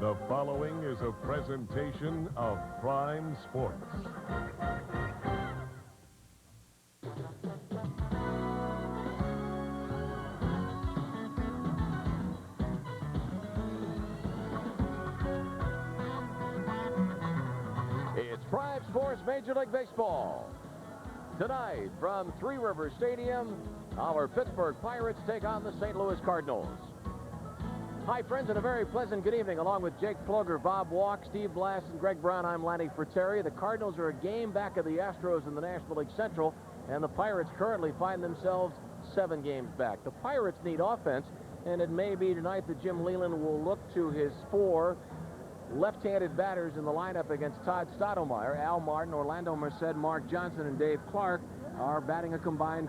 The following is a presentation of Prime Sports. It's Prime Sports Major League Baseball. Tonight, from Three Rivers Stadium, our Pittsburgh Pirates take on the St. Louis Cardinals. Hi, friends, and a very pleasant good evening. Along with Jake Ploger, Bob Walk, Steve Blass, and Greg Brown, I'm Lanny Frattere. The Cardinals are a game back of the Astros in the National League Central, and the Pirates currently find themselves 7 games back. The Pirates need offense, and it may be tonight that Jim Leyland will look to his 4 left-handed batters in the lineup against Todd Stottlemyre. Al Martin, Orlando Merced, Mark Johnson, and Dave Clark are batting a combined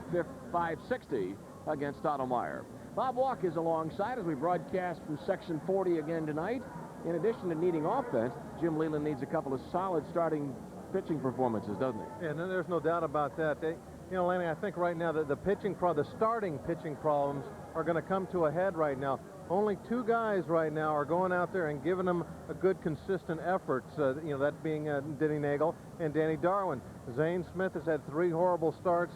.560 against Stottlemyre. Bob Walk is alongside as we broadcast from Section 40 again tonight. In addition to needing offense, Jim Leyland needs a couple of solid starting pitching performances, doesn't he? Yeah, no, there's no doubt about that. You know, Lanny, I think right now that the starting pitching problems are going to come to a head right now. Only 2 guys right now are going out there and giving them a good, consistent effort. You know, that being Denny Nagel and Danny Darwin. Zane Smith has had 3 horrible starts.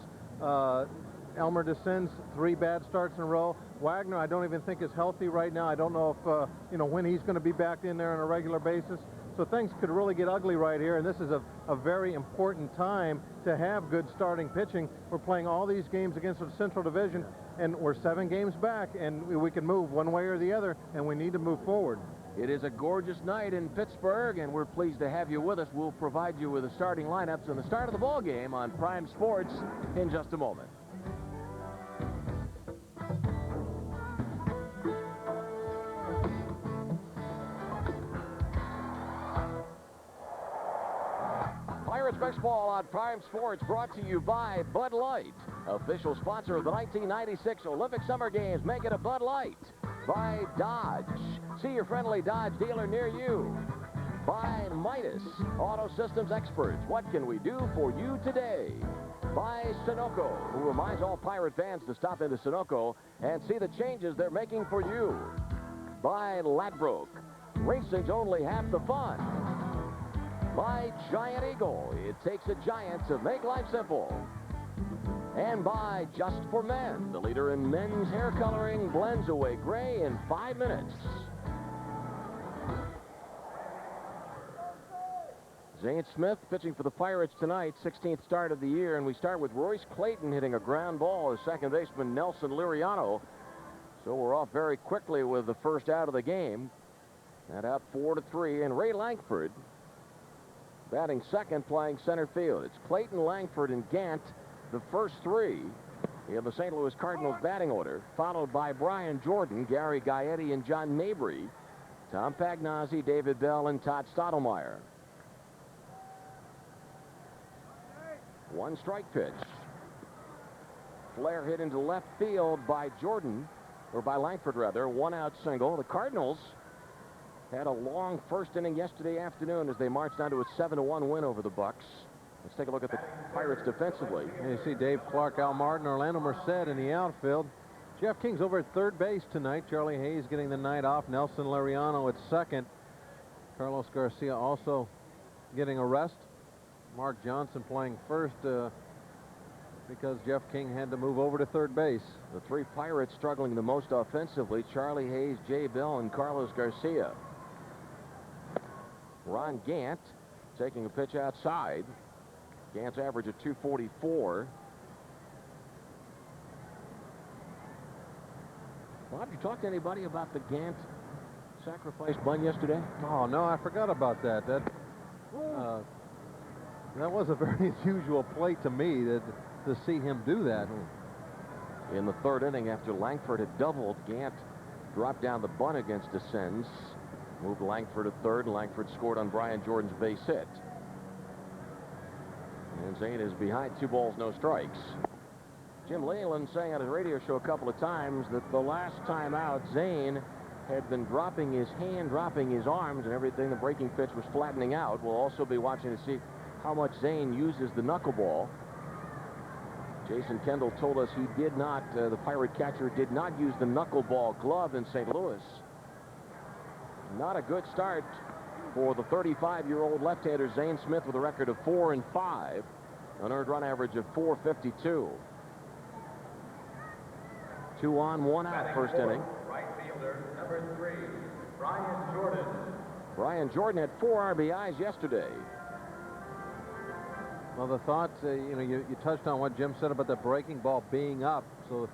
Elmer DeCen's 3 bad starts in a row. Wagner, I don't even think is healthy right now. I don't know if, you know, when he's going to be back in there on a regular basis. So things could really get ugly right here, and this is a very important time to have good starting pitching. We're playing all these games against the Central Division, and we're 7 games back, and we can move one way or the other, and we need to move forward. It is a gorgeous night in Pittsburgh, and we're pleased to have you with us. We'll provide you with the starting lineups and the start of the ball game on Prime Sports in just a moment. Pirates baseball on Prime Sports, brought to you by Bud Light, official sponsor of the 1996 Olympic Summer Games. Make it a Bud Light. By Dodge. See your friendly Dodge dealer near you. By Midas, auto systems experts. What can we do for you today? By Sunoco, who reminds all Pirate fans to stop into Sunoco and see the changes they're making for you. By Ladbroke, racing's only half the fun. By Giant Eagle, it takes a giant to make life simple. And by Just for Men, the leader in men's hair coloring, blends away gray in 5 minutes. Zane Smith pitching for the Pirates tonight, 16th start of the year, and we start with Royce Clayton hitting a ground ball as second baseman Nelson Liriano. So we're off very quickly with the first out of the game. And up 4-3, and Ray Langford batting second, playing center field. It's Clayton, Langford, and Gant, the first 3 in the St. Louis Cardinals batting order, followed by Brian Jordan, Gary Gaetti, and John Mabry, Tom Pagnozzi, David Bell, and Todd Stottlemyre. 1 strike pitch. Flare hit into left field by Jordan, or by Langford rather. 1-out single. The Cardinals had a long first inning yesterday afternoon as they marched on to a 7-1 win over the Bucks. Let's take a look at the Pirates defensively. And you see Dave Clark, Al Martin, Orlando Merced in the outfield. Jeff King's over at third base tonight. Charlie Hayes getting the night off. Nelson Liriano at second. Carlos Garcia also getting a rest. Mark Johnson playing first because Jeff King had to move over to third base. The 3 Pirates struggling the most offensively: Charlie Hayes, Jay Bell, and Carlos Garcia. Ron Gant taking a pitch outside. Gant's average of 244. Bob, you talk to anybody about the Gant sacrifice bunt yesterday? Oh, no, I forgot about that. That was a very unusual play to me to see him do that. In the 3rd inning, after Langford had doubled, Gant dropped down the bunt against DeCen's. Moved Langford to third. Langford scored on Brian Jordan's base hit. And Zane is behind 2 balls, no strikes. Jim Leyland saying on his radio show a couple of times that the last time out, Zane had been dropping his hand, dropping his arms, and everything. The breaking pitch was flattening out. We'll also be watching to see how much Zane uses the knuckleball. Jason Kendall told us he did not, the Pirate catcher did not use the knuckleball glove in St. Louis. Not a good start for the 35-year-old left-hander Zane Smith with a record of 4-5, an earned run average of 452. 2 on, 1 out, first inning. Right fielder, number 3, Brian Jordan. Brian Jordan had 4 RBIs yesterday. Well, the thoughts, you touched on what Jim said about the breaking ball being up. So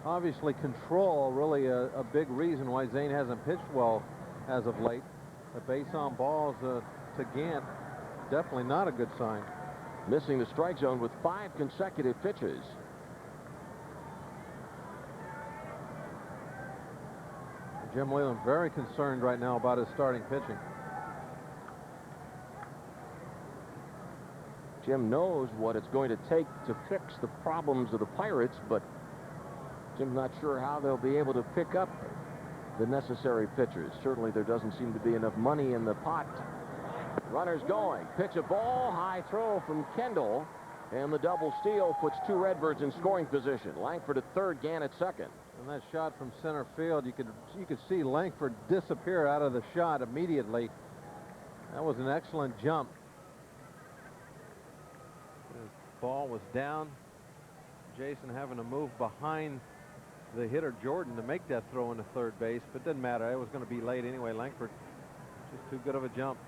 obviously control really a big reason why Zane hasn't pitched well as of late. The base on balls to Gant, definitely not a good sign. Missing the strike zone with 5 consecutive pitches. Jim Leyland very concerned right now about his starting pitching. Jim knows what it's going to take to fix the problems of the Pirates, but Jim's not sure how they'll be able to pick up the necessary pitchers. Certainly there doesn't seem to be enough money in the pot. Runners going. Pitch a ball. High throw from Kendall. And the double steal puts 2 Redbirds in scoring position. Langford at third, Gant at second. And that shot from center field, you could see Langford disappear out of the shot immediately. That was an excellent jump. The ball was down. Jason having to move behind the hitter Jordan to make that throw into third base, but didn't matter. It was going to be late anyway. Langford just too good of a jump.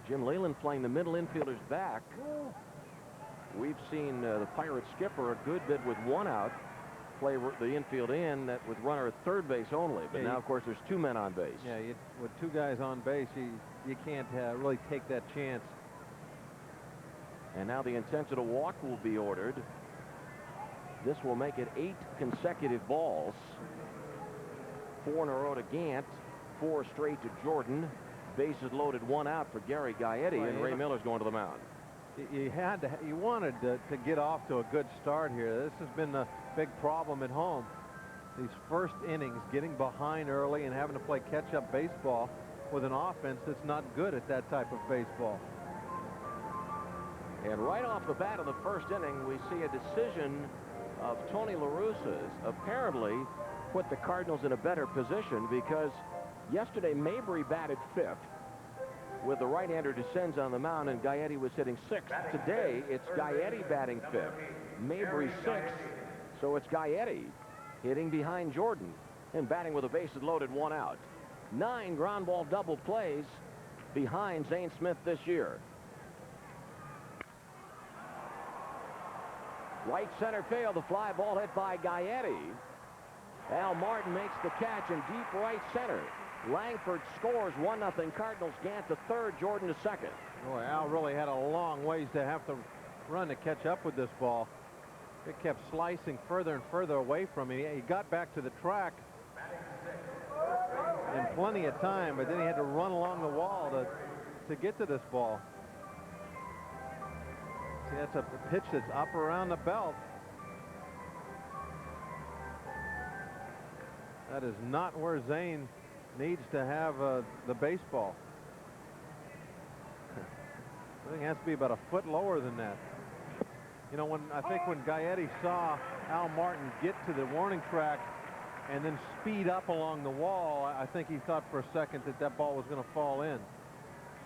Jim Leyland playing the middle infielders back. We've seen the Pirates skipper a good bit with 1 out play the infield in that with runner at third base only, but now of course there's 2 men on base. Yeah, with 2 guys on base, you can't really take that chance. And now the intentional walk will be ordered. This will make it 8 consecutive balls. 4 in a row to Gant, 4 straight to Jordan. Bases loaded, 1 out for Gary Gaetti, and Ray Miller's going to the mound. You wanted to get off to a good start here. This has been a big problem at home. These first innings, getting behind early and having to play catch-up baseball with an offense that's not good at that type of baseball. And right off the bat of the first inning, we see a decision of Tony La Russa's apparently put the Cardinals in a better position, because yesterday Mabry batted 5th with the right-hander descends on the mound, and Gaetti was hitting 6th. Today it's Gaetti batting 5th, Mabry 6th, so it's Gaetti hitting behind Jordan and batting with the bases loaded, 1 out. 9 ground ball double plays behind Zane Smith this year. Right center field, the fly ball hit by Gaetti. Al Martin makes the catch in deep right center. Langford scores, 1-0 Cardinals. Gant to third, Jordan to second. Boy, Al really had a long ways to have to run to catch up with this ball. It kept slicing further and further away from him. He got back to the track in plenty of time, but then he had to run along the wall to get to this ball. See, that's a pitch that's up around the belt. That is not where Zane needs to have the baseball. I think it has to be about a foot lower than that. You know, I think when Gaetti saw Al Martin get to the warning track and then speed up along the wall, I think he thought for a second that ball was going to fall in.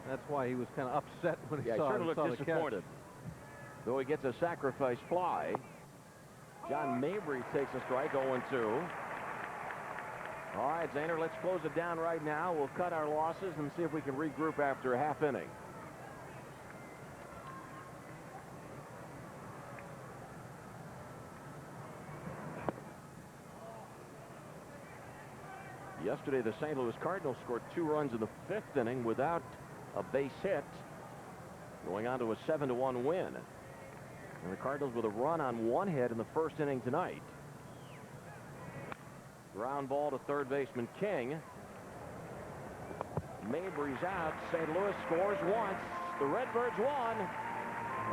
That's why he was kind of upset when he saw, sure looked the disappointed. catch. Though he gets a sacrifice fly. John Mabry takes a strike, 0-2. All right, Zaner, let's close it down right now. We'll cut our losses and see if we can regroup after a half inning. Yesterday, the St. Louis Cardinals scored 2 runs in the 5th inning without a base hit, going on to a 7-1 win. And the Cardinals with a run on 1 hit in the 1st inning tonight. Ground ball to third baseman King. Mabry's out. St. Louis scores once. The Redbirds won.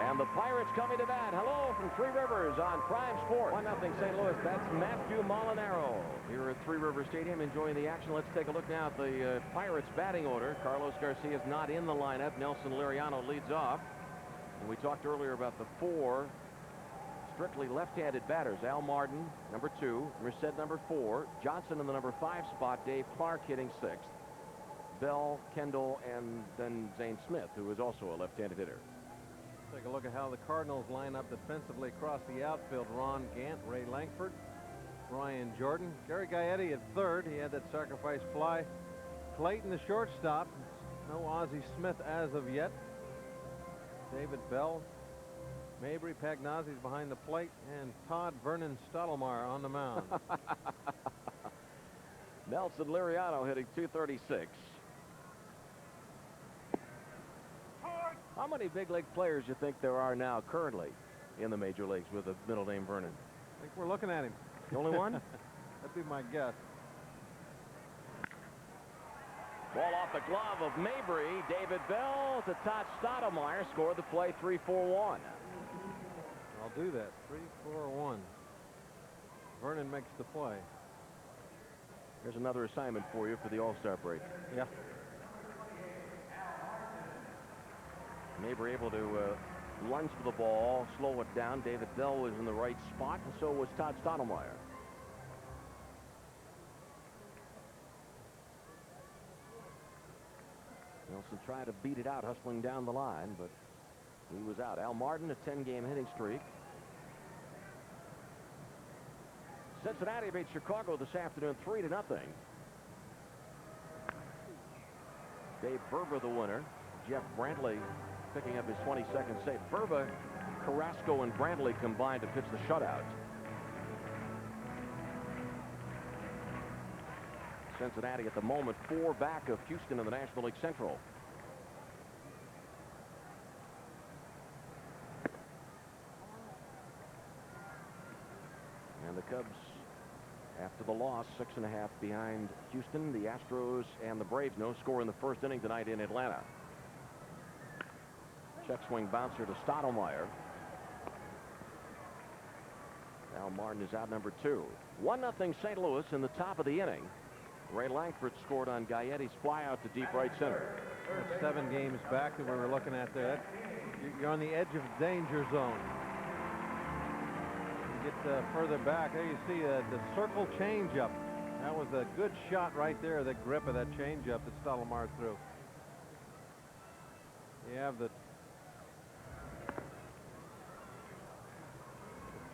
And the Pirates coming to bat. Hello from Three Rivers on Prime Sports. 1-0 St. Louis. That's Matthew Molinaro here at Three Rivers Stadium enjoying the action. Let's take a look now at the Pirates batting order. Carlos Garcia's not in the lineup. Nelson Liriano leads off. And we talked earlier about the 4 strictly left-handed batters. Al Martin, number 2. Merced, number 4. Johnson in the number 5 spot. Dave Clark hitting 6th. Bell, Kendall, and then Zane Smith, who is also a left-handed hitter. Take a look at how the Cardinals line up defensively across the outfield. Ron Gant, Ray Langford, Brian Jordan, Gary Gaetti at third. He had that sacrifice fly. Clayton, the shortstop. No Ozzie Smith as of yet. David Bell, Mabry, Pagnazzi's behind the plate, and Todd Vernon Stottlemyre on the mound. Nelson Liriano hitting .236. How many big league players do you think there are now currently in the major leagues with the middle name Vernon? I think we're looking at him. The only one? That'd be my guess. Ball off the glove of Mabry. David Bell to Todd Stottlemyre. Scored the play 3-4-1. I'll do that. 3-4-1. Vernon makes the play. Here's another assignment for you for the All-Star break. Yeah. Mabry able to lunge for the ball, slow it down. David Bell was in the right spot, and so was Todd Stottlemyre. Nelson tried to beat it out, hustling down the line, but he was out. Al Martin, a 10-game hitting streak. Cincinnati beat Chicago this afternoon 3-0. Dave Burba the winner. Jeff Brantley picking up his 22nd save. Burba, Carrasco, and Brantley combined to pitch the shutout. Cincinnati at the moment 4 back of Houston in the National League Central. And the Cubs, after the loss, 6.5 behind Houston. The Astros and the Braves no score in the first inning tonight in Atlanta. Check swing bouncer to Stottlemyre. Now Martin is out number 2. 1-0 St. Louis in the top of the inning. Ray Langford scored on Gaetti's flyout to deep right center. That's 7 games back that we were looking at there. You're on the edge of danger zone. You get further back. There you see the circle changeup. That was a good shot right there, the grip of that changeup that Stottlemyre threw. You have the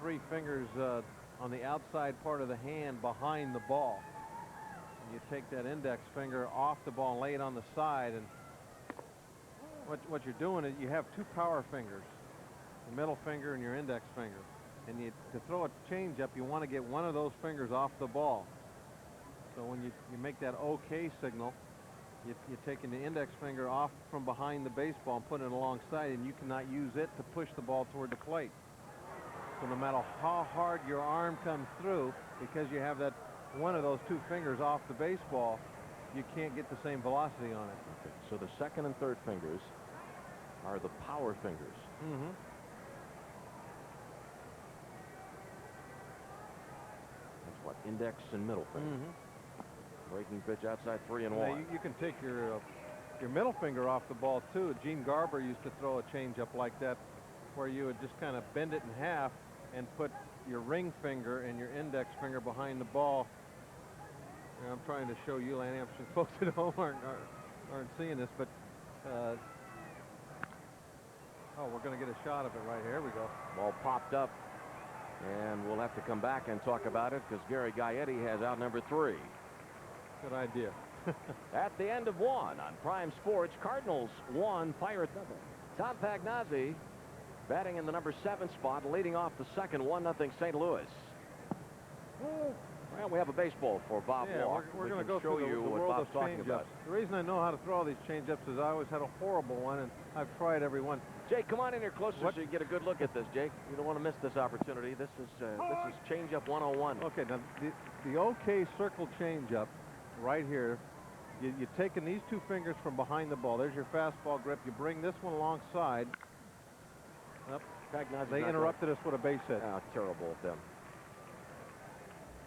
3 fingers on the outside part of the hand behind the ball. You take that index finger off the ball and lay it on the side, and what you're doing is you have 2 power fingers, the middle finger and your index finger, and to throw a changeup you want to get one of those fingers off the ball. So when you make that OK signal, you're taking the index finger off from behind the baseball and putting it alongside, and you cannot use it to push the ball toward the plate. So no matter how hard your arm comes through, because you have that one of those 2 fingers off the baseball, you can't get the same velocity on it. Okay. So the second and third fingers are the power fingers. Mm-hmm. That's what, index and middle finger. Mm-hmm. Breaking pitch outside 3-1. Now, you can take your middle finger off the ball too. Gene Garber used to throw a changeup like that, where you would just kind of bend it in half and put your ring finger and your index finger behind the ball. And I'm trying to show you, Lanny. I'm sure folks at home aren't seeing this, but oh, we're going to get a shot of it right here. We go. Ball popped up, and we'll have to come back and talk about it because Gary Gaetti has out number 3. Good idea. At the end of 1 on Prime Sports, Cardinals 1, Pirates 0. Tom Pagnazzi batting in the number 7 spot, leading off the second. 1-0 St. Louis. Well, we have a baseball for Bob Walk. We're going to go show through you the what world Bob's of talking about. The reason I know how to throw all these changeups is I always had a horrible one, and I've tried every one. Jake, come on in here closer so you get a good look at this, Jake. You don't want to miss this opportunity. This is changeup 101. Okay, now the OK circle changeup right here. You're taking these 2 fingers from behind the ball. There's your fastball grip. You bring this one alongside. They interrupted us with a base hit. Oh, terrible of them.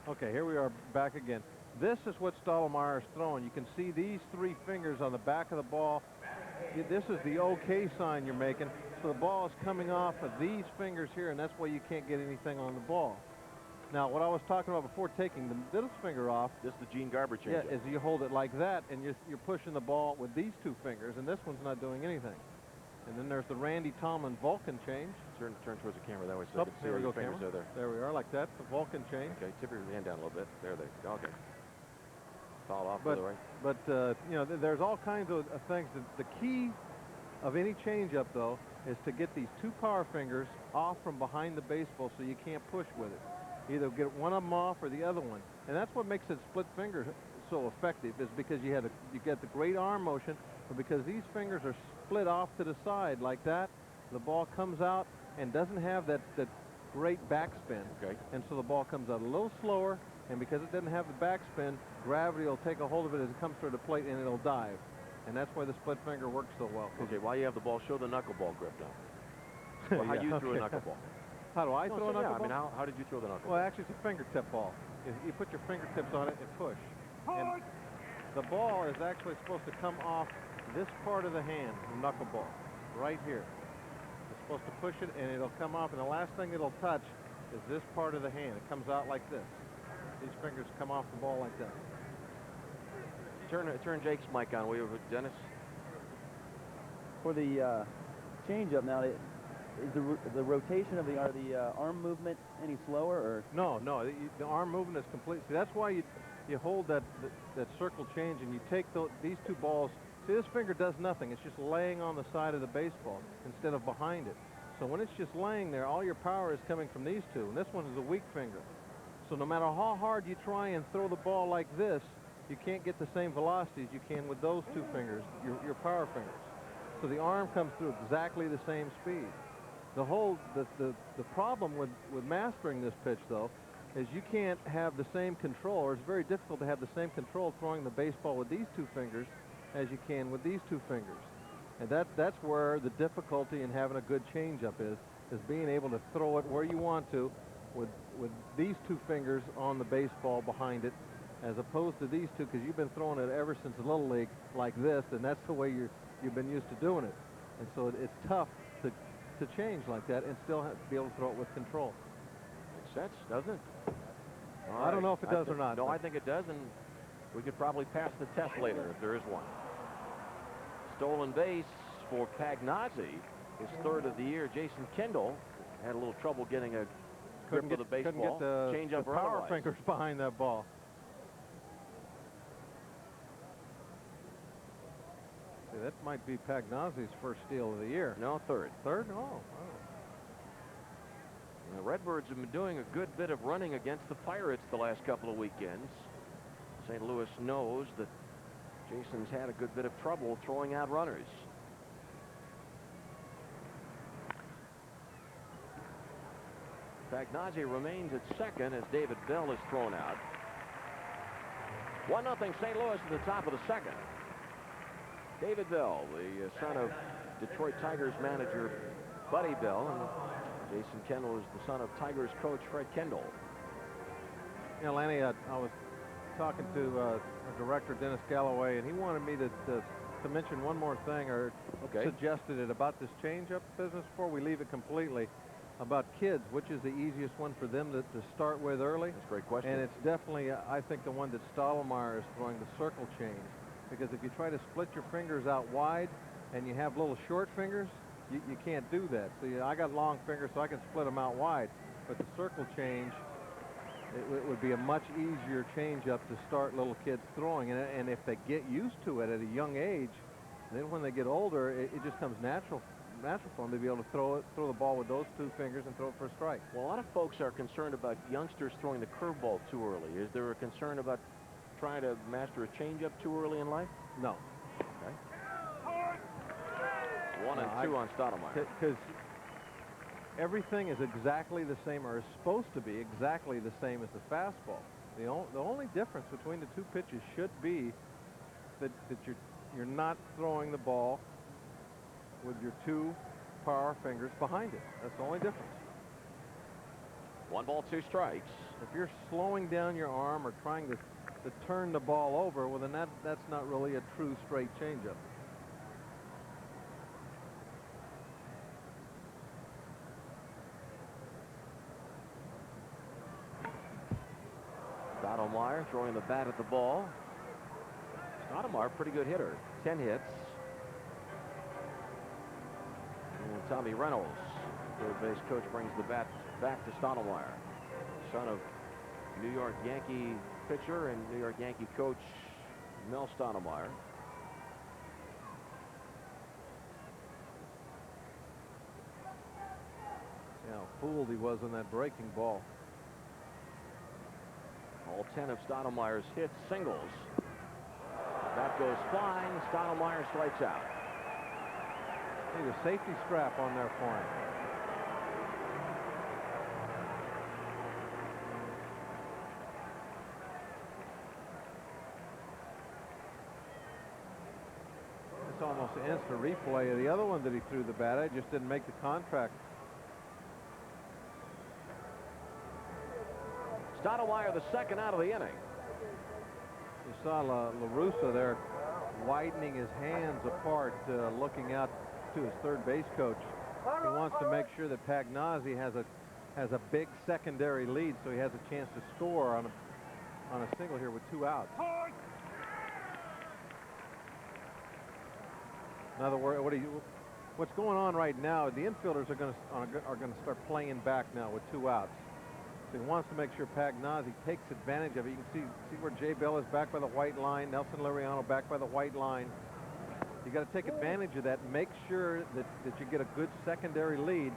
Okay, here we are back again. This is what Stottlemyre is throwing. You can see these 3 fingers on the back of the ball. This is the OK sign you're making. So the ball is coming off of these fingers here, and that's why you can't get anything on the ball. Now, what I was talking about before taking the middle finger off, This is the Gene Garber change. yeah, is you hold it like that, and you're pushing the ball with these two fingers, and this one's not doing anything. And then there's the Randy Tomlin Vulcan change. Turn towards the camera that way so Oh, I can see there where we your go, fingers camera. are there. There we are, like that, the Vulcan change. Okay, tip your hand down a little bit. There they go. Okay. Foul off But, to the right. but you know, there's all kinds of things. The key of any changeup, though, is to get these two power fingers off from behind the baseball so you can't push with it. Either get one of them off or the other one. And that's what makes it split finger so effective, is because you get the great arm motion, but because these fingers are split off to the side like that, the ball comes out and doesn't have that great backspin. Okay. And so the ball comes out a little slower, and because it doesn't have the backspin, gravity will take a hold of it as it comes through the plate and it'll dive. And that's why the split finger works so well. Okay, while you have the ball, show the knuckleball grip now. Or how Yeah, you threw a okay. knuckleball. How do I No, throw a so, yeah, knuckleball? I mean, how did you throw the knuckleball? Well, actually, it's a fingertip ball. You put your fingertips on it and push. And the ball is actually supposed to come off this part of the hand, the knuckleball, right here. It's supposed to push it, and it'll come off, and the last thing it'll touch is this part of the hand. It comes out like this. These fingers come off the ball like that. Turn Jake's mic on, will you, Dennis? For the changeup now, is the rotation of the arm movement any slower, or? No, the arm movement is complete. See, that's why you hold that circle change, and you take these two balls. See, this finger does nothing. It's just laying on the side of the baseball instead of behind it. So when it's just laying there, all your power is coming from these two, and this one is a weak finger. So no matter how hard you try and throw the ball like this, you can't get the same velocity as you can with those two fingers, your power fingers. So the arm comes through exactly the same speed. The problem with mastering this pitch, though, is you can't have the same control, or it's very difficult to have the same control throwing the baseball with these two fingers as you can with these two fingers. And that's where the difficulty in having a good changeup is being able to throw it where you want to with these two fingers on the baseball behind it, as opposed to these two, because you've been throwing it ever since Little League like this, and that's the way you've been used to doing it. And so it's tough to change like that and still have to be able to throw it with control. Makes sense, doesn't it? I don't know if it does or not. No, I think it does, and we could probably pass the test later if there is one. Stolen base for Pagnazzi, his third of the year. Jason Kendall had a little trouble getting a grip of the baseball. Couldn't get the change up or power otherwise. fingers behind that ball. See, that might be Pagnazzi's first steal of the year. No, third. Third? Oh. And the Redbirds have been doing a good bit of running against the Pirates the last couple of weekends. St. Louis knows that Jason's had a good bit of trouble throwing out runners. Pagnazzi remains at second as David Bell is thrown out. 1-0 St. Louis at the top of the second. David Bell, the son of Detroit Tigers manager Buddy Bell, and Jason Kendall is the son of Tigers coach Fred Kendall. You know, Lanny, I was talking to our director, Dennis Galloway, and he wanted me to mention one more thing, or suggested it about this changeup business before we leave it completely, about kids, which is the easiest one for them to start with early. That's a great question. And it's definitely, I think, the one that Stottlemyre is throwing, the circle change. Because if you try to split your fingers out wide and you have little short fingers, you can't do that. So I got long fingers, so I can split them out wide. But the circle change, it would be a much easier changeup to start little kids throwing. And if they get used to it at a young age, then when they get older, it just comes natural for them to be able to throw the ball with those two fingers and throw it for a strike. Well, a lot of folks are concerned about youngsters throwing the curveball too early. Is there a concern about trying to master a changeup too early in life? No. Okay. 1 and 2 on Stottlemyre. Because everything is exactly the same, or is supposed to be exactly the same as the fastball. The only difference between the two pitches should be that you're not throwing the ball with your two power fingers behind it. That's the only difference. 1 ball, 2 strikes. If you're slowing down your arm or trying to turn the ball over, well, then that's not really a true straight changeup. throwing the bat at the ball. Stoudemire, pretty good hitter. 10 hits. And Tommy Reynolds, third base coach, brings the bat back to Stoudemire, son of New York Yankee pitcher and New York Yankee coach Mel Stoudemire. Yeah, how fooled he was on that breaking ball. All 10 of Stoudemire's hits singles. That goes flying. Stoudemire strikes out. Need a safety strap on there for him. It's almost an instant replay of the other one that he threw the bat at. Just didn't make the contact. Stoudemire, the second out of the inning. You saw La Russa there widening his hands apart, looking out to his third base coach. He wants to make sure that Pagnozzi has a big secondary lead, so he has a chance to score on a single here with 2 outs. In other words, what's going on right now? The infielders are going to start playing back now with 2 outs. So he wants to make sure Pagnozzi takes advantage of it. You can see where Jay Bell is back by the white line. Nelson Liriano back by the white line. You got to take advantage of that. Make sure that you get a good secondary lead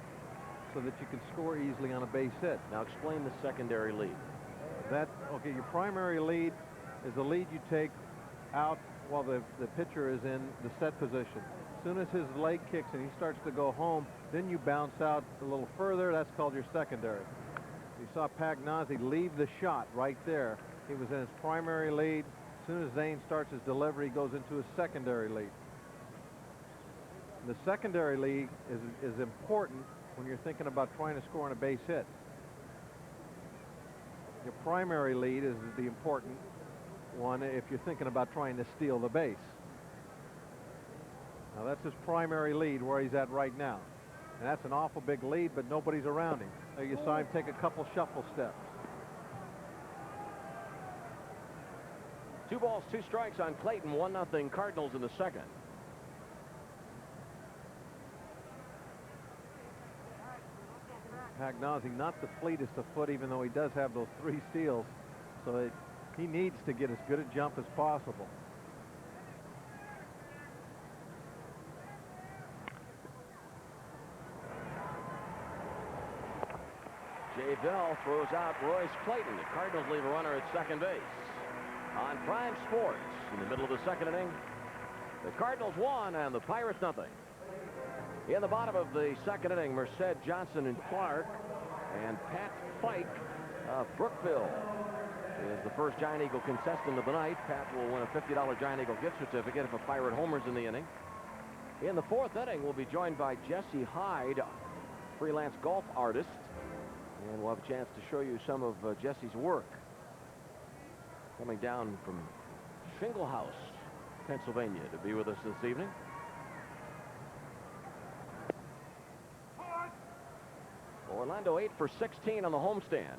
so that you can score easily on a base hit. Now explain the secondary lead. Okay, your primary lead is the lead you take out while the pitcher is in the set position. As soon as his leg kicks and he starts to go home, then you bounce out a little further. That's called your secondary. You saw Pagnozzi leave the shot right there. He was in his primary lead. As soon as Zane starts his delivery, he goes into his secondary lead. The secondary lead is important when you're thinking about trying to score on a base hit. Your primary lead is the important one if you're thinking about trying to steal the base. Now that's his primary lead where he's at right now. And that's an awful big lead, but nobody's around him. You saw him take a couple shuffle steps. 2 balls, 2 strikes on Clayton. 1-0 Cardinals in the second. Pagnozzi not the fleetest of foot, even though he does have those 3 steals. So he needs to get as good a jump as possible. Jay Bell throws out Royce Clayton. The Cardinals leave a runner at second base. On Prime Sports, in the middle of the second inning, the Cardinals won and the Pirates nothing. In the bottom of the second inning, Merced, Johnson, and Clark, and Pat Fike of Brookville is the first Giant Eagle contestant of the night. Pat will win a $50 Giant Eagle gift certificate if a Pirate homers in the inning. In the fourth inning, we'll be joined by Jesse Hyde, freelance golf artist, and we'll have a chance to show you some of Jesse's work. Coming down from Shingle House, Pennsylvania, to be with us this evening. Orlando 8 for 16 on the homestand.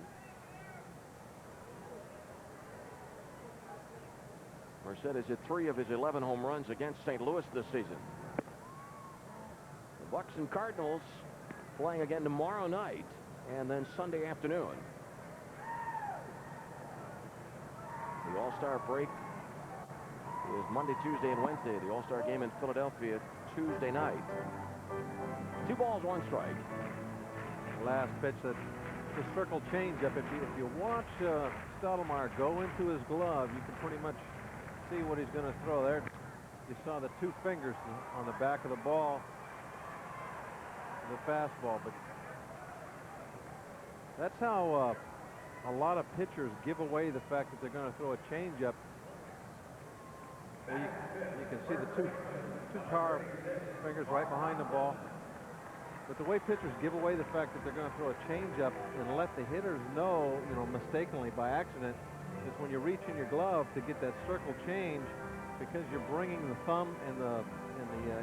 Merced has hit 3 of his 11 home runs against St. Louis this season. The Bucs and Cardinals playing again tomorrow night and then Sunday afternoon. The All-Star break is Monday, Tuesday, and Wednesday. The All-Star game in Philadelphia Tuesday night. 2 balls, 1 strike. Last pitch, that the circle changeup. If you watch Stoudemire go into his glove, you can pretty much see what he's going to throw there. You saw the 2 fingers on the back of the ball, the fastball, but that's how a lot of pitchers give away the fact that they're going to throw a changeup. You can see the two power fingers right behind the ball. But the way pitchers give away the fact that they're going to throw a changeup and let the hitters know, mistakenly by accident, is when you reach in your glove to get that circle change, because you're bringing the thumb and the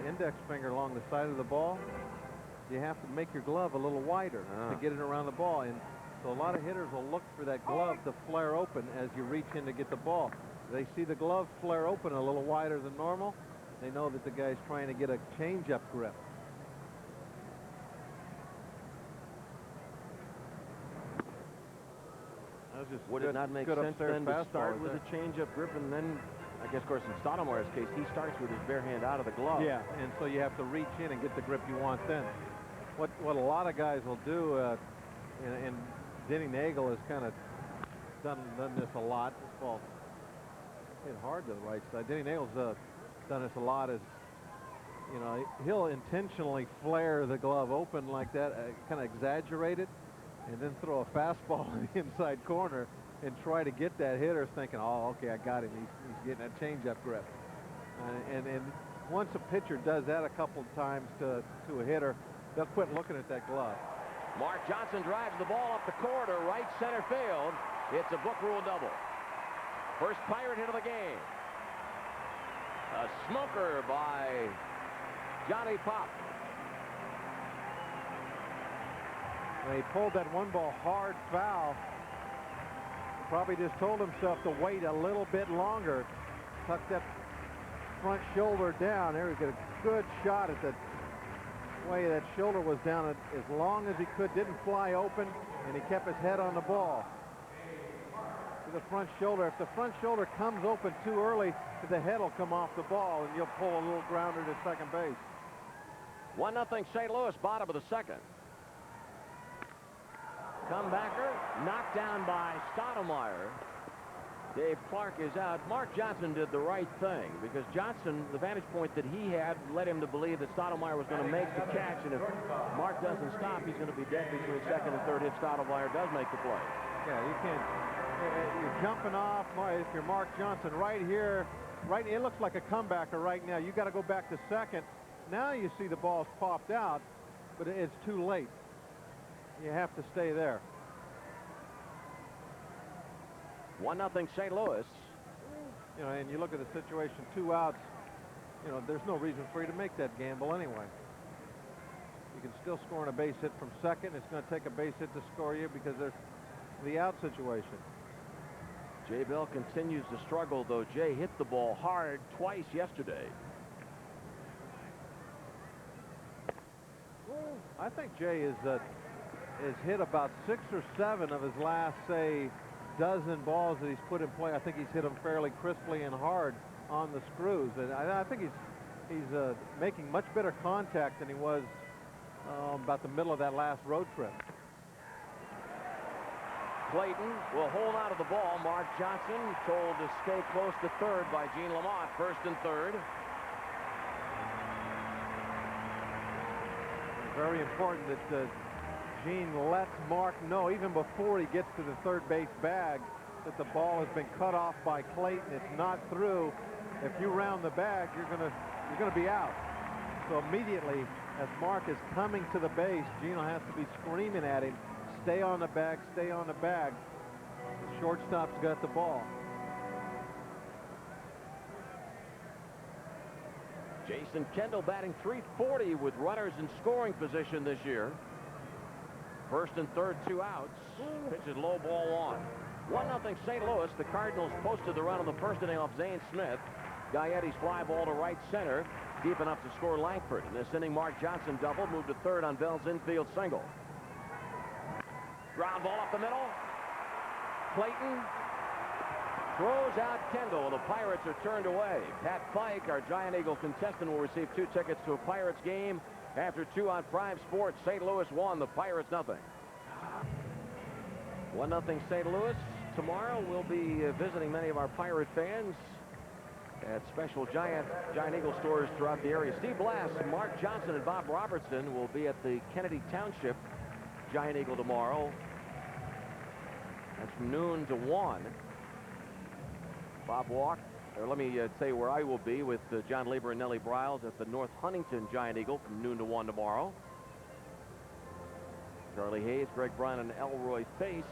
index finger along the side of the ball. You have to make your glove a little wider to get it around the ball. And So a lot of hitters will look for that glove to flare open as you reach in to get the ball. They see the glove flare open a little wider than normal. They know that the guy's trying to get a change-up grip. Would it not make sense then to start with a change-up grip, and then, I guess, of course, in Stoudemire's case, he starts with his bare hand out of the glove. Yeah, and so you have to reach in and get the grip you want then. What a lot of guys will do, and Denny Nagel has kind of done this a lot. This ball hit hard to the right side. Denny Nagel's done this a lot. Is, you know, he'll intentionally flare the glove open like that, kind of exaggerate it, and then throw a fastball in the inside corner and try to get that hitter thinking, oh, okay, I got him. He's getting that change-up grip. And once a pitcher does that a couple of times to a hitter, they'll quit looking at that glove. Mark Johnson drives the ball up the corridor, right center field. It's a book rule double. First Pirate hit of the game. A smoker by Johnny Pop. And he pulled that one ball hard foul. Probably just told himself to wait a little bit longer. Tuck that front shoulder down. There, he got a good shot at the way that shoulder was down as long as he could. Didn't fly open, and he kept his head on the ball. To the front shoulder. If the front shoulder comes open too early, the head will come off the ball, and you'll pull a little grounder to second base. 1-0 St. Louis, bottom of the second. Comebacker, knocked down by Stoudemire. Dave Clark is out. Mark Johnson did the right thing, because Johnson, the vantage point that he had, led him to believe that Stoudemire was going to make the catch, and if Mark doesn't stop, he's going to be dead between second and third if Stoudemire does make the play. Yeah, you can't. You're jumping off. If you're Mark Johnson right here, right, it looks like a comebacker right now. You got to go back to second. Now you see the ball's popped out, but it's too late. You have to stay there. 1-0 St. Louis. You know, and you look at the situation, 2 outs. You know, there's no reason for you to make that gamble anyway. You can still score on a base hit from second. It's going to take a base hit to score you because there's the out situation. Jay Bell continues to struggle, though. Jay hit the ball hard twice yesterday. I think Jay is hit about 6 or 7 of his last, say, dozen balls that he's put in play. I think he's hit them fairly crisply and hard on the screws, and I think he's making much better contact than he was about the middle of that last road trip. Clayton will hold out of the ball. Mark Johnson told to stay close to third by Gene Lamont. First and third. Very important that Gene lets Mark know, even before he gets to the third base bag, that the ball has been cut off by Clayton. It's not through. If you round the bag, you're gonna be out. So immediately, as Mark is coming to the base, Gene has to be screaming at him, stay on the bag, stay on the bag. The shortstop's got the ball. Jason Kendall batting .340 with runners in scoring position this year. First and third, 2 outs. Pitches low, ball 1. 1-0 St. Louis. The Cardinals posted the run on the first inning off Zane Smith. Gaietti's fly ball to right center, deep enough to score Langford. In this inning, Mark Johnson doubled, moved to third on Bell's infield single. Ground ball up the middle. Clayton throws out Kendall. The Pirates are turned away. Pat Fike, our Giant Eagle contestant, will receive 2 tickets to a Pirates game after 2 on Prime Sports. St. Louis 1, the Pirates nothing. 1-0 St. Louis. Tomorrow we'll be visiting many of our Pirate fans at special Giant Eagle stores throughout the area. Steve Blass, Mark Johnson, and Bob Robertson will be at the Kennedy Township Giant Eagle tomorrow. That's from noon to 1. Bob Walk, or let me tell you where I will be with John Lieber and Nellie Briles at the North Huntington Giant Eagle from noon to 1 tomorrow. Charlie Hayes, Greg Brown, and Elroy Face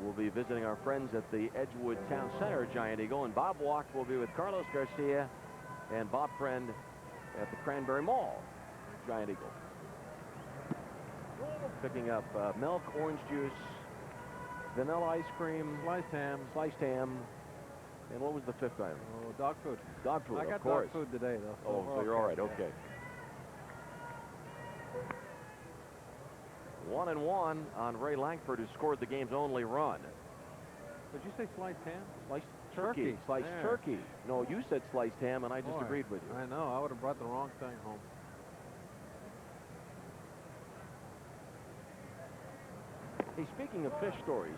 will be visiting our friends at the Edgewood Town Center Giant Eagle, and Bob Walk will be with Carlos Garcia and Bob Friend at the Cranberry Mall Giant Eagle. Picking up milk, orange juice, vanilla ice cream, Sliced ham. sliced ham, and what was the fifth item? Oh, dog food. Dog food, I got of course. dog food today, though. Oh, we're so you're all right. yeah. Okay. 1-1 on Ray Langford, who scored the game's only run. Did you say sliced ham? Sliced turkey. Sliced There. turkey. No, you said sliced ham, and I Boy, disagreed with you. I know. I would have brought the wrong thing home. Hey, speaking of fish stories,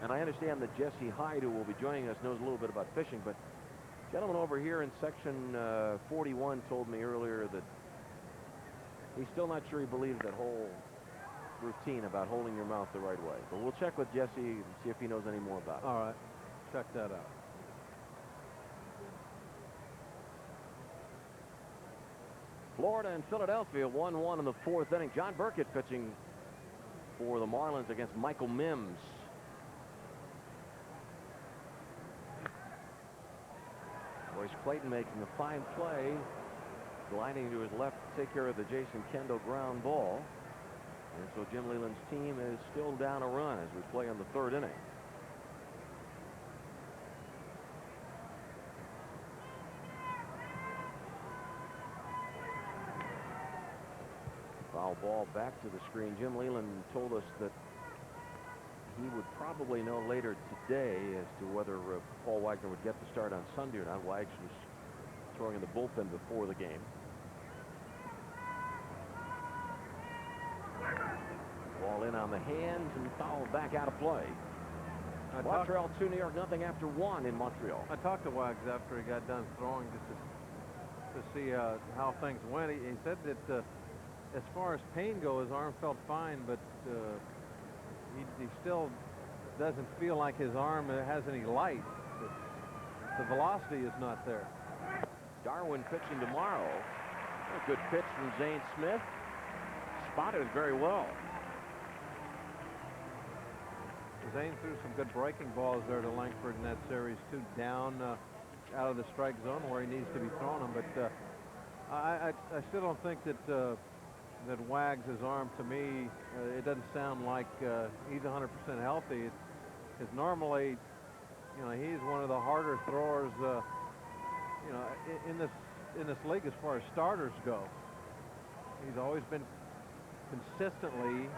and I understand that Jesse Hyde, who will be joining us, knows a little bit about fishing, but gentleman over here in section 41 told me earlier that he's still not sure he believes that whole routine about holding your mouth the right way. But we'll check with Jesse and see if he knows any more about it. All right. Check that out. Florida and Philadelphia 1-1 in the fourth inning. John Burkett pitching for the Marlins against Michael Mims. Royce Clayton making a fine play, gliding to his left to take care of the Jason Kendall ground ball. And so Jim Leyland's team is still down a run as we play in the third inning. Foul ball back to the screen. Jim Leyland told us that he would probably know later today as to whether Paul Wagner would get the start on Sunday or not. Wags was throwing in the bullpen before the game. Ball in on the hands and foul back out of play. Montreal 2, New York nothing after 1 in Montreal. I talked to Wags after he got done throwing just to see how things went. He said that as far as pain goes, his arm felt fine, but he still doesn't feel like his arm has any light. The velocity is not there. Darwin pitching tomorrow. A good pitch from Zane Smith. Spotted it very well. Zane threw some good breaking balls there to Langford in that series, too, down out of the strike zone where he needs to be throwing them. But I still don't think that that Wags' arm, to me, it doesn't sound like he's 100% healthy. It's normally, you know, he's one of the harder throwers, you know, in this league as far as starters go. He's always been consistently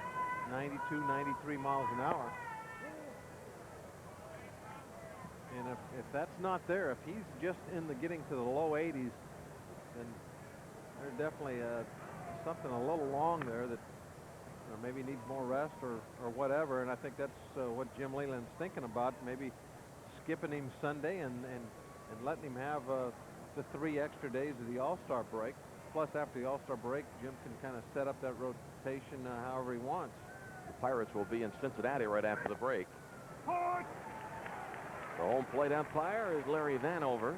92, 93 miles an hour. And if that's not there, if he's just getting to the low 80s, then there's definitely something a little long there that maybe needs more rest or whatever. And I think that's what Jim Leyland's thinking about, maybe skipping him Sunday and letting him have the 3 extra days of the All-Star break. Plus, after the All-Star break, Jim can kind of set up that rotation however he wants. The Pirates will be in Cincinnati right after the break. The home plate umpire is Larry Vanover.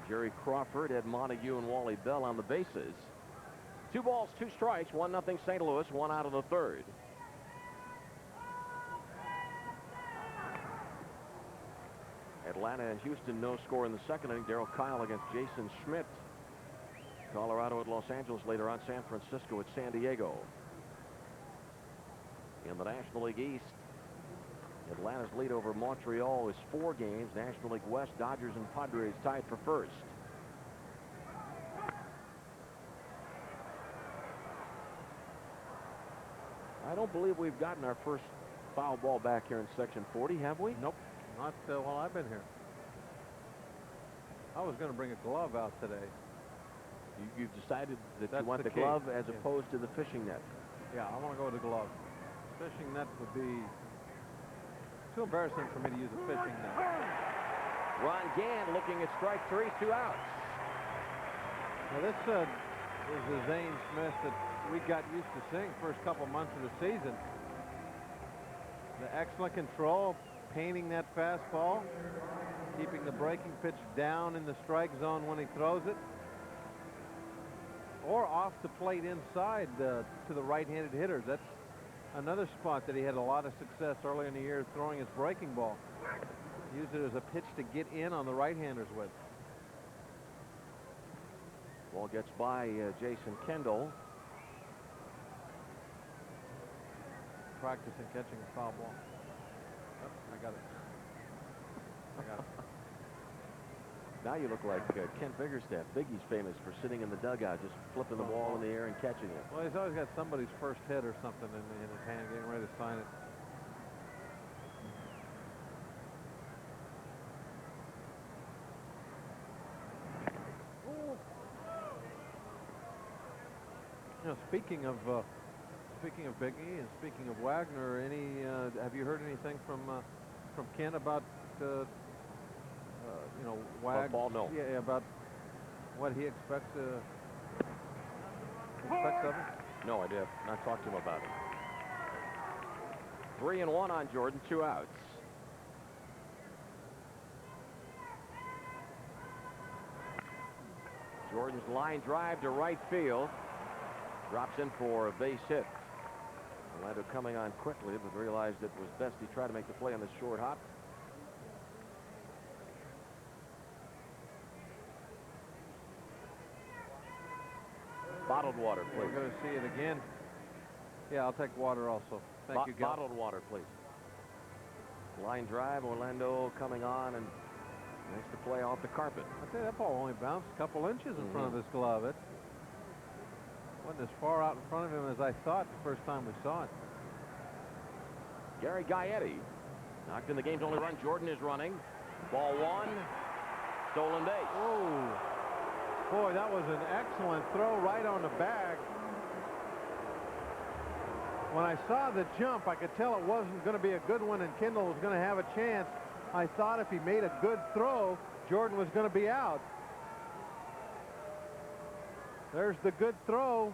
Jerry Crawford, Ed Montague, and Wally Bell on the bases. 2 balls, 2 strikes, 1-0 St. Louis, 1 out of the third. Atlanta and Houston no score in the second inning. Darryl Kyle against Jason Schmidt. Colorado at Los Angeles, later on San Francisco at San Diego. In the National League East, Atlanta's lead over Montreal is 4 games. National League West, Dodgers and Padres tied for first. I don't believe we've gotten our first foul ball back here in section 40, have we? Nope, not while I've been here. I was going to bring a glove out today. You've decided that That's you want the key. glove as opposed to the fishing net. Yeah, I want to go with the glove. Fishing net would be too embarrassing for me to use a fishing net. Ron Gant looking at strike 3, 2 outs. Now this is the Zane Smith that we got used to seeing first couple months of the season. The excellent control, painting that fastball, keeping the breaking pitch down in the strike zone when he throws it, or off the plate inside to the right-handed hitters. That's another spot that he had a lot of success early in the year, throwing his breaking ball. Used it as a pitch to get in on the right-handers with. Ball gets by Jason Kendall. Practicing catching a foul ball. I got it. I got it. Now you look like Kent Biggerstaff. Biggie's famous for sitting in the dugout, just flipping the ball in the air and catching it. Well, he's always got somebody's first hit or something in his hand, getting ready to sign it. You know, speaking of Biggie and speaking of Wagner, have you heard anything from Kent about you know, Ball, no. Yeah, about what he expects of him? No, I did not talk to him about it. 3-1 on Jordan, 2 outs. Jordan's line drive to right field. Drops in for a base hit. Orlando coming on quickly, but realized it was best he tried to make the play on the short hop. Bottled water, please. We're going to see it again. Yeah, I'll take water also. Thank you, Gal. Bottled water, please. Line drive, Orlando coming on and makes the play off the carpet. I tell you, that ball only bounced a couple inches in front of his glove. It wasn't as far out in front of him as I thought the first time we saw it. Gary Gaetti knocked in the game's only run. Jordan is running. Ball 1. Stolen base. Oh, boy, that was an excellent throw right on the bag. When I saw the jump, I could tell it wasn't going to be a good one and Kendall was going to have a chance. I thought if he made a good throw, Jordan was going to be out. There's the good throw.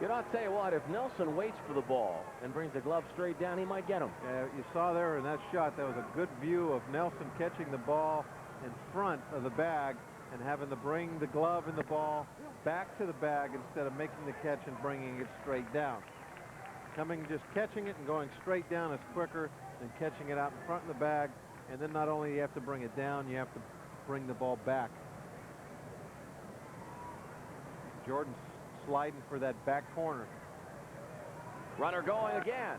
You know, I'll tell you what, if Nelson waits for the ball and brings the glove straight down, he might get him. Yeah, you saw there in that shot, that was a good view of Nelson catching the ball in front of the bag and having to bring the glove and the ball back to the bag instead of making the catch and bringing it straight down. Just catching it and going straight down is quicker than catching it out in front of the bag. And then not only do you have to bring it down, you have to bring the ball back. Jordan's sliding for that back corner. Runner going again.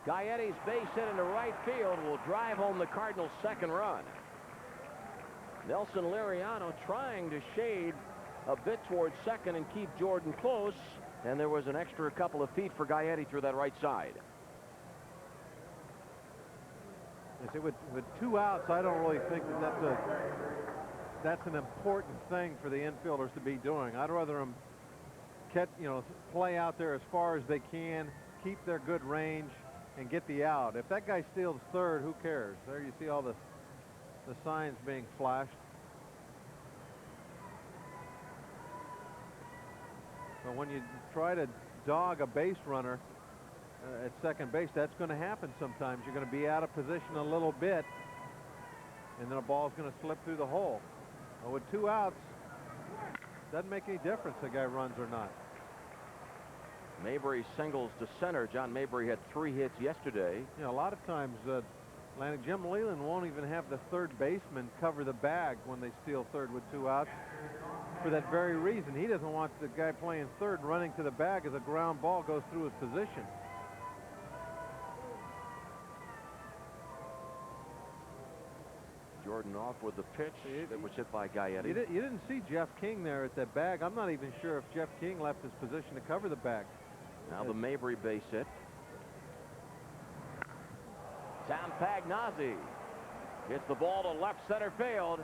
Gaetti's base hit into right field will drive home the Cardinals' second run. Nelson Liriano trying to shade a bit towards second and keep Jordan close, and there was an extra couple of feet for Gaetti through that right side. You see, with 2 outs, I don't really think that's an important thing for the infielders to be doing. I'd rather them play out there as far as they can, keep their good range, and get the out. If that guy steals third, who cares? There you see all the signs being flashed. But when you try to dog a base runner at second base, that's going to happen sometimes. You're going to be out of position a little bit, and then a ball's going to slip through the hole. But with 2 outs, doesn't make any difference if the guy runs or not. Mabry singles to center. John Mabry had 3 hits yesterday. You know, a lot of times, Lanny, Jim Leland won't even have the third baseman cover the bag when they steal third with 2 outs. For that very reason, he doesn't want the guy playing third running to the bag as a ground ball goes through his position. Jordan off with the pitch that was hit by Gaetti. You didn't see Jeff King there at that bag. I'm not even sure if Jeff King left his position to cover the bag. Now the Mabry base hit. Sam Pagnozzi hits the ball to left center field.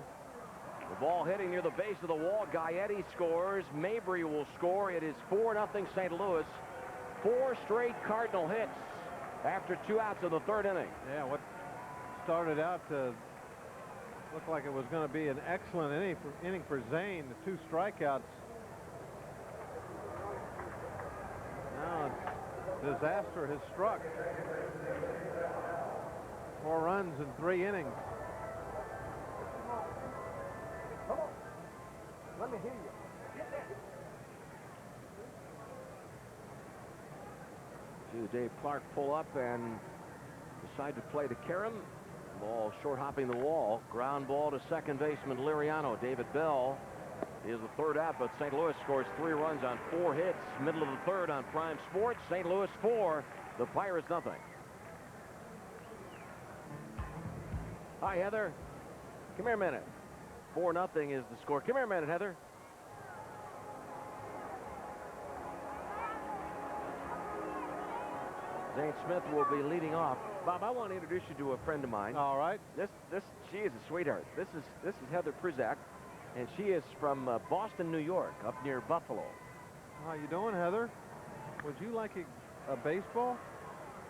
The ball hitting near the base of the wall. Gaetti scores. Mabry will score. It is 4-0 St. Louis. 4 straight Cardinal hits after 2 outs in the 3rd inning. Yeah, what started out to look like it was going to be an excellent inning for Zane. The 2 strikeouts. Now disaster has struck. 4 runs in 3 innings. Come on. Let me hear you. See Dave Clark pull up and decide to play to Karam. Ball short hopping the wall. Ground ball to second baseman Liriano. David Bell is the 3rd out, but St. Louis scores 3 runs on 4 hits. Middle of the 3rd on Prime Sports. St. Louis 4, The Pirates nothing. Hi, Heather. Come here a minute. 4-0 is the score. Come here a minute, Heather. Zane Smith will be leading off. Bob, I want to introduce you to a friend of mine. All right. She is a sweetheart. This is Heather Prizak, and she is from Boston, New York, up near Buffalo. How you doing, Heather? Would you like a baseball?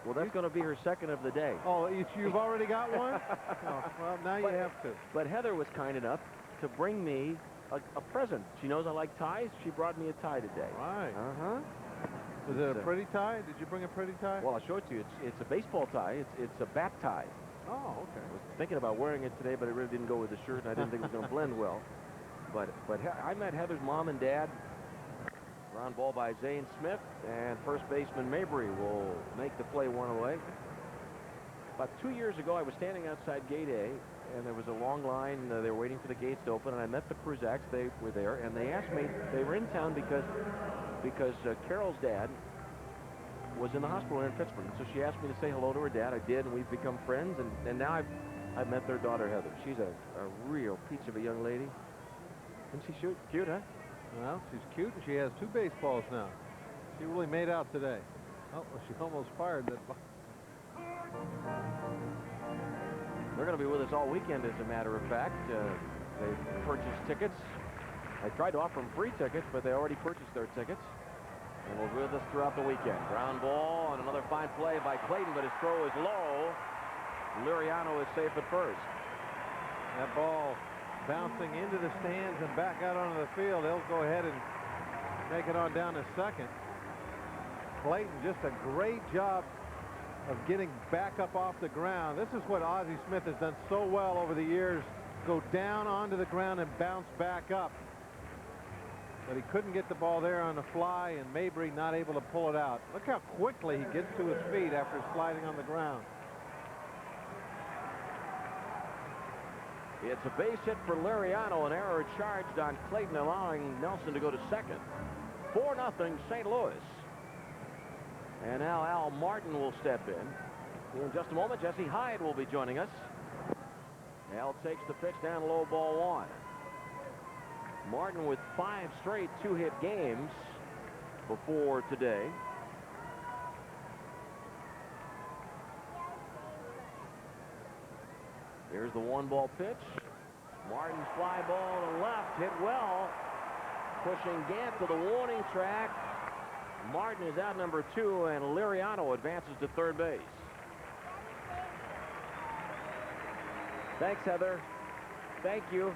Well, that's going to be her second of the day. Oh, you've already got one? Oh, well, now you have to. But Heather was kind enough to bring me a present. She knows I like ties. She brought me a tie today. Right. Uh-huh. Was it a pretty tie? Did you bring a pretty tie? Well, I'll show it to you. It's a baseball tie. It's a bat tie. Oh, okay. I was thinking about wearing it today, but it really didn't go with the shirt, and I didn't think it was going to blend well. But I met Heather's mom and dad. Ground ball by Zane Smith, and first baseman Mabry will make the play one away. About 2 years ago, I was standing outside Gate A, and there was a long line. They were waiting for the gates to open, and I met the Prizaks. They were there, and they asked me, they were in town because Carol's dad was in the hospital in Pittsburgh. And so she asked me to say hello to her dad. I did, and we've become friends. And now I've met their daughter, Heather. She's a real peach of a young lady. Isn't she cute, huh? Well, she's cute, and she has 2 baseballs now. She really made out today. Oh, she almost fired that ball. They're going to be with us all weekend, as a matter of fact. They purchased tickets. I tried to offer them free tickets, but they already purchased their tickets. And will be with us throughout the weekend. Ground ball and another fine play by Clayton, but his throw is low. Liriano is safe at first. That ball bouncing into the stands and back out onto the field. They'll go ahead and make it on down to second. Clayton, just a great job of getting back up off the ground. This is what Ozzie Smith has done so well over the years. Go down onto the ground and bounce back up. But he couldn't get the ball there on the fly, and Mabry not able to pull it out. Look how quickly he gets to his feet after sliding on the ground. It's a base hit for Liriano, an error charged on Clayton, allowing Nelson to go to second. 4-0 St. Louis. And now Al Martin will step in. In just a moment, Jesse Hyde will be joining us. Al takes the pitch down low, ball 1. Martin with 5 straight 2-hit games before today. Here's the 1-ball pitch. Martin's fly ball to left, hit well. Pushing Gant to the warning track. Martin is out number 2, and Liriano advances to third base. Thanks, Heather. Thank you.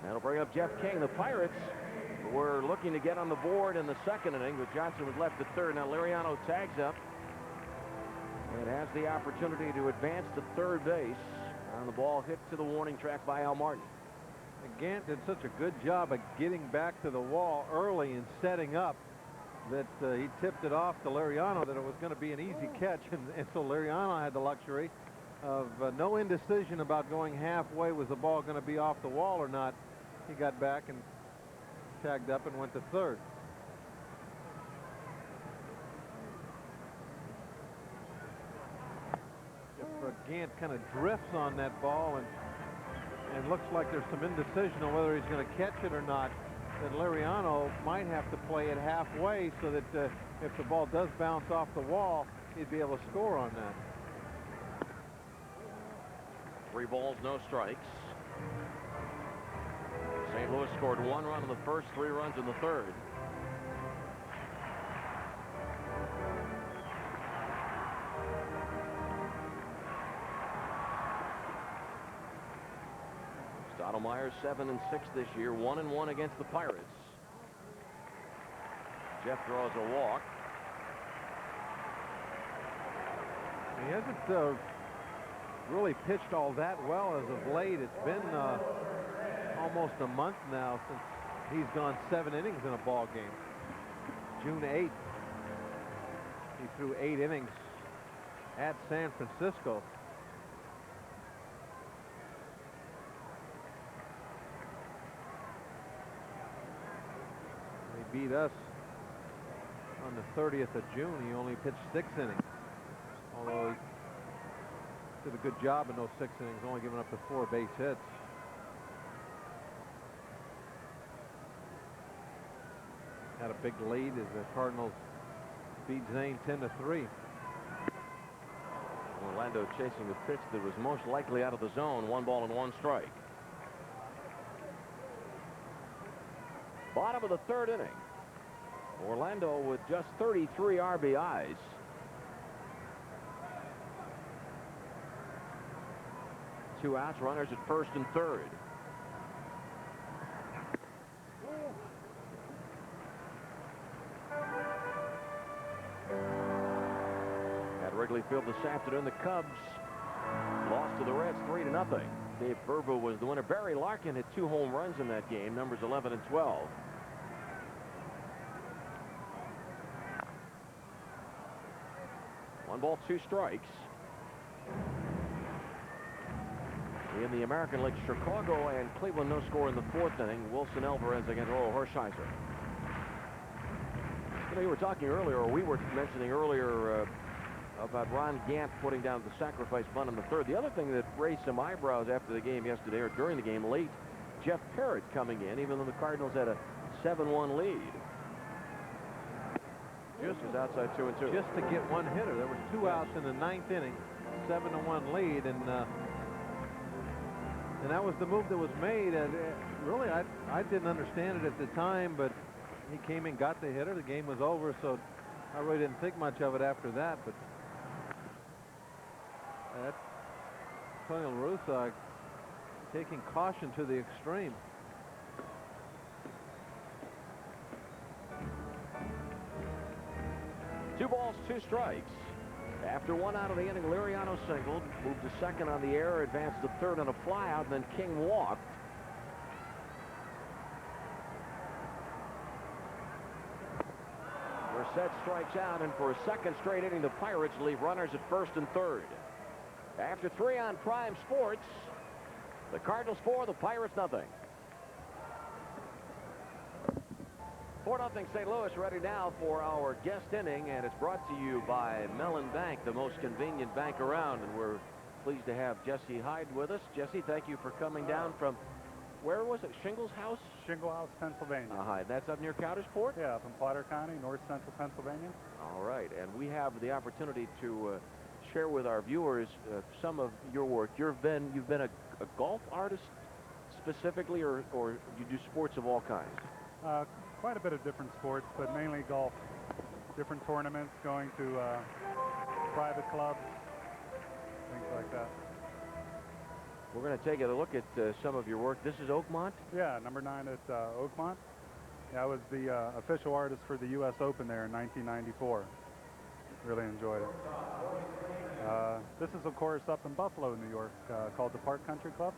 That'll bring up Jeff King. The Pirates were looking to get on the board in the second inning, but Johnson was left at third. Now Liriano tags up and has the opportunity to advance to third base on the ball hit to the warning track by Al Martin. Gant did such a good job of getting back to the wall early and setting up that he tipped it off to Liriano that it was going to be an easy catch, and so Liriano had the luxury of no indecision about going halfway. Was the ball going to be off the wall or not? He got back and tagged up and went to third. If Gant kind of drifts on that ball and looks like there's some indecision on whether he's going to catch it or not, then Liriano might have to play it halfway so that if the ball does bounce off the wall, he'd be able to score on that. 3 balls, no strikes. St. Louis scored 1 run in the first, 3 runs in the third. Stottlemyre 7-6 this year, 1-1 against the Pirates. Jeff draws a walk. He hasn't really pitched all that well as of late. It's been almost a month now since he's gone 7 innings in a ball game. June 8th, he threw 8 innings at San Francisco. beat us on the 30th of June. He only pitched 6 innings, although he did a good job in those 6 innings, only giving up the 4 base hits. Had a big lead as the Cardinals beat Zane 10-3. Orlando chasing the pitch that was most likely out of the zone. 1 ball and 1 strike. Bottom of the 3rd inning. Orlando with just 33 RBIs. Two outs, runners at first and third. At Wrigley Field this afternoon, the Cubs lost to the Reds 3-0. Dave Burba was the winner. Barry Larkin hit 2 home runs in that game, numbers 11 and 12. One ball, 2 strikes. In the American League, Chicago and Cleveland no score in the 4th inning. Wilson Alvarez against Oral Hershiser. You know, you were talking earlier, or we were mentioning earlier, about Ron Gant putting down the sacrifice bunt in the 3rd. The other thing that raised some eyebrows after the game yesterday, or during the game late, Jeff Parrott coming in, even though the Cardinals had a 7-1 lead. Just was outside 2-2. Just to get 1 hitter. There was 2 outs in the 9th inning, 7-1 lead, and that was the move that was made. And really, I didn't understand it at the time, but he came in, got the hitter. The game was over, so I really didn't think much of it after that. But that's Tony La Russa taking caution to the extreme. Two balls, 2 strikes. After 1 out of the inning, Liriano singled, moved to second on the air, advanced to 3rd on a flyout, and then King walked. Brissett strikes out, and for a 2nd straight inning, the Pirates leave runners at 1st and 3rd. After 3 on Prime Sports, the Cardinals 4, the Pirates nothing. 4-0 St. Louis, ready now for our guest inning, and it's brought to you by Mellon Bank, the most convenient bank around, and we're pleased to have Jesse Hyde with us. Jesse, thank you for coming down from, where was it, Shingles House? Shingle House, Pennsylvania. Hi, that's up near Coudersport? Yeah, up in Potter County, north central Pennsylvania. All right, and we have the opportunity to share with our viewers some of your work. You've been a golf artist specifically, or you do sports of all kinds? Quite a bit of different sports, but mainly golf. Different tournaments, going to private clubs, things like that. We're going to take a look at some of your work. This is Oakmont? Yeah, number 9 at Oakmont. Yeah, I was the official artist for the U.S. Open there in 1994. Really enjoyed it. This is, of course, up in Buffalo, New York, called the Park Country Club.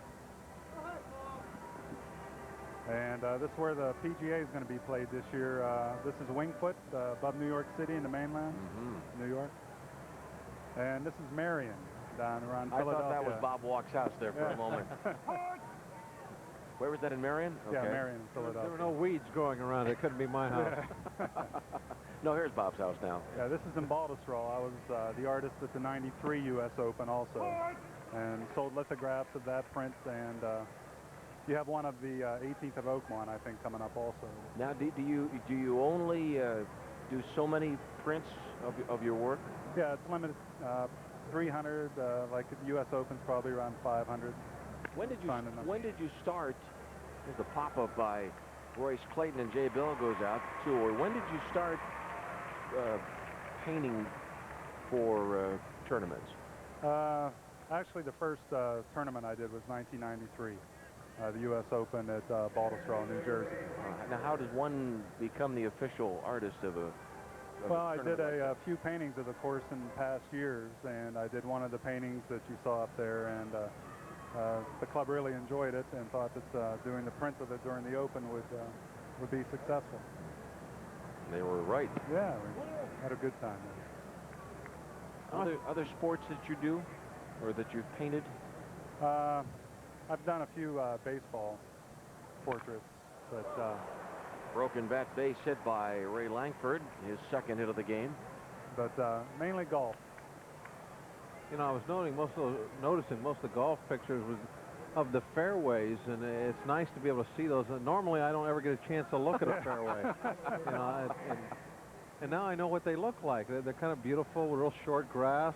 And this is where the PGA is going to be played this year. This is Wingfoot, above New York City in the mainland, New York. And this is Marion, down around Philadelphia. I thought that was Bob Walk's house there for a moment. Where was that, in Marion? Okay. Yeah, Marion, Philadelphia. There were no weeds growing around. It couldn't be my house. No, here's Bob's house now. Yeah, this is in Baltusrol. I was the artist at the '93 U.S. Open also, and sold lithographs of that print. And you have one of the 18th of Oakmont, I think, coming up also. Now, do you only do so many prints of your work? Yeah, it's limited. 300. Like the U.S. Open's probably around 500. When did you start? There's a pop-up by Royce Clayton and Jay Bill goes out tour. When did you start painting for tournaments? Actually, the first tournament I did was 1993, the U.S. Open at Baltusrol, New Jersey. Now, how does one become the official artist of a? Well, I did a few paintings of the course in past years, and I did one of the paintings that you saw up there, and the club really enjoyed it and thought that doing the print of it during the Open would be successful. They were right. Yeah, we had a good time. Other sports that you do, or that you've painted? I've done a few baseball portraits, but Broken bat base hit by Ray Langford, his second hit of the game. But mainly golf. You know, I was noticing most of the golf pictures was of the fairways, and it's nice to be able to see those. Normally, I don't ever get a chance to look at a fairway. You know, and now I know what they look like. They're kind of beautiful, real short grass.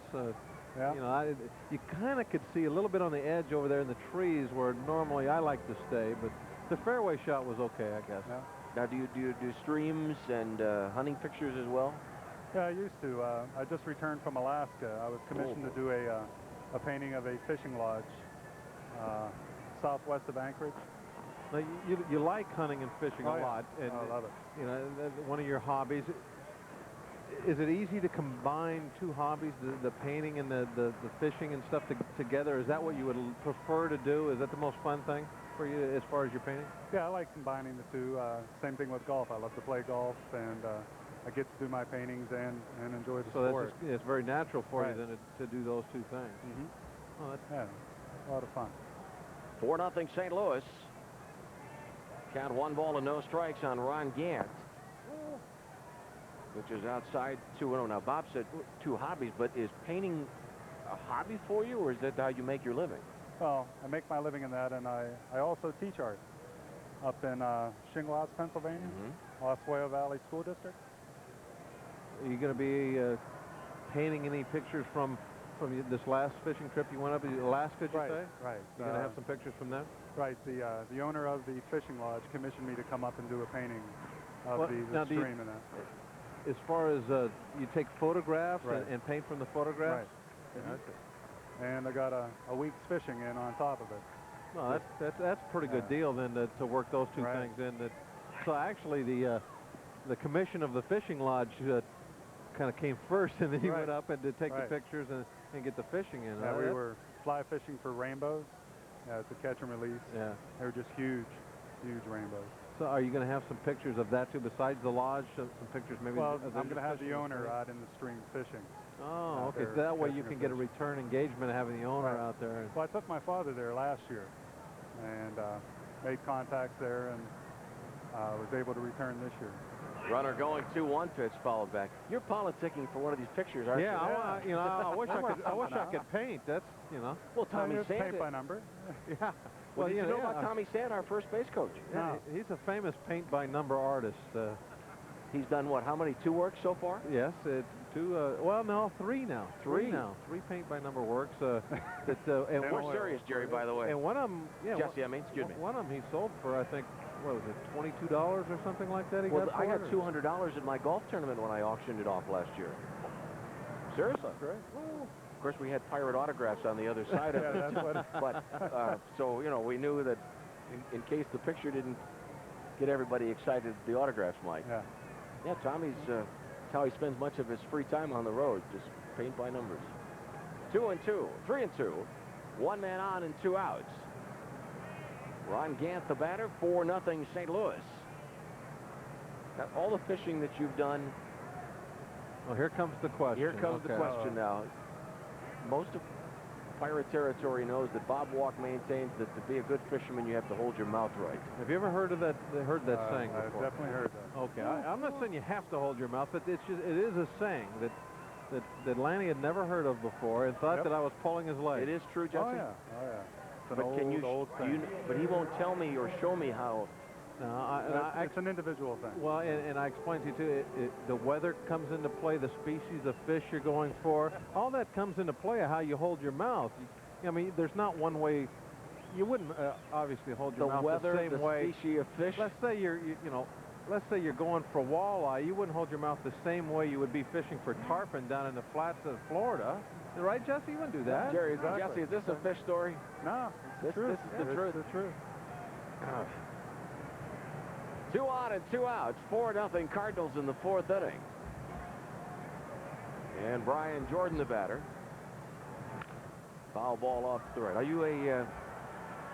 Yeah. You know, you kind of could see a little bit on the edge over there in the trees where normally I like to stay, but the fairway shot was okay, I guess. Yeah. Now, do you do streams and hunting pictures as well? Yeah, I used to. I just returned from Alaska. I was commissioned to do a painting of a fishing lodge southwest of Anchorage. Now, you like hunting and fishing a lot, and I love it. You know, one of your hobbies. Is it easy to combine two hobbies, the painting and the fishing and stuff together? Is that what you would prefer to do? Is that the most fun thing for you as far as your painting? Yeah, I like combining the two. Same thing with golf. I love to play golf, and I get to do my paintings and enjoy the sport. So it's very natural for Right. you then to do those two things. Mm-hmm. Oh, that's Yeah, a lot of fun. 4-0 St. Louis. Count 1 and no strikes on Ron Gant, which is outside 2-0. Now, Bob said two hobbies, but is painting a hobby for you, or is that how you make your living? Well, I make my living in that, and I also teach art up in Shingle, Pennsylvania, Oswego Valley School District. Are you going to be painting any pictures from this last fishing trip you went up to Alaska, did you say? Right. You're going to have some pictures from them? Right. The owner of the fishing lodge commissioned me to come up and do a painting of Well, the now, stream and that. As far as you take photographs Right. and paint from the photographs? Right. Yeah, okay. And I got a week's fishing in on top of it. Well, that's a pretty good deal then to work those two Right. things in. So actually the commission of the fishing lodge kind of came first, and then you went up and to take the pictures and get the fishing in. Yeah, we were fly fishing for rainbows. Yeah, it's a catch and release. Yeah. They were just huge rainbows. So are you going to have some pictures of that too besides the lodge? Some pictures maybe? Well, of I'm going to have fishing the in owner stream? out in the stream fishing. Oh, okay. there So that way you catching can get a a fish. return engagement of having the owner out there. Well, I took my father there last year and made contacts there, and was able to return this year. Runner going 2-1 pitch followed back. You're politicking for one of these pictures, aren't you? Yeah, I wish I could paint. That's, you know. Well, Tommy Just Sand. paint by number. Yeah. Well, did you know yeah. about Tommy Sand, our first base coach? Yeah, he's a famous paint by number artist. He's done what? How many? 2 works so far? Yes, it's 2. Well, no, 3 now. 3 now. 3 paint by number works. And We're serious, Jerry, by the way. And one of them, Jesse, I mean, excuse me. One of them he sold for, I think, what was it, $22 or something like that? I got $200 at my golf tournament when I auctioned it off last year. Seriously. Great. Of course, we had pirate autographs on the other side of it. That's what. But so we knew that in case the picture didn't get everybody excited, the autographs might. Yeah. Yeah, Tommy's it's how he spends much of his free time on the road, just paint by numbers. 2-2, 3-2, 1 man on and 2 outs. Ron Gant, the batter, 4-0 St. Louis. Now, all the fishing that you've done. Well, here comes the question. Here comes the question now. Most of Pirate territory knows that Bob Walk maintains that to be a good fisherman, you have to hold your mouth right. Have you ever heard of that? Heard that saying I've before? definitely heard that. Okay, I'm not saying you have to hold your mouth, but it is a saying that Lanny had never heard of before and thought that I was pulling his leg. It is true, Jesse. Oh yeah. It's an But old, old thing. But he won't tell me or show me how. No, It's an individual thing. well, and I explained to you too. The weather comes into play, the species of fish you're going for, all that comes into play of how you hold your mouth. I mean, there's not one way. You wouldn't obviously hold your The mouth weather, the same the way. species of fish. Let's say let's say you're going for walleye. You wouldn't hold your mouth the same way you would be fishing for tarpon down in the flats of Florida, right, Jesse? You wouldn't do that. Jerry, Jesse, is this a fish story? No, This is the truth. It's the truth. 2 on and 2 outs. 4-0 Cardinals in the 4th inning. And Brian Jordan, the batter. Foul ball off to the right. Are you I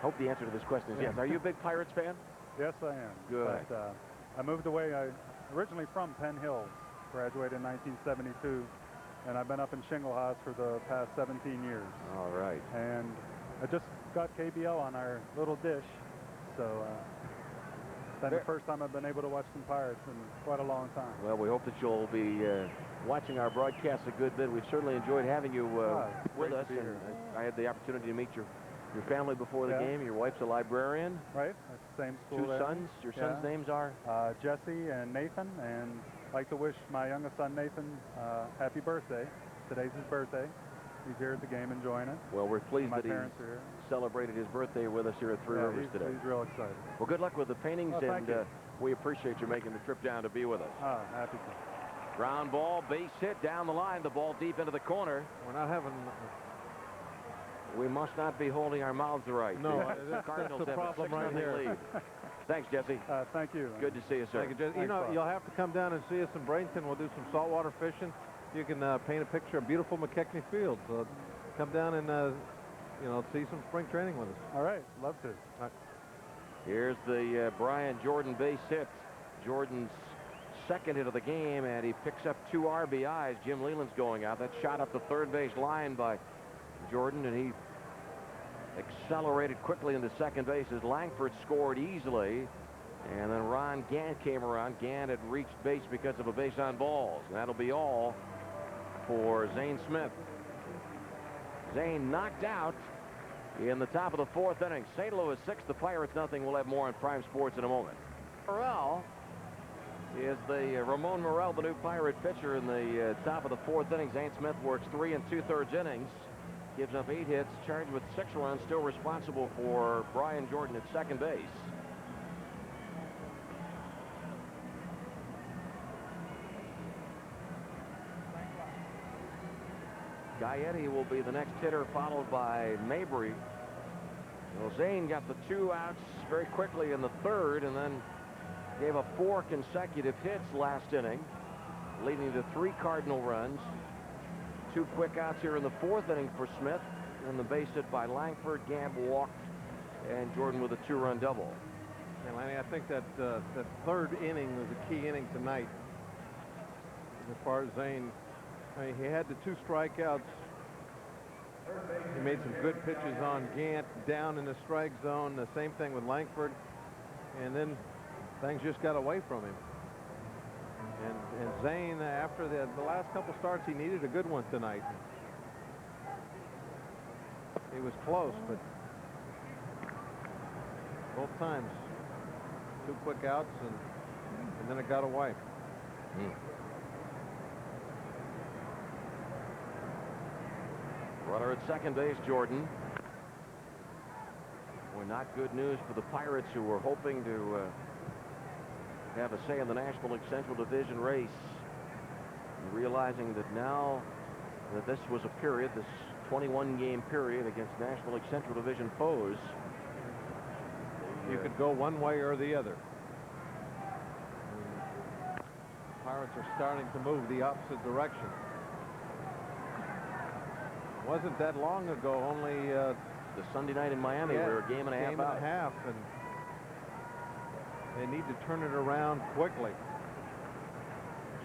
hope the answer to this question is yes. Are you a big Pirates fan? Yes, I am. Good. But, I moved away. I originally from Penn Hills, graduated in 1972, and I've been up in Shingle House for the past 17 years. All right. And I just got KBL on our little dish, so been the first time I've been able to watch some Pirates in quite a long time. Well, we hope that you'll be watching our broadcast a good bit. We've certainly enjoyed having you with us. And I had the opportunity to meet your family before the game. Your wife's a librarian. Right. That's the same school. 2 sons. Your sons' names are? Jesse and Nathan. And I'd like to wish my youngest son, Nathan, happy birthday. Today's his birthday. He's here at the game enjoying it. Well, we're pleased that he are celebrated his birthday with us here at Three Rivers today. He's real excited. Well, good luck with the paintings, and we appreciate you making the trip down to be with us. Happy to. Ground ball, base hit down the line, the ball deep into the corner. We're not having... We must not be holding our mouths right. No, the Cardinals that's the have problem a 6-0 right here. lead. Thanks, Jesse. Thank you. Good to see you, sir. Thank you, Jesse. You know, you'll have to come down and see us in Bradenton. We'll do some saltwater fishing. You can paint a picture of beautiful McKechnie Field. So come down and, you know, see some spring training with us. All right. Love to. Here's the Brian Jordan base hit. Jordan's second hit of the game, and he picks up 2 RBIs. Jim Leland's going out. That shot up the third base line by Jordan, and he accelerated quickly into second base as Langford scored easily. And then Ron Gant came around. Gant had reached base because of a base on balls. And that'll be all for Zane Smith. Zane knocked out in the top of the 4th inning. St. Louis 6, the Pirates nothing. We'll have more on Prime Sports in a moment. Morel is the Ramon Morel, the new Pirate pitcher, in the top of the 4th inning. Zane Smith works 3 2/3 innings. Gives up 8 hits, charged with 6 runs, still responsible for Brian Jordan at second base. Gaetti will be the next hitter, followed by Mabry. Well, Zane got the 2 outs very quickly in the 3rd, and then gave up 4 consecutive hits last inning, leading to 3 Cardinal runs. 2 quick outs here in the 4th inning for Smith, and the base hit by Langford. Gant walked, and Jordan with a 2-run double. And Lanny, I think that that 3rd inning was a key inning tonight. As far as Zane, I mean, he had the 2 strikeouts. He made some good pitches on Gant down in the strike zone. The same thing with Langford, and then things just got away from him. And Zane, after the last couple starts, he needed a good one tonight. He was close, but both times 2 quick outs, and then it got away. Runner at second base, Jordan. Boy, not good news for the Pirates, who were hoping to have a say in the National League Central Division race. And realizing that now that this was a period, this 21-game period against National League Central Division foes, you could go one way or the other. The Pirates are starting to move the opposite direction. Wasn't that long ago, only the Sunday night in Miami, we were a game and a half out. And they need to turn it around quickly.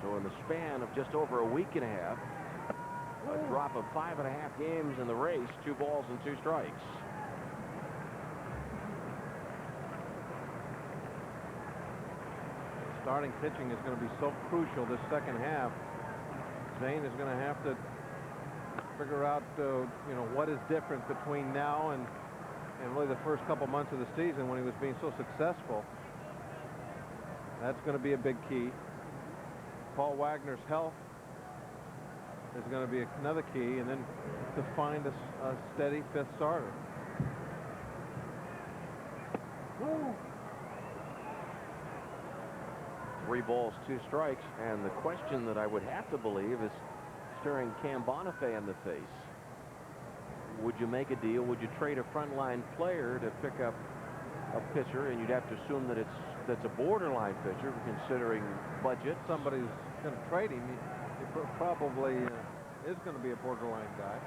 So in the span of just over a week and a half, a drop of 5.5 games in the race, 2 balls and 2 strikes. Starting pitching is going to be so crucial this second half. Zane is going to have to figure out, you know, what is different between now and really the first couple months of the season when he was being so successful. That's going to be a big key. Paul Wagner's health is going to be another key, and then to find a steady 5th starter. Woo. 3 balls, 2 strikes, and the question that I would have to believe is staring Cam Bonifay in the face. Would you make a deal? Would you trade a frontline player to pick up a pitcher? And you'd have to assume that that's a borderline pitcher, considering budget. Somebody's going to trade him. He probably is going to be a borderline guy.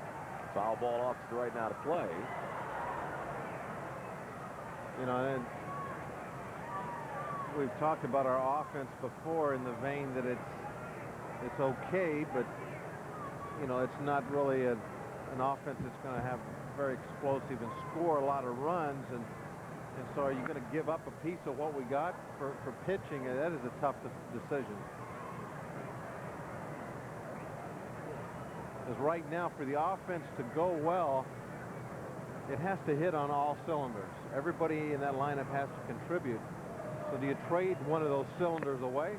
Foul ball off to the right now to play. You know, and we've talked about our offense before in the vein that it's okay, but you know, it's not really an offense that's going to have very explosive and score a lot of runs. And And so are you going to give up a piece of what we got for pitching? And that is a tough decision. Because right now, for the offense to go well, it has to hit on all cylinders. Everybody in that lineup has to contribute. So do you trade one of those cylinders away?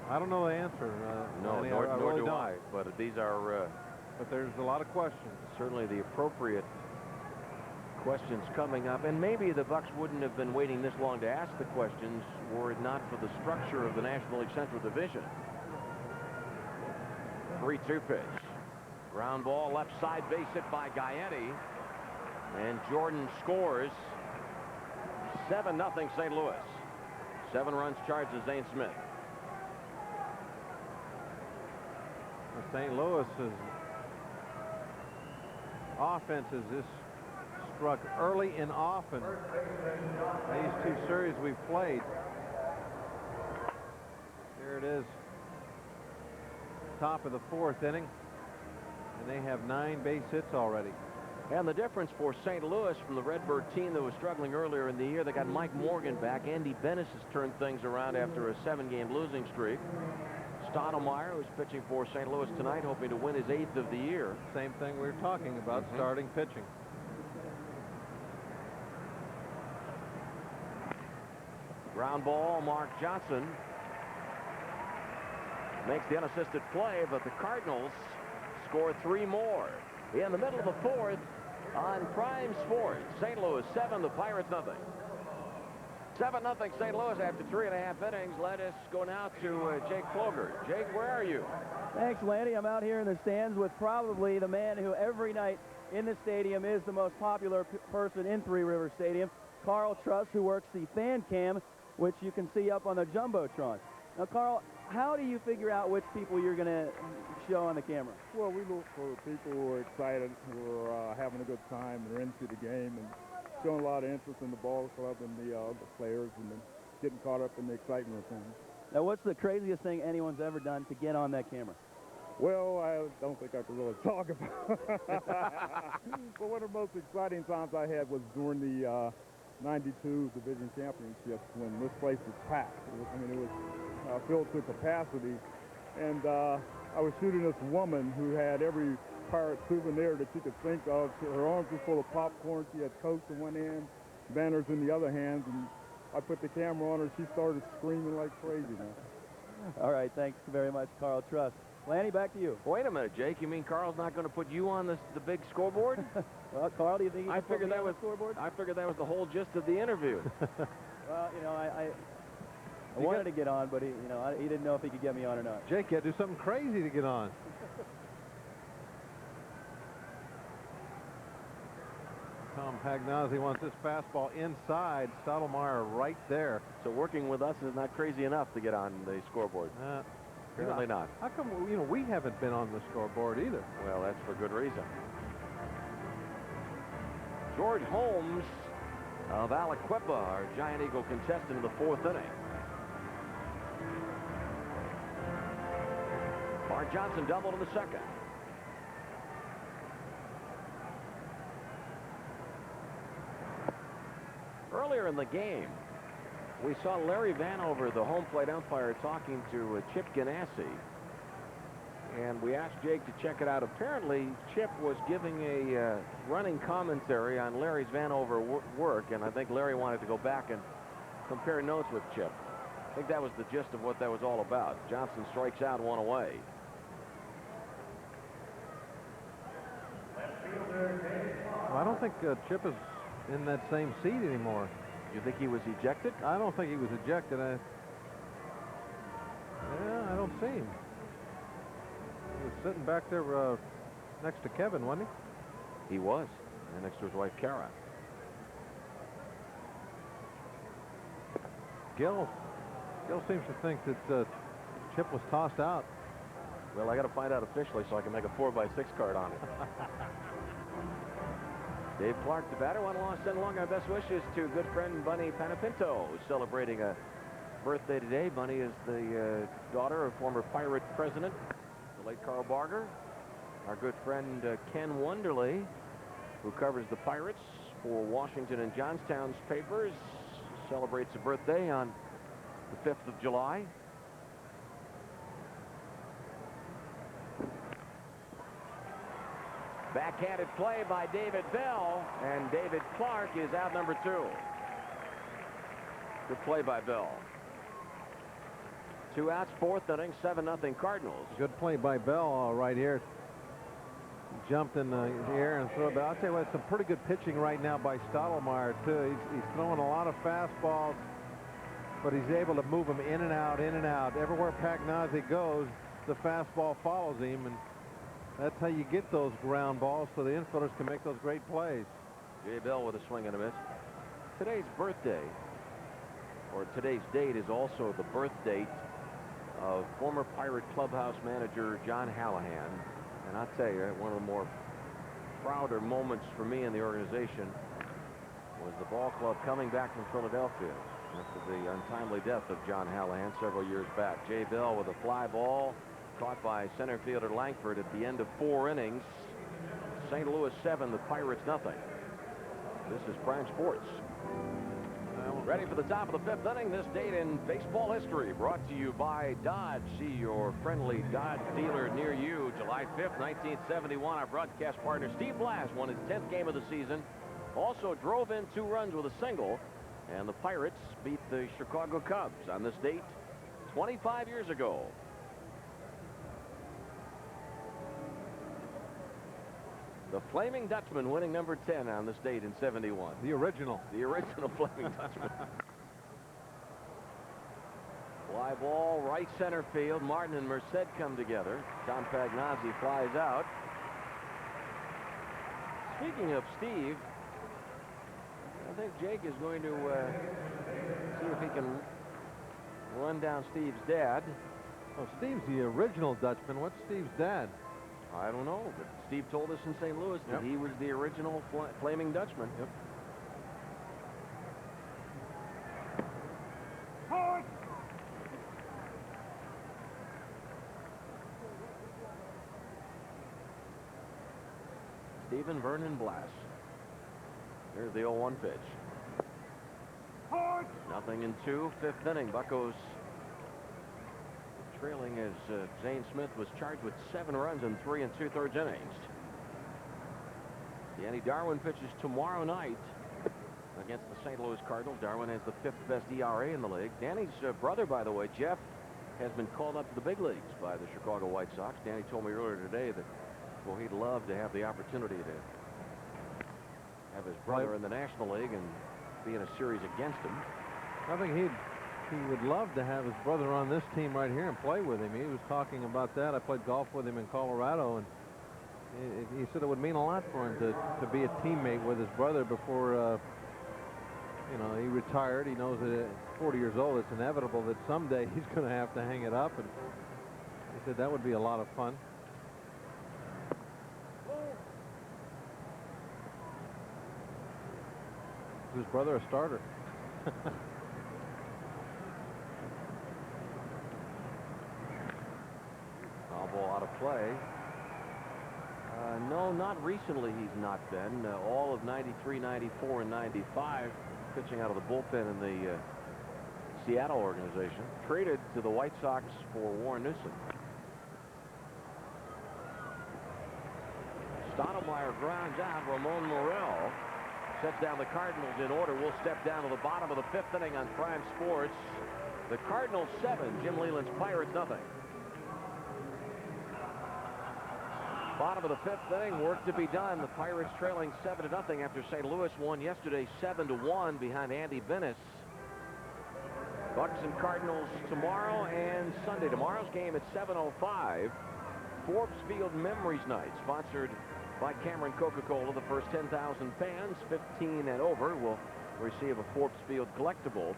I don't know the answer. No, Lanny, nor really do don't. I. But these are But there's a lot of questions. certainly the appropriate questions coming up. And maybe the Bucs wouldn't have been waiting this long to ask the questions were it not for the structure of the National League Central Division. 3-2 pitch. Ground ball, left side, base hit by Gaetti. And Jordan scores. 7-0 St. Louis. 7 runs charged to Zane Smith. St. Louis's offense has just struck early and often. These 2 series we've played. Here it is. Top of the 4th inning. And they have 9 base hits already. And the difference for St. Louis from the Redbird team that was struggling earlier in the year, they got Mike Morgan back. Andy Bennis has turned things around after a 7-game losing streak. Stottlemyre, who's pitching for St. Louis tonight, hoping to win his 8th of the year. Same thing we were talking about, starting pitching. Ground ball, Mark Johnson makes the unassisted play, but the Cardinals score 3 more. In the middle of the 4th on Prime Sports. St. Louis 7, the Pirates nothing. 7-0 St. Louis after 3.5 innings. Let us go now to Jake Ploger. Jake, where are you? Thanks, Lanny. I'm out here in the stands with probably the man who every night in the stadium is the most popular person in Three Rivers Stadium, Carl Truss, who works the fan cam, which you can see up on the Jumbotron. Now, Carl, how do you figure out which people you're going to show on the camera? Well, we look for people who are excited, who are having a good time, and are into the game, and showing a lot of interest in the ball club and the players, and then getting caught up in the excitement of things. Now, what's the craziest thing anyone's ever done to get on that camera? Well, I don't think I can really talk about it. But one of the most exciting times I had was during the 92 division championships when this place was packed. It was filled to capacity. And I was shooting this woman who had every Pirate souvenir that you could think of. Her arms were full of popcorn. She had Cokes in one hand, banners in the other hand. And I put the camera on her. She started screaming like crazy, man. All right, thanks very much, Carl Truss. Lanny, back to you. Wait a minute, Jake. You mean Carl's not going to put you on the big scoreboard? Well, Carl, do you think he I can put figured me that on was the scoreboard? I figured that was the whole gist of the interview. Well, you know, I wanted to get on, but he didn't know if he could get me on or not. Jake, you had to do something crazy to get on. Tom Pagnozzi wants this fastball inside. Stottlemyre right there. So working with us is not crazy enough to get on the scoreboard. Apparently not. How come we haven't been on the scoreboard either? Well, that's for good reason. George Holmes of Aliquippa, our Giant Eagle contestant in the 4th inning. Mark Johnson doubled in the 2nd. Earlier in the game, we saw Larry Vanover, the home plate umpire, talking to Chip Ganassi. And we asked Jake to check it out. Apparently, Chip was giving a running commentary on Larry's Vanover work, and I think Larry wanted to go back and compare notes with Chip. I think that was the gist of what that was all about. Johnson strikes out, 1 away. Well, I don't think Chip is in that same seat anymore. You think he was ejected? I don't think he was ejected. I don't see him. He was sitting back there next to Kevin, wasn't he? He was, and next to his wife, Kara. Gil seems to think that Chip was tossed out. Well, I got to find out officially so I can make a 4x6 card on it. Dave Clark, the batter. Want to send along our best wishes to good friend Bunny Panapinto, who's celebrating a birthday today. Bunny is the daughter of former Pirate president, the late Carl Barger. Our good friend Ken Wonderly who covers the Pirates for Washington and Johnstown's papers, celebrates a birthday on the 5th of July. Backhanded play by David Bell, and David Clark is out number 2. Good play by Bell. 2 outs, 4th inning, 7-0 Cardinals. Good play by Bell right here. He jumped in the air and threw it. But I'll tell you what, it's some pretty good pitching right now by Stottlemyre, too. He's throwing a lot of fastballs, but he's able to move them in and out, in and out. Everywhere Pagnazzi goes, the fastball follows him, and that's how you get those ground balls so the infielders can make those great plays. Jay Bell with a swing and a miss. Today's birthday, or today's date, is also the birth date of former Pirate clubhouse manager John Hallahan. And I'll tell you, one of the more prouder moments for me in the organization was the ball club coming back from Philadelphia after the untimely death of John Hallahan several years back. Jay Bell with a fly ball caught by center fielder Langford at the end of 4 innings. St. Louis 7, the Pirates nothing. This is Prime Sports. Ready for the top of the 5th inning. This date in baseball history brought to you by Dodge. See your friendly Dodge dealer near you. July 5th, 1971. Our broadcast partner Steve Blass won his 10th game of the season. Also drove in 2 runs with a single. And the Pirates beat the Chicago Cubs on this date 25 years ago. The Flaming Dutchman winning number 10 on this date in 71. The original. The original Flaming Dutchman. Fly ball, right center field. Martin and Merced come together. Tom Pagnazzi flies out. Speaking of Steve, I think Jake is going to see if he can run down Steve's dad. Oh, Steve's the original Dutchman. What's Steve's dad? I don't know, but Steve told us in St. Louis that he was the original Flaming Dutchman. Yep. Stephen Vernon Blass. Here's the 0-1 pitch. Nothing in 2, 5th inning. Buccos trailing as Zane Smith was charged with 7 runs in 3 2/3 innings. Danny Darwin pitches tomorrow night against the St. Louis Cardinals. Darwin has the 5th best ERA in the league. Danny's brother, by the way, Jeff, has been called up to the big leagues by the Chicago White Sox. Danny told me earlier today that, well, he'd love to have the opportunity to have his brother in the National League and be in a series against him. I think he would love to have his brother on this team right here and play with him. He was talking about that. I played golf with him in Colorado, and he said it would mean a lot for him to be a teammate with his brother before you know, he retired. He knows that at 40 years old, it's inevitable that someday he's going to have to hang it up, and he said that would be a lot of fun. Is his brother a starter? Foul ball out of play. No, not recently he's not been. All of 93, 94, and 95 pitching out of the bullpen in the Seattle organization. Traded to the White Sox for Warren Newsom. Stottlemyre grounds out. Ramon Morel sets down the Cardinals in order. We'll step down to the bottom of the 5th inning on Prime Sports. The Cardinals 7, Jim Leland's Pirates nothing. Bottom of the 5th inning, work to be done. The Pirates trailing 7-0 after St. Louis won yesterday 7-1 behind Andy Bennis. Bucks and Cardinals tomorrow and Sunday. Tomorrow's game at 7:05. Forbes Field Memories Night, sponsored by Cameron Coca-Cola. The first 10,000 fans, 15 and over, will receive a Forbes Field collectible.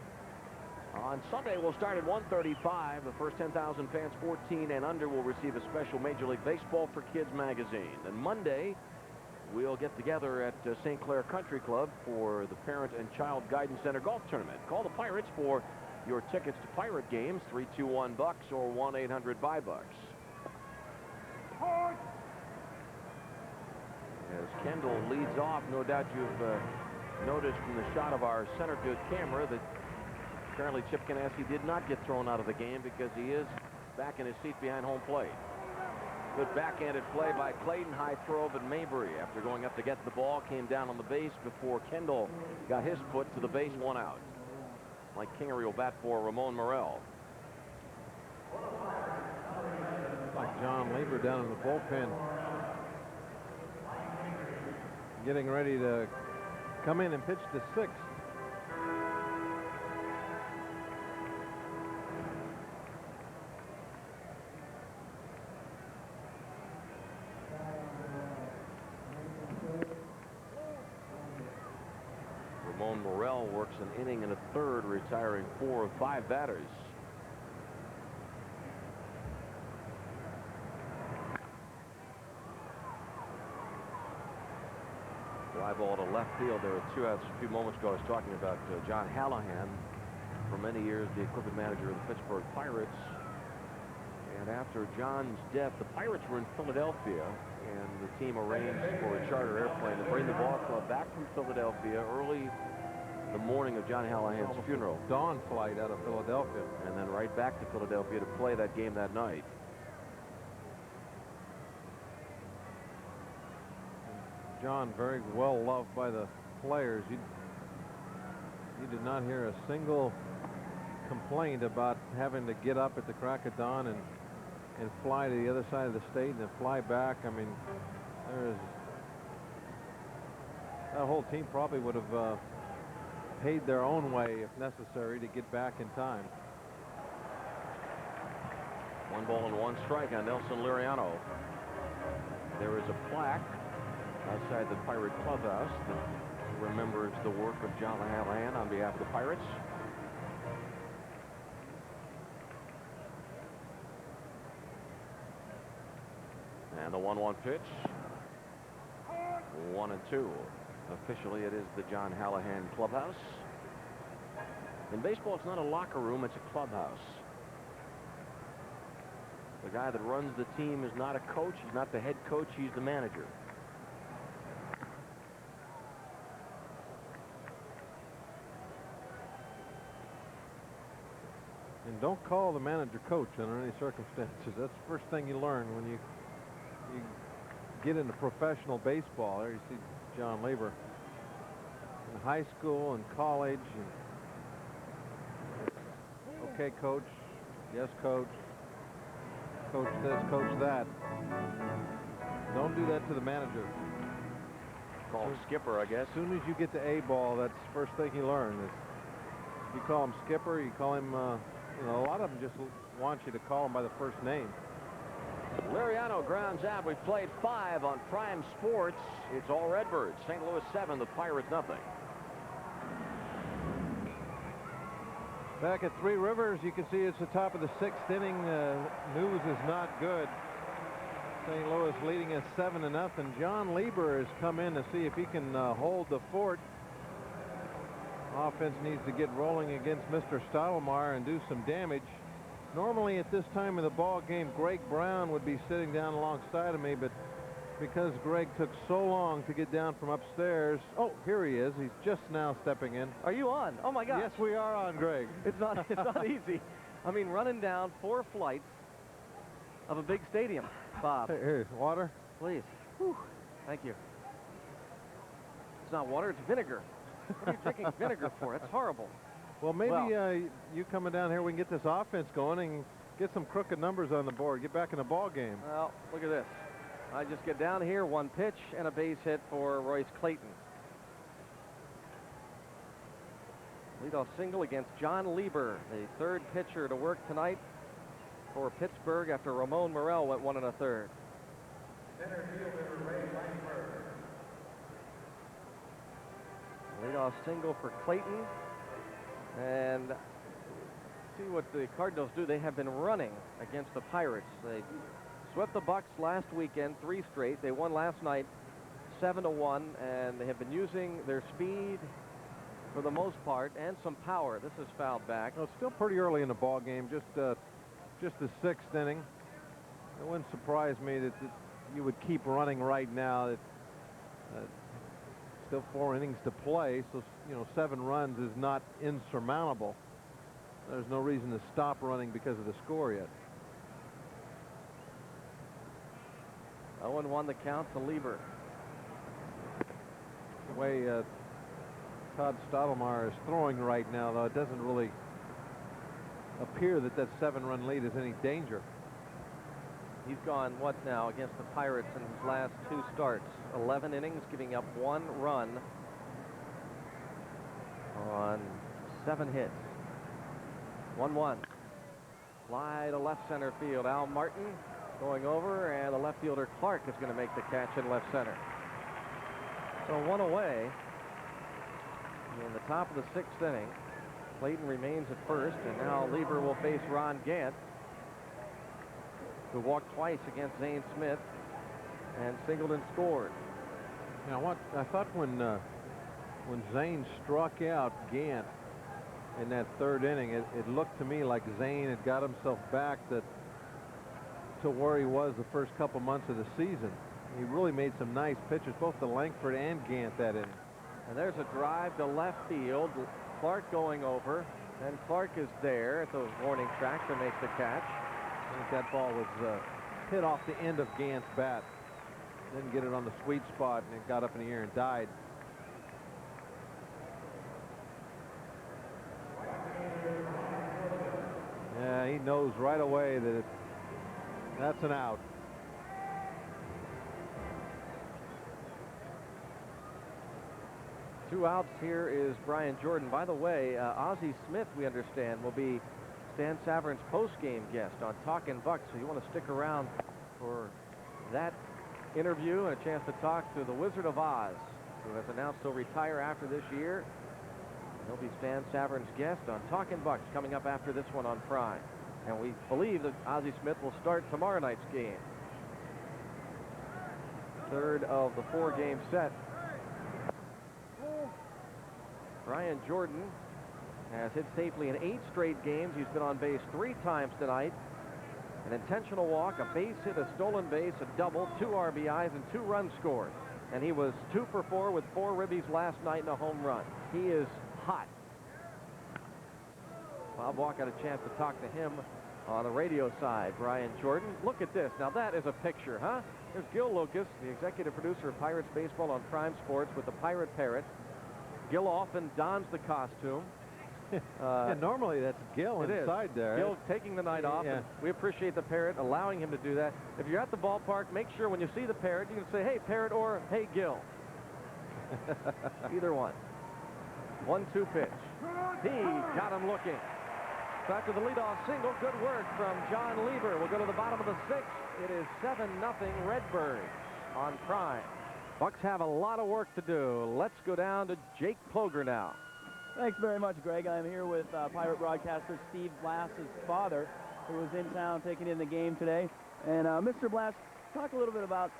On Sunday, we'll start at 1:35. The first 10,000 fans, 14 and under, will receive a special Major League Baseball for Kids magazine. And Monday, we'll get together at St. Clair Country Club for the Parent and Child Guidance Center Golf Tournament. Call the Pirates for your tickets to Pirate games, 321-BUCKS or 1-800-BUY-BUCKS. As Kendall leads off, no doubt you've noticed from the shot of our center field camera that apparently Chip Ganassi did not get thrown out of the game because he is back in his seat behind home plate. Good backhanded play by Clayton. High throw of Mabry after going up to get the ball. Came down on the base before Kendall got his foot to the base. 1 out. Mike Kingery will bat for Ramon Morel. Like John Lieber down in the bullpen, getting ready to come in and pitch the 6th. Ramon Morel works an inning and a third, retiring 4 of 5 batters. Fly ball to left field. There were 2 outs a few moments ago. I was talking about John Hallahan, for many years the equipment manager of the Pittsburgh Pirates. And after John's death, the Pirates were in Philadelphia, and the team arranged for a charter airplane to bring the ball club back from Philadelphia early the morning of John Hallahan's funeral. Dawn flight out of Philadelphia. And then right back to Philadelphia to play that game that night. John, very well loved by the players. You did not hear a single complaint about having to get up at the crack of dawn and fly to the other side of the state and then fly back. I mean, that whole team probably would have paid their own way if necessary to get back in time. 1 ball and 1 strike on Nelson Liriano. There is a plaque outside the Pirate clubhouse that remembers the work of John Hallahan on behalf of the Pirates. And the 1-1 pitch. 1-2. Officially, it is the John Hallahan clubhouse. In baseball, it's not a locker room, it's a clubhouse. The guy that runs the team is not a coach. He's not the head coach. He's the manager. And don't call the manager coach under any circumstances. That's the first thing you learn when you get into professional baseball. There you see John Lieber in high school and college. And okay, coach. Yes, coach. Coach this, coach that. Don't do that to the manager. Call him skipper, I guess. As soon as you get to A ball, that's the first thing you learn. Is you call him skipper, you call him, you know, a lot of them just want you to call him by the first name. Liriano grounds out. We've played 5 on Prime Sports. It's all Redbirds. St. Louis 7, the Pirates nothing. Back at Three Rivers, you can see it's the top of the 6th inning. News is not good. St. Louis leading us 7-0. John Lieber has come in to see if he can hold the fort. Offense needs to get rolling against Mr. Stottlemyre and do some damage. Normally at this time of the ball game, Greg Brown would be sitting down alongside of me, but because Greg took so long to get down from upstairs. Oh, here he is. He's just now stepping in. Are you on? Oh my gosh. Yes, we are on, Greg. It's not easy. I mean, running down 4 flights of a big stadium. Bob. Hey, here's water. Please. Whew. Thank you. It's not water, it's vinegar. What are you drinking vinegar for? That's horrible. Well, maybe you coming down here, we can get this offense going and get some crooked numbers on the board. Get back in the ball game. Well, look at this. I just get down here, 1 pitch and a base hit for Royce Clayton. Leadoff single against John Lieber, the 3rd pitcher to work tonight for Pittsburgh after Ramon Morel went 1 1/3. Center fielder Ray Langford. Leadoff single for Clayton. And see what the Cardinals do. They have been running against the Pirates. They swept the Bucs last weekend, 3 straight. They won last night 7-1, and they have been using their speed for the most part and some power. This is fouled back. Well, it's still pretty early in the ball game, just the 6th inning. It wouldn't surprise me that you would keep running right now. Still 4 innings to play, so 7 runs is not insurmountable. There's no reason to stop running because of the score yet. 0-1 the count to Lieber. The way Todd Stottlemyre is throwing right now, though, it doesn't really appear that 7-run lead is any danger. He's gone, what now, against the Pirates in his last 2 starts. 11 innings, giving up 1 run on 7 hits. 1-1. Fly to left center field. Al Martin going over, and the left fielder Clark is going to make the catch in left center. So 1 away in the top of the 6th inning. Clayton remains at first, and now Lieber will face Ron Gant, who walked twice against Zane Smith and singled and scored. Now, I thought when Zane struck out Gant in that 3rd inning, it looked to me like Zane had got himself back to where he was the first couple months of the season. He really made some nice pitches, both to Langford and Gant that inning. And there's a drive to left field. Clark going over, and Clark is there at the warning track to make the catch. I think that ball was hit off the end of Gant's bat. Didn't get it on the sweet spot, and it got up in the air and died. Yeah, he knows right away that that's an out. Two outs. Here is Brian Jordan. By the way, Ozzie Smith, we understand, will be Stan Savern's post-game guest on Talkin' Bucs, so you want to stick around for that interview and a chance to talk to the Wizard of Oz, who has announced he'll retire after this year. He'll be Stan Savern's guest on Talkin' Bucs coming up after this one on Prime. And we believe that Ozzie Smith will start tomorrow night's game. 3rd of the 4-game set. Brian Jordan has hit safely in 8 straight games. He's been on base 3 times tonight. An intentional walk, a base hit, a stolen base, a double, 2 RBIs, and 2 runs scored. And he was 2 for 4 with 4 ribbies last night and a home run. He is hot. Bob Walk got a chance to talk to him on the radio side. Brian Jordan, look at this. Now that is a picture, huh? There's Gil Lucas, the executive producer of Pirates Baseball on Prime Sports, with the Pirate Parrot. Gil often dons the costume. Yeah, normally that's Gil inside there. Gil taking the night off. Yeah. And we appreciate the Parrot allowing him to do that. If you're at the ballpark, make sure when you see the Parrot, you can say, "Hey, Parrot," or "Hey, Gil." Either one. 1-2 pitch. He got him looking. Back to the leadoff single. Good work from John Lieber. We'll go to the bottom of the 6th. It is 7-0 Redbirds on Prime. Bucs have a lot of work to do. Let's go down to Jake Ploger now. Thanks very much, Greg. I'm here with Pirate broadcaster Steve Blass's father, who was in town taking in the game today. And Mr. Blass, talk a little bit about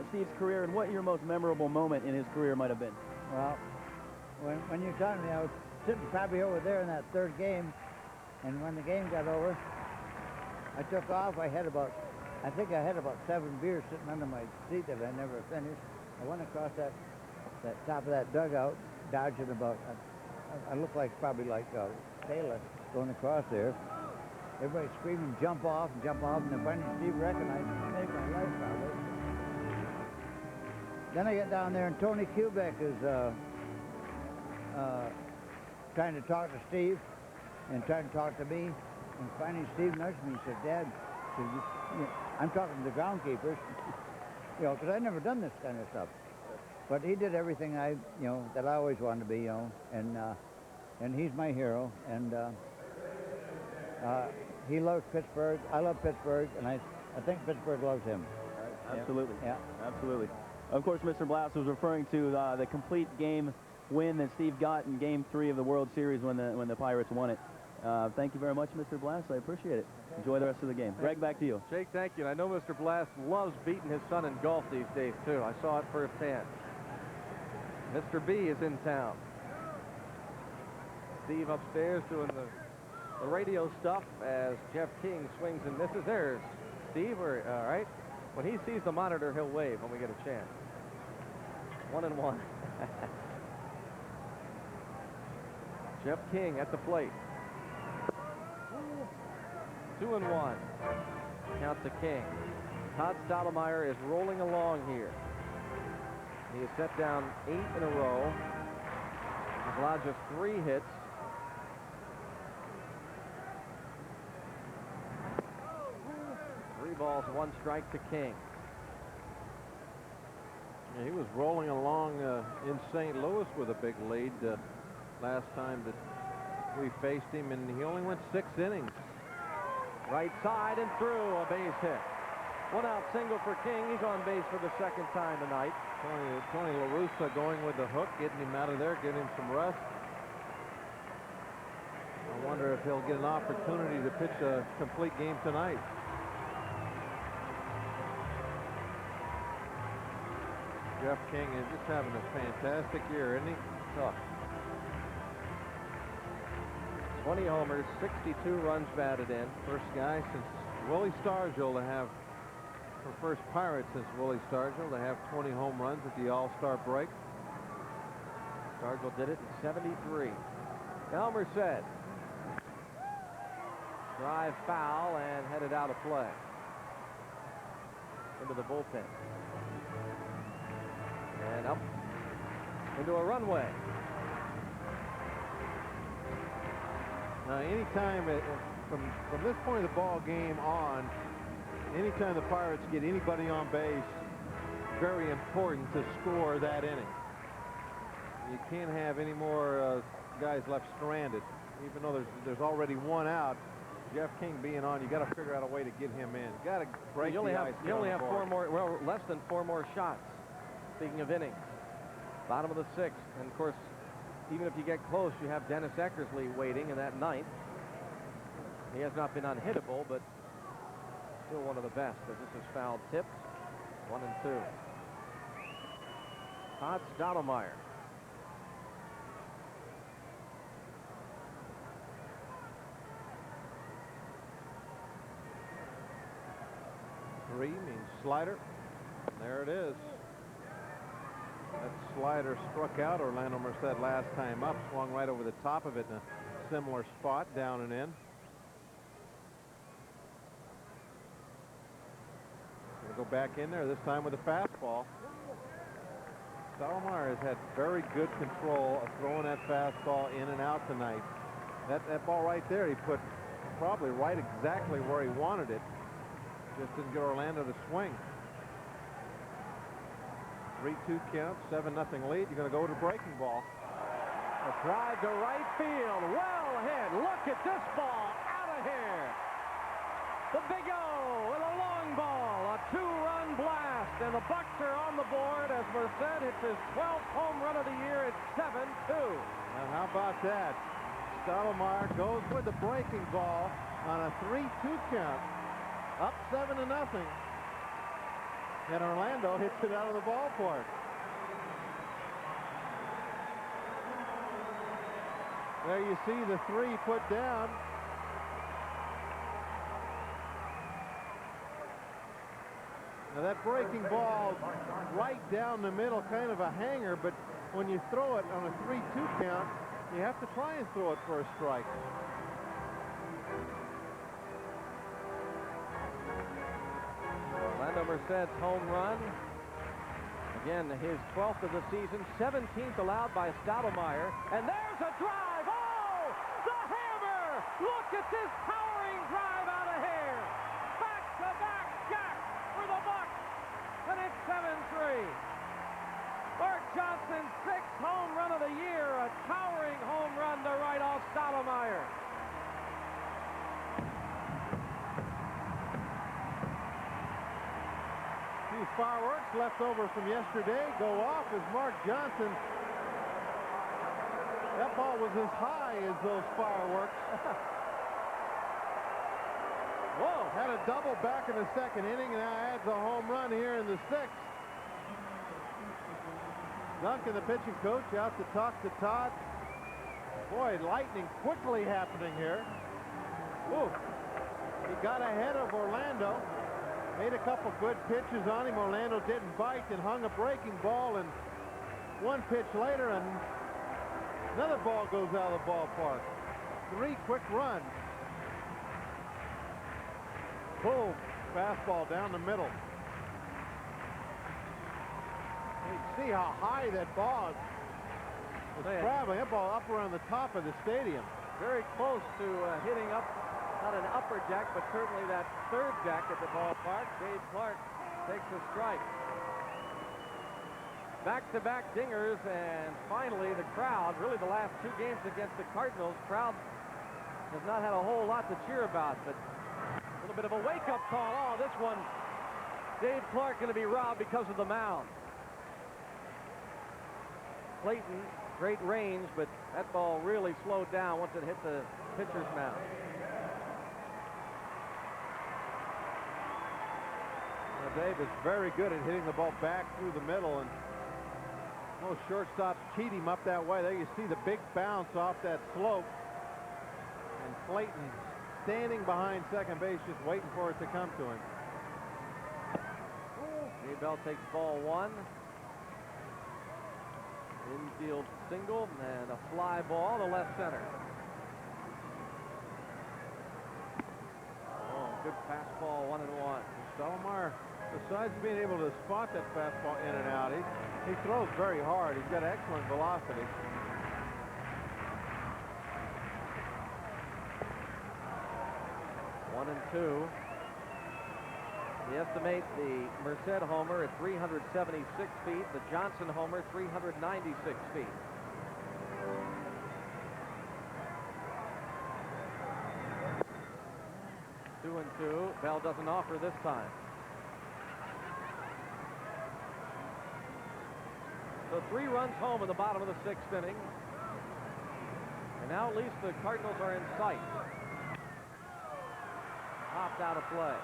Steve's career and what your most memorable moment in his career might have been. Well, when you're talking to me, I was sitting probably over there in that 3rd game, and when the game got over, I took off. I think I had about 7 beers sitting under my seat that I never finished. I went across that top of that dugout, dodging about, I look probably like Taylor going across there. Everybody screaming, jump off, and then finally Steve recognized me, saved my life probably. Then I get down there, and Tony Kubek is trying to talk to Steve and trying to talk to me. And finally Steve nudged me and said, "Dad," I'm talking to the groundkeepers, because I've never done this kind of stuff. But he did everything that I always wanted to be, and he's my hero. And he loves Pittsburgh. I love Pittsburgh, and I think Pittsburgh loves him. Absolutely. Yeah. Absolutely. Of course, Mr. Blass was referring to the complete game win that Steve got in Game 3 of the World Series when the Pirates won it. Thank you very much, Mr. Blass. I appreciate it. Enjoy the rest of the game. Greg, back to you. Jake, thank you. And I know Mr. Blass loves beating his son in golf these days, too. I saw it firsthand. Mr. B is in town. Steve upstairs doing the radio stuff as Jeff King swings and misses. There's Steve. All right. When he sees the monitor, he'll wave when we get a chance. 1-1. Jeff King at the plate. 2-1. Count to King. Todd Stottlemyre is rolling along here. He has set down 8 in a row. He's allowed just 3 hits. Three balls, 1 strike to King. Yeah, he was rolling along in St. Louis with a big lead last time that we faced him, and he only went 6 innings. Right side and through, a base hit. 1 out single for King. He's on base for the 2nd time tonight. Tony La Russa going with the hook, getting him out of there, getting him some rest. I wonder if he'll get an opportunity to pitch a complete game tonight. Jeff King is just having a fantastic year, isn't he? Tough. 20 homers, 62 runs batted in. First guy since Willie Stargell to have, or first Pirate since Willie Stargell to have 20 home runs at the All-Star break. Stargell did it in 73. Elmer said. Drive foul and headed out of play. Into the bullpen. And up into a runway. Now, anytime from this point of the ball game on, anytime the Pirates get anybody on base, very important to score that inning. You can't have any more guys left stranded, even though there's already 1 out. Jeff King being on, you got to figure out a way to get him in. Got to break the ice. You only have 4 more, well, less than 4 more shots. Speaking of innings, bottom of the 6th, and of course, even if you get close, you have Dennis Eckersley waiting in that 9th. He has not been unhittable, but still one of the best, as this is foul tipped. 1-2. Todd Stottlemyre. Three means slider. There it is. That slider struck out Orlando Merced last time up, swung right over the top of it in a similar spot, down and in. Gonna go back in there, this time with a fastball. Stottlemyre has had very good control of throwing that fastball in and out tonight. That ball right there, he put probably right exactly where he wanted it. Just didn't get Orlando to swing. 3-2 count, 7-0 lead. You're going to go to breaking ball. A drive to right field. Well hit. Look at this ball. Out of here. The Big O with a long ball. A 2-run blast. And the Bucs are on the board as Merced hits his 12th home run of the year. It's 7-2. Now, how about that? Stottlemyre goes with the breaking ball on a 3-2 count. Up 7-0. And Orlando hits it out of the ballpark. There you see the 3 put down. Now that breaking ball right down the middle, kind of a hanger, but when you throw it on a 3-2 count, you have to try and throw it for a strike. Orlando Merced's home run. Again, his 12th of the season, 17th allowed by Stottlemyre. And there's a drive. Oh, the hammer! Look at this towering drive out of here. Back-to-back jack for the Bucs. And it's 7-3. Bart Johnson's 6th home run of the year. A towering home run to right off Stottlemyre. Fireworks left over from yesterday go off as Mark Johnson. That ball was as high as those fireworks. Whoa, had a double back in the 2nd inning and now adds a home run here in the 6th. Duncan, the pitching coach, out to talk to Todd. Boy, lightning quickly happening here. Ooh, he got ahead of Orlando. Made a couple good pitches on him. Orlando didn't bite and hung a breaking ball, and One pitch later, and another ball goes out of the ballpark. 3 quick runs. Boom. Fastball down the middle. You can see how high that ball was traveling. That ball up around the top of the stadium. Very close to hitting up, not an upper deck, but certainly that third deck at the ballpark. Dave Clark takes a strike. Back-to-back dingers, and finally the crowd, really the last 2 games against the Cardinals, crowd has not had a whole lot to cheer about, but a little bit of a wake-up call. Oh, this one, Dave Clark going to be robbed because of the mound. Clayton, great range, but that ball really slowed down once it hit the pitcher's mound. Well, Dave is very good at hitting the ball back through the middle, and most shortstops cheat him up that way. There you see the big bounce off that slope, and Clayton standing behind second base just waiting for it to come to him. Bell takes ball 1. Infield single and a fly ball to left center. Oh, good fastball, 1-1. Stottlemyre, besides being able to spot that fastball in and out, he throws very hard. He's got excellent velocity. One and 2. We estimate the Merced homer at 376 feet, the Johnson homer 396 feet. Two and 2. Bell doesn't offer this time. So 3 runs home in the bottom of the 6th inning. And now at least the Cardinals are in sight. Popped out of play.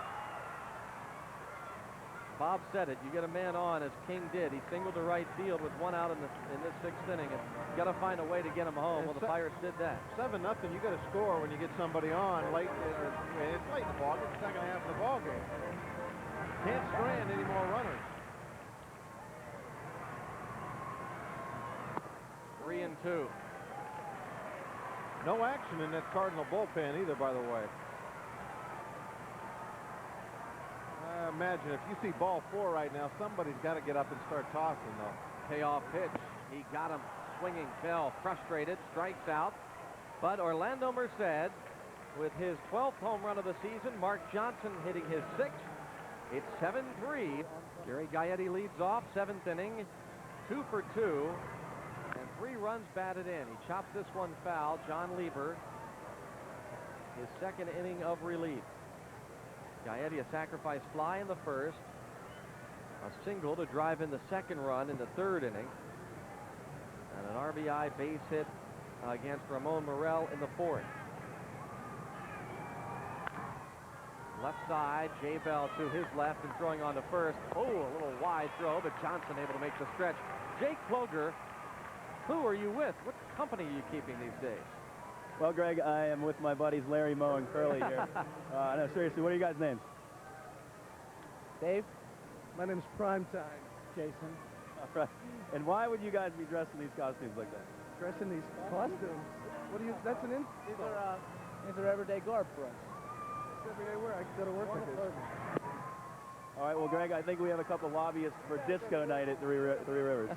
Bob said it. You get a man on, as King did. He singled to right field with 1 out in this 6th inning. And you got to find a way to get him home. Well, the Pirates did that. 7-0. You got to score when you get somebody on late. It's late in the ball game, second half of the ball game. Can't strand any more runners. 3 and 2. No action in that Cardinal bullpen either, by the way. Imagine if you see ball 4 right now, somebody's got to get up and start tossing, though. Payoff pitch. He got him swinging. Bell frustrated, strikes out. But Orlando Merced with his 12th home run of the season. Mark Johnson hitting his 6th. It's 7-3. Jerry Gaetti leads off, 7th inning. 2 for 2. And 3 runs batted in. He chops this one foul. John Lieber, his 2nd inning of relief. Gaetti a sacrifice fly in the 1st. A single to drive in the 2nd run in the 3rd inning. And an RBI base hit against Ramon Morel in the 4th. Left side, Jay Bell to his left and throwing on to first. Oh, a little wide throw, but Johnson able to make the stretch. Jake Ploger, who are you with? What company are you keeping these days? Well, Greg, I am with my buddies Larry, Moe, and Curly here. No, seriously, what are you guys' names? Dave? My name's Primetime, Jason. All right. And why would you guys be dressed in these costumes like that? Dressing these costumes? What do you, that's an insult. These are everyday garb for us. It's everyday wear. I can go to work with this. All right, well, Greg, I think we have a couple of lobbyists for disco night at Three Rivers.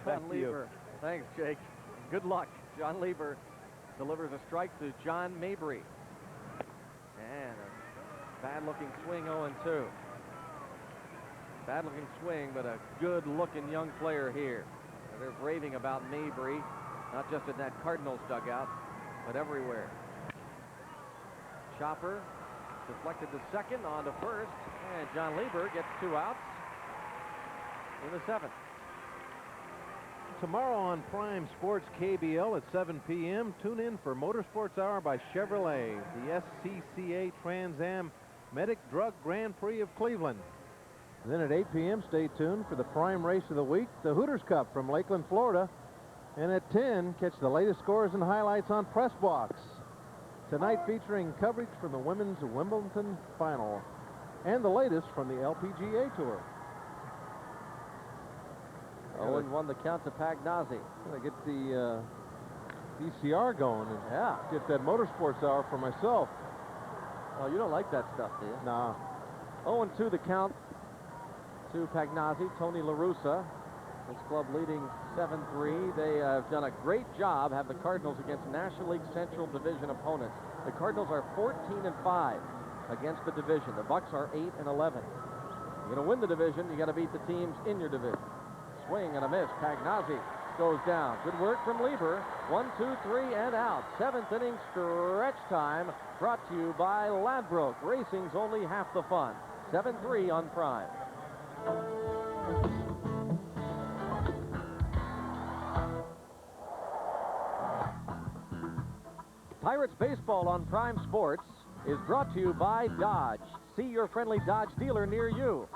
John Lieber. Thanks, Jake. Good luck. John Lieber delivers a strike to John Mabry. And a bad-looking swing, 0-2. Bad-looking swing, but a good-looking young player here. They're raving about Mabry, not just in that Cardinals dugout, but everywhere. Chopper deflected to second, on to first, and John Lieber gets 2 outs in the 7th. Tomorrow on Prime Sports KBL at 7 p.m., tune in for Motorsports Hour by Chevrolet, the SCCA Trans Am Medic Drug Grand Prix of Cleveland. And then at 8 p.m., stay tuned for the prime race of the week, the Hooters Cup from Lakeland, Florida. And at 10, catch the latest scores and highlights on Press Box. Tonight featuring coverage from the Women's Wimbledon Final and the latest from the LPGA Tour. 0-1 the count to Pagnazzi. Gotta get the VCR going and Yeah. get that motorsports hour for myself. Oh, you don't like that stuff, do you? Nah. 0-2 the count to Pagnazzi. Tony La Russa, his club leading 7-3. They have done a great job, have the Cardinals against National League Central Division opponents. The Cardinals are 14-5 against the division. The Bucs are 8-11. You're going to win the division, you got to beat the teams in your division. Swing and a miss. Pagnazzi goes down. Good work from Lieber. 1, 2, 3, and out. 7th inning stretch time, brought to you by Ladbroke. Racing's only half the fun. 7-3 on Prime. Pirates baseball on Prime Sports is brought to you by Dodge. See your friendly Dodge dealer near you.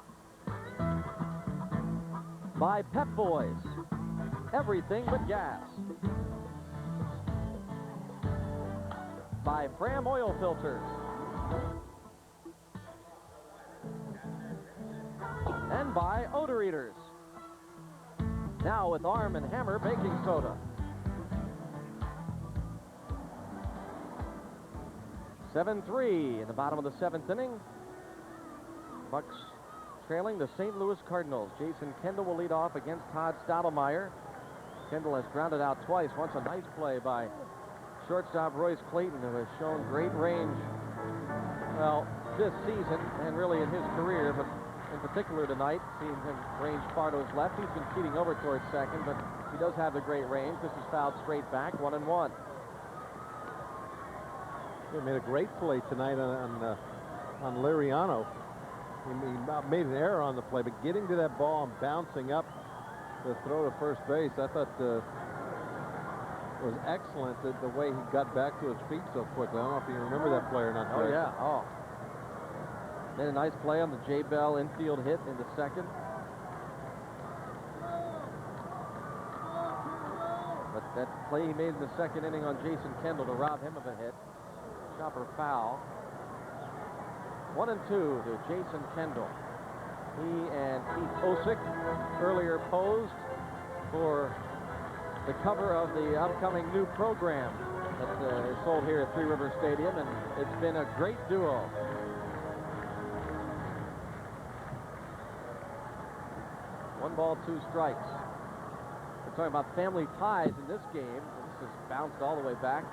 By Pep Boys. Everything but gas. By Fram Oil Filters. And by Odor Eaters. Now with Arm & Hammer baking soda. 7-3 in the bottom of the 7th inning. Bucs trailing the St. Louis Cardinals. Jason Kendall will lead off against Todd Stottlemyre. Kendall has grounded out twice. Once a nice play by shortstop Royce Clayton, who has shown great range, well, this season and really in his career, but in particular tonight, seeing him range far to his left. He's been cheating over towards second, but he does have the great range. This is fouled straight back, 1-1. He made a great play tonight on Liriano. He made an error on the play, but getting to that ball and bouncing up to throw to first base, I thought was excellent the way he got back to his feet so quickly. I don't know if you remember that play or not. Oh, yeah. Oh. Made a nice play on the J. Bell infield hit into second. But that play he made in the second inning on Jason Kendall to rob him of a hit. Chopper foul. 1-2 to Jason Kendall. He and Keith Osick earlier posed for the cover of the upcoming new program that is sold here at Three River Stadium, and it's been a great duo. One ball, 2 strikes. We're talking about family ties in this game. This is bounced all the way back.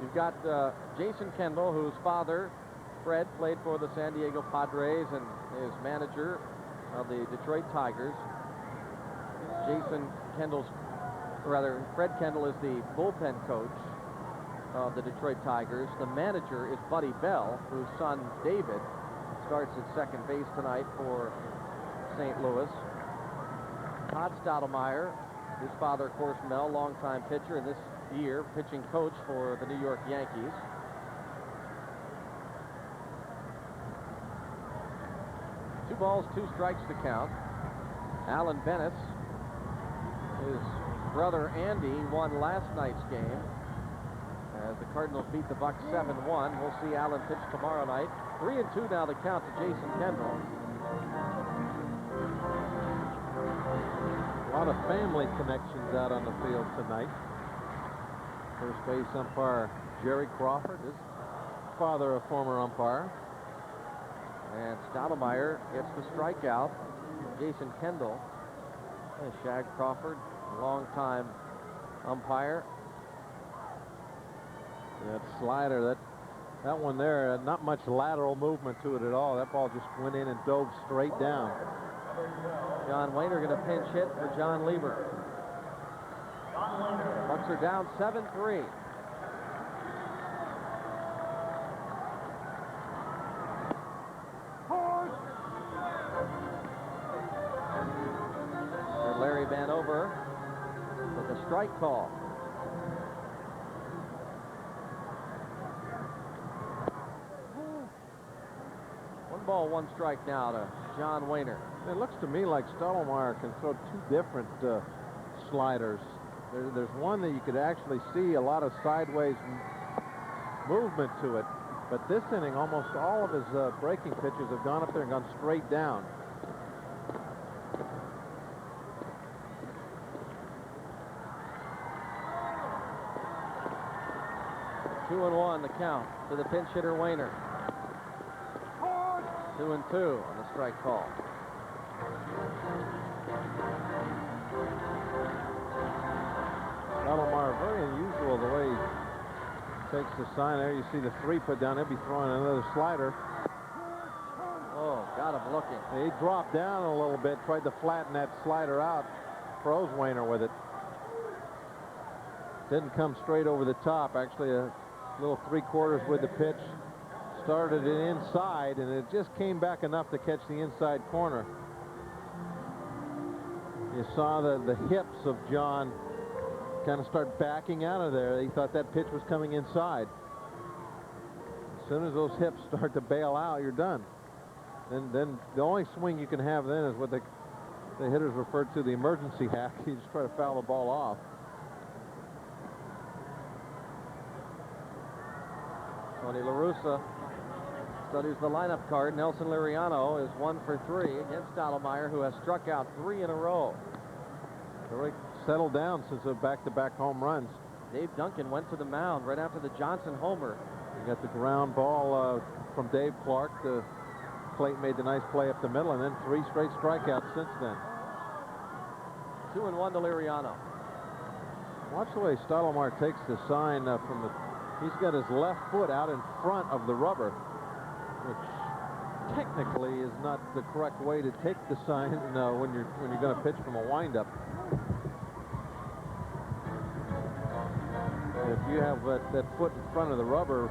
You've got Jason Kendall, whose father, Fred, played for the San Diego Padres and is manager of the Detroit Tigers. Fred Kendall is the bullpen coach of the Detroit Tigers. The manager is Buddy Bell, whose son, David, starts at second base tonight for St. Louis. Todd Stottlemyre, his father, of course, Mel, longtime pitcher, and this year pitching coach for the New York Yankees. Two balls, 2 strikes to count. Alan Bennett, his brother Andy, won last night's game as the Cardinals beat the Bucs 7-1. We'll see Alan pitch tomorrow night. 3-2 now the count to Jason Kendall. A lot of family connections out on the field tonight. First base umpire Jerry Crawford, his father a former umpire. And Stottlemyre gets the strikeout. Jason Kendall. And Shag Crawford, longtime umpire. That slider, that one there, not much lateral movement to it at all. That ball just went in and dove straight down. John Wayner going to pinch hit for John Lieber. Bucs are down 7-3. Larry Vanover with a strike call. One ball, 1 strike now to John Wayner. It looks to me like Stottlemyre can throw 2 different sliders. There's one that you could actually see a lot of sideways movement to it, but this inning almost all of his breaking pitches have gone up there and gone straight down. 2-1 the count to the pinch hitter Wainer. 2-2 on the strike call. Stottlemyre, very unusual the way he takes the sign there. You see the 3 put down. He'll be throwing another slider. Oh, got him looking. He dropped down a little bit, tried to flatten that slider out. Froze Wainer with it. Didn't come straight over the top. Actually, a little 3/4 with the pitch. Started it inside, and it just came back enough to catch the inside corner. You saw the hips of John kind of start backing out of there. He thought that pitch was coming inside. As soon as those hips start to bail out, you're done. Then the only swing you can have then is what the hitters refer to the emergency hack. You just try to foul the ball off. Tony La Russa studies the lineup card. Nelson Liriano is 1 for 3 against Stottlemyre, who has struck out 3 in a row. Really settled down since the back-to-back home runs. Dave Duncan went to the mound right after the Johnson homer. You got the ground ball from Dave Clark. Clayton made the nice play up the middle, and then 3 straight strikeouts since then. 2-1 to Liriano. Watch the way Stottlemyre takes the sign from the. He's got his left foot out in front of the rubber, which technically is not the correct way to take the sign when you're going to pitch from a windup. If you have that foot in front of the rubber,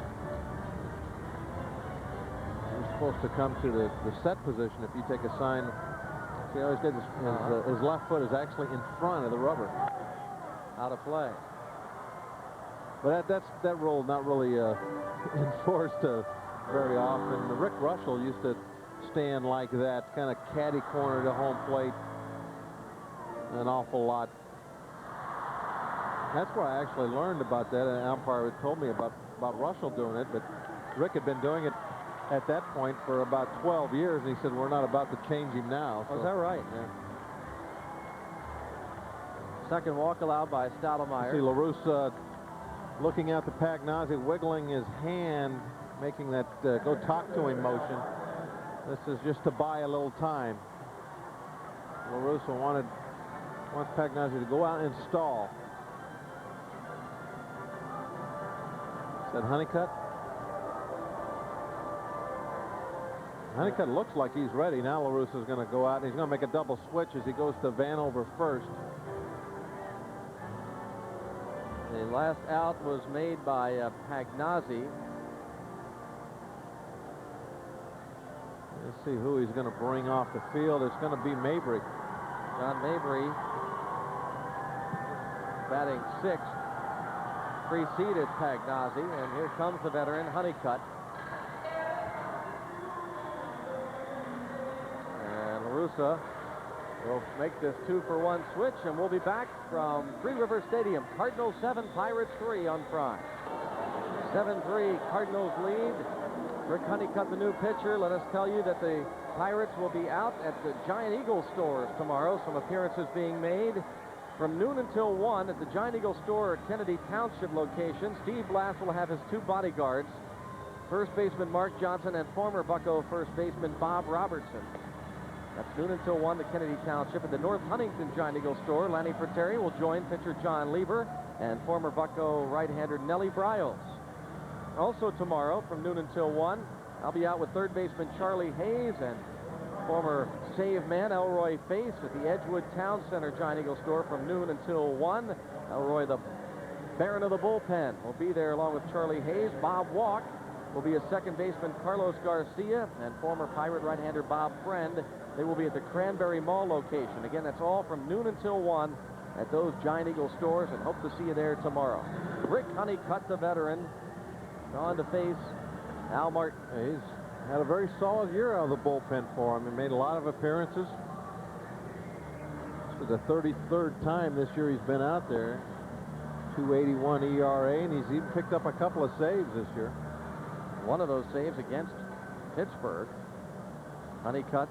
you're supposed to come to the set position. If you take a sign, see how he's got his left foot is actually in front of the rubber. Out of play. But that rule not really enforced very often. Rick Russell used to stand like that, kind of caddy corner to home plate an awful lot. That's where I actually learned about that. An umpire had told me about Russell doing it, but Rick had been doing it at that point for about 12 years, and he said, we're not about to change him now. So. Oh, is that right? Yeah. Second walk allowed by Stottlemyre. See La Russa looking out to Pagnozzi, wiggling his hand, making that go talk to him motion. This is just to buy a little time. La Russa wants Pagnozzi to go out and stall. Is that Honeycutt? Honeycutt looks like he's ready. Now La Russa's going to go out, and he's going to make a double switch as he goes to Vanover first. The last out was made by Pagnozzi. Let's see who he's going to bring off the field. It's going to be Mabry. John Mabry, batting 6th, preceded Pagnozzi, and here comes the veteran Honeycutt. And La Russa will make this 2-for-1 switch, and we'll be back from Three River Stadium. Cardinals 7, Pirates 3 on Prime. 7-3 Cardinals lead. Rick Honeycutt, the new pitcher. Let us tell you that the Pirates will be out at the Giant Eagle stores tomorrow. Some appearances being made from noon until 1 at the Giant Eagle store at Kennedy Township location. Steve Blass will have his 2 bodyguards, first baseman Mark Johnson and former Bucco first baseman Bob Robertson. That's noon until 1 at Kennedy Township. At the North Huntington Giant Eagle store, Lanny Frattere will join pitcher John Lieber and former Bucco right-hander Nellie Briles. Also tomorrow from noon until 1, I'll be out with third baseman Charlie Hayes and former save man Elroy Face at the Edgewood Town Center Giant Eagle store from noon until 1. Elroy, the Baron of the bullpen, will be there along with Charlie Hayes. Bob Walk will be a second baseman Carlos Garcia and former Pirate right-hander Bob Friend. They will be at the Cranberry Mall location. Again, that's all from noon until 1 at those Giant Eagle stores, and hope to see you there tomorrow. Rick Honeycutt, the veteran, on to face Al Martin. He's had a very solid year out of the bullpen for him. He made a lot of appearances. This is the 33rd time this year he's been out there. 2.81 ERA, and he's even picked up a couple of saves this year. One of those saves against Pittsburgh. Honeycutt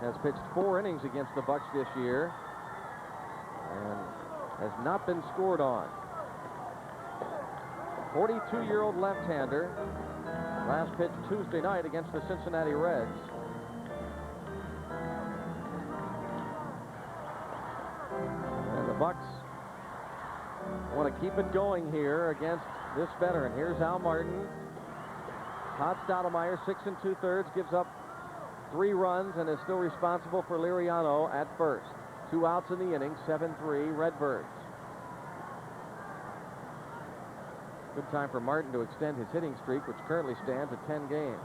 has pitched 4 innings against the Bucs this year and has not been scored on. 42-year-old left-hander. Last pitch Tuesday night against the Cincinnati Reds. And the Bucs want to keep it going here against this veteran. Here's Al Martin. Todd Stoudemire, 6 2/3, gives up 3 runs and is still responsible for Liriano at first. 2 outs in the inning, 7-3 Redbirds. Good time for Martin to extend his hitting streak, which currently stands at 10 games.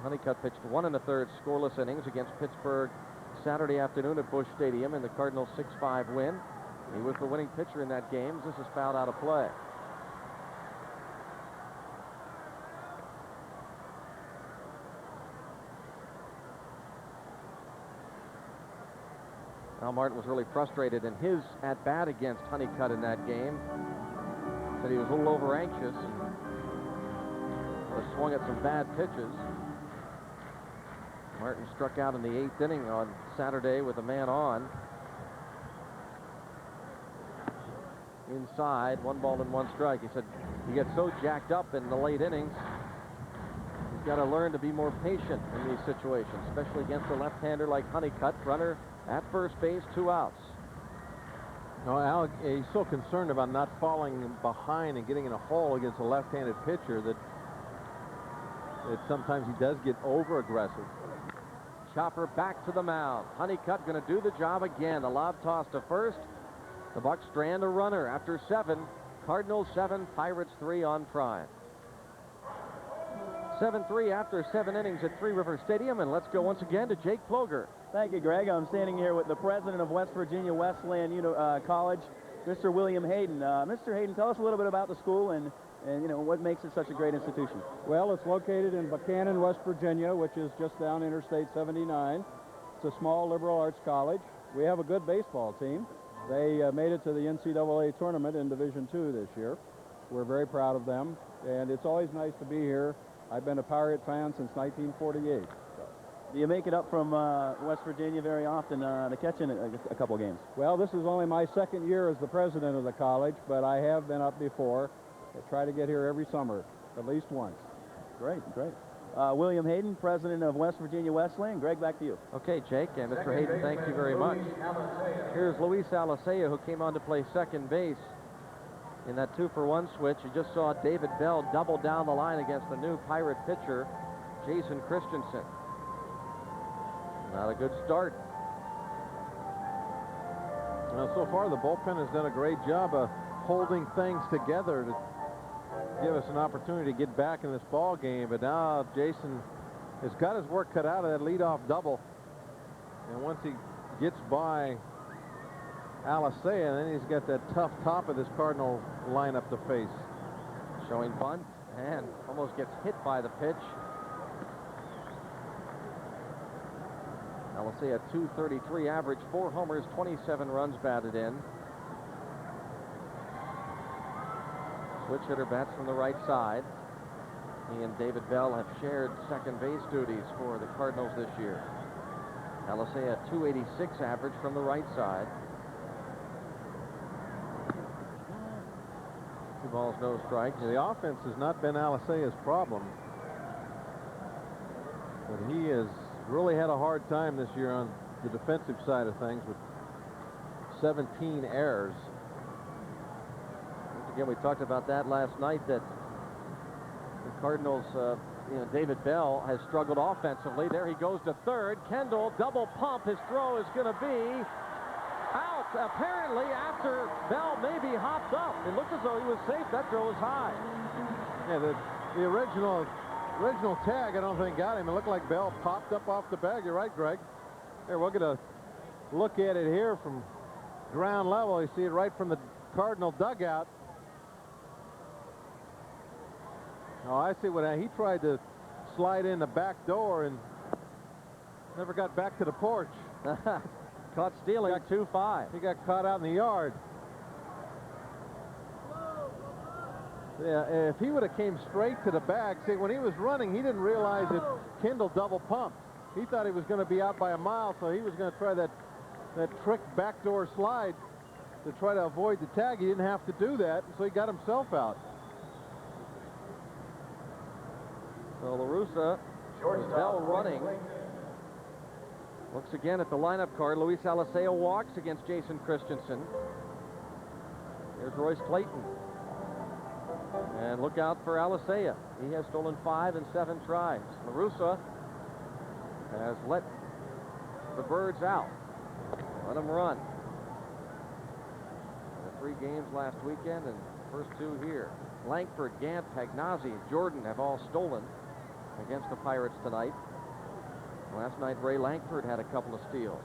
Honeycutt pitched 1 1/3 scoreless innings against Pittsburgh Saturday afternoon at Busch Stadium in the Cardinals' 6-5 win. He was the winning pitcher in that game. This is fouled out of play. Al Martin was really frustrated in his at-bat against Honeycutt in that game. Said he was a little over-anxious and swung at some bad pitches. Martin struck out in the 8th inning on Saturday with a man on. Inside, 1 ball and 1 strike. He said he gets so jacked up in the late innings. He's got to learn to be more patient in these situations, especially against a left-hander like Honeycutt. Runner at first base, 2 outs. No, Al, he's so concerned about not falling behind and getting in a hole against a left-handed pitcher that sometimes he does get over-aggressive. Chopper back to the mound. Honeycutt going to do the job again. The lob toss to first. The Bucs strand a runner after 7. Cardinals 7, Pirates 3 on Prime. 7-3 after 7 innings at Three River Stadium, and let's go once again to Jake Ploger. Thank you, Greg. I'm standing here with the president of West Virginia Wesleyan College, Mr. William Hayden. Mr. Hayden, tell us a little bit about the school and what makes it such a great institution. Well, it's located in Buchanan, West Virginia, which is just down Interstate 79. It's a small liberal arts college. We have a good baseball team. They made it to the NCAA tournament in Division II this year. We're very proud of them, and it's always nice to be here. I've been a Pirate fan since 1948. Do you make it up from West Virginia very often to catch in a couple of games? Well, this is only my 2nd year as the president of the college, but I have been up before. I try to get here every summer, at least once. Great, great. William Hayden, president of West Virginia Wesleyan. Greg, back to you. Okay, Jake, and Mr. Hayden, thank you very much. Here's Luis Alicea, who came on to play second base in that 2-for-1 switch. You just saw David Bell double down the line against the new Pirate pitcher, Jason Christensen. Not a good start. Well, so far the bullpen has done a great job of holding things together to give us an opportunity to get back in this ball game. But now Jason has got his work cut out of that leadoff double. And once he gets by Alicea, then he's got that tough top of this Cardinal lineup to face. Showing bunt and almost gets hit by the pitch. Alicea, .233 average, 4 homers, 27 runs batted in. Switch hitter bats from the right side. He and David Bell have shared second base duties for the Cardinals this year. Alicea, .286 average from the right side. 2 balls, no strikes. The offense has not been Alicea's problem, but he has really had a hard time this year on the defensive side of things with 17 errors. Again, we talked about that last night, that the Cardinals, David Bell has struggled offensively. There he goes to third. Kendall, double pump. His throw is going to be out, apparently, after Bell maybe hopped up. It looked as though he was safe. That throw was high. Yeah, the original tag, I don't think got him. It looked like Bell popped up off the bag. You're right, Greg. Here, we'll get a look at it here from ground level. You see it right from the Cardinal dugout. Oh, I see what he tried to slide in the back door and never got back to the porch. Caught stealing at 2-5. He got caught out in the yard. Yeah, if he would have came straight to the bag, see, when he was running, he didn't realize that Kendall double pumped. He thought he was going to be out by a mile, so he was going to try that that trick backdoor slide to try to avoid the tag. He didn't have to do that, so he got himself out. So LaRussa is now running. Looks again at the lineup card. Luis Alicea walks against Jason Christensen. Here's Royce Clayton. And look out for Alicea. He has stolen 5 in 7 tries. LaRussa has let the birds out. Let them run. 3 games last weekend and first 2 here. Langford, Gant, Pagnazzi, and Jordan have all stolen against the Pirates tonight. Last night, Ray Langford had a couple of steals.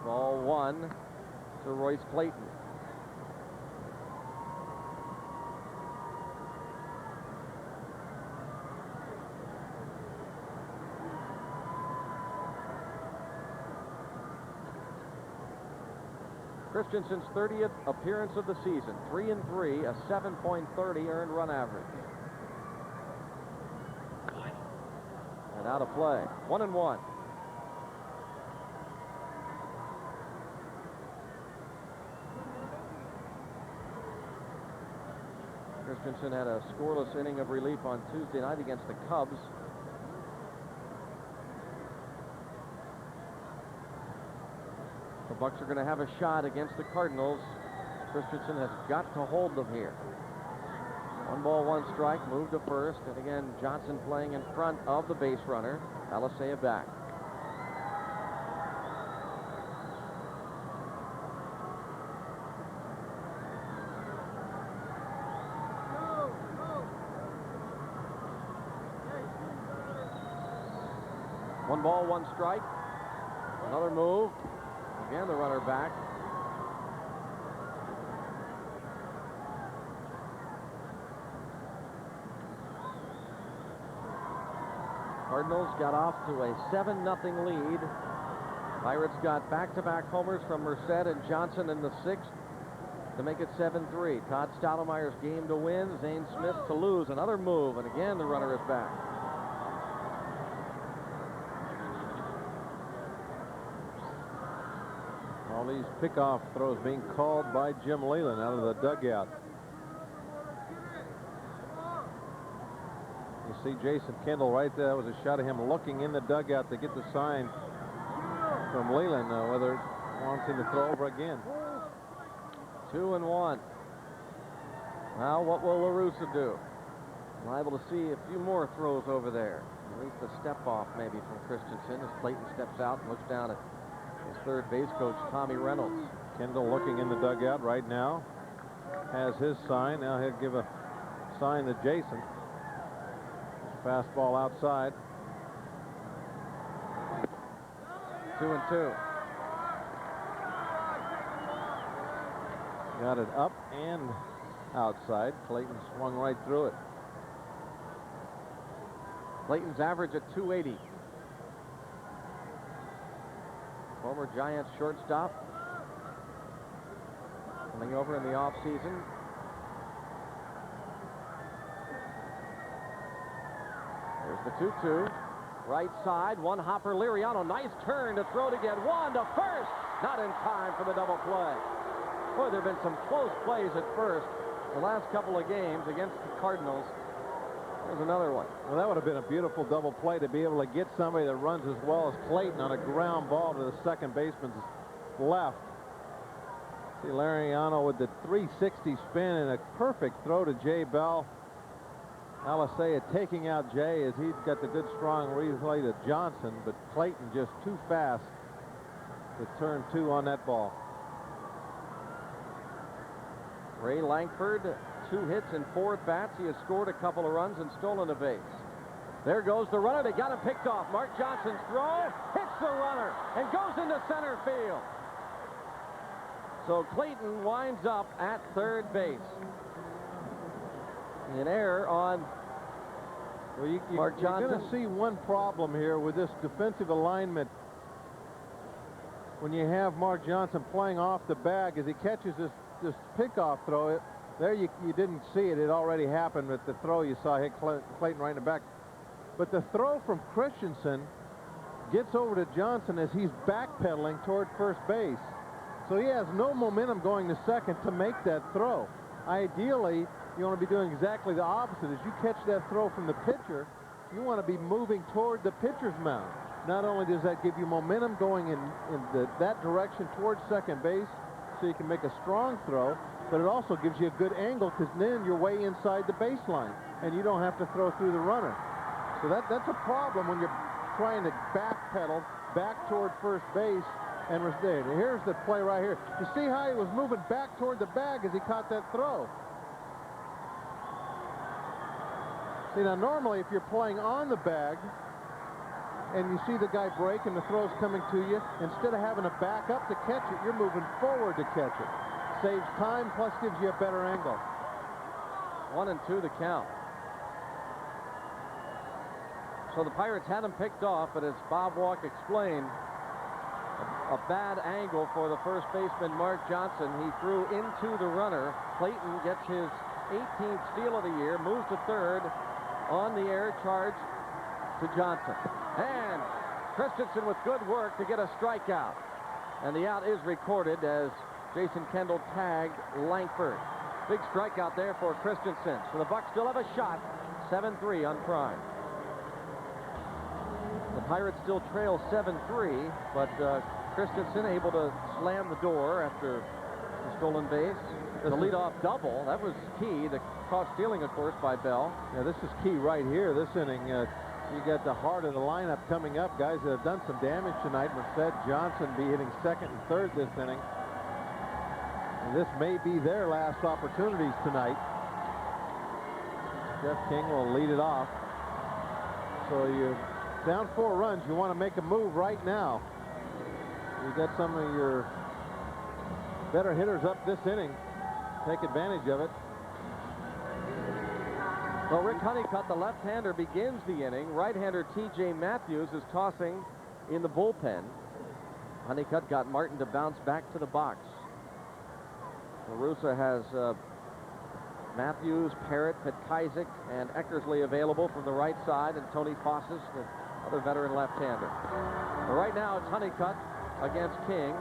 Ball 1 to Royce Clayton. Christensen's 30th appearance of the season. 3-3, a 7.30 earned run average. And out of play. 1-1. Christensen had a scoreless inning of relief on Tuesday night against the Cubs. The Bucs are going to have a shot against the Cardinals. Christensen has got to hold them here. 1 ball, 1 strike, move to first, and again Johnson playing in front of the base runner. Alicea back. One ball, 1 strike. Another move. Again, the runner back. Cardinals got off to a 7-0 lead. Pirates got back-to-back homers from Merced and Johnson in the 6th to make it 7-3. Todd Stoudemire's game to win, Zane Smith to lose. Another move, and again the runner is back. All these pickoff throws being called by Jim Leyland out of the dugout. You see Jason Kendall right there. That was a shot of him looking in the dugout to get the sign from Leyland, whether he wants him to throw over again. 2-1. Now what will LaRussa do? Liable to see a few more throws over there. At least a step off maybe from Christensen as Clayton steps out and looks down at his third base coach, Tommy Reynolds. Kendall looking in the dugout right now. Has his sign. Now he'll give a sign to Jason. Fastball outside. 2-2. Got it up and outside. Clayton swung right through it. Clayton's average at 280. Former Giants shortstop. Coming over in the offseason. There's the 2-2. Right side, one hopper. Liriano, nice turn to throw to get 1 to first. Not in time for the double play. Boy, there have been some close plays at first. The last couple of games against the Cardinals. There's another one. Well, that would have been a beautiful double play to be able to get somebody that runs as well as Clayton on a ground ball to the second baseman's left. See Liriano with the 360 spin and a perfect throw to Jay Bell. Alicea taking out Jay as he's got the good strong replay to Johnson, but Clayton just too fast to turn 2 on that ball. Ray Langford, 2 hits and 4 at-bats. He has scored a couple of runs and stolen a base. There goes the runner. They got him picked off. Mark Johnson's throw hits the runner and goes into center field. So Clayton winds up at third base. An error on Mark Johnson. You're going to see one problem here with this defensive alignment when you have Mark Johnson playing off the bag as he catches this pickoff throw. There you didn't see it. It already happened, but the throw you saw hit Clayton right in the back. But the throw from Christensen gets over to Johnson as he's backpedaling toward first base. So he has no momentum going to second to make that throw. Ideally, you want to be doing exactly the opposite. As you catch that throw from the pitcher, you want to be moving toward the pitcher's mound. Not only does that give you momentum going in that direction towards second base so you can make a strong throw, but it also gives you a good angle because then you're way inside the baseline and you don't have to throw through the runner. So that's a problem when you're trying to backpedal back toward first base. And here's the play right here. You see how he was moving back toward the bag as he caught that throw. See, now normally if you're playing on the bag and you see the guy break and the throw's coming to you, instead of having to back up to catch it, you're moving forward to catch it. Saves time, plus gives you a better angle. 1-2 the count. So the Pirates had him picked off, but as Bob Walk explained, a bad angle for the first baseman, Mark Johnson. He threw into the runner. Clayton gets his 18th steal of the year, moves to third, on the air charge to Johnson. And Christensen with good work to get a strikeout. And the out is recorded as Jason Kendall tagged Langford. Big strikeout there for Christensen. So the Bucs still have a shot. 7-3 on Prime. The Pirates still trail 7-3, but Christensen able to slam the door after the stolen base. The leadoff double, that was key. The caught stealing, of course, by Bell. Yeah, this is key right here. This inning, you got the heart of the lineup coming up. Guys that have done some damage tonight. Merced, Johnson be hitting second and third this inning. And this may be their last opportunities tonight. Jeff King will lead it off. So you down 4 runs. You want to make a move right now. You got some of your better hitters up this inning. Take advantage of it. Well, Rick Honeycutt, the left-hander, begins the inning. Right-hander T.J. Matthews is tossing in the bullpen. Honeycutt got Martin to bounce back to the box. LaRussa has Matthews, Parrott, Petkaizik, and Eckersley available from the right side, and Tony Fossis, the other veteran left-hander. But right now, it's Honeycutt against King.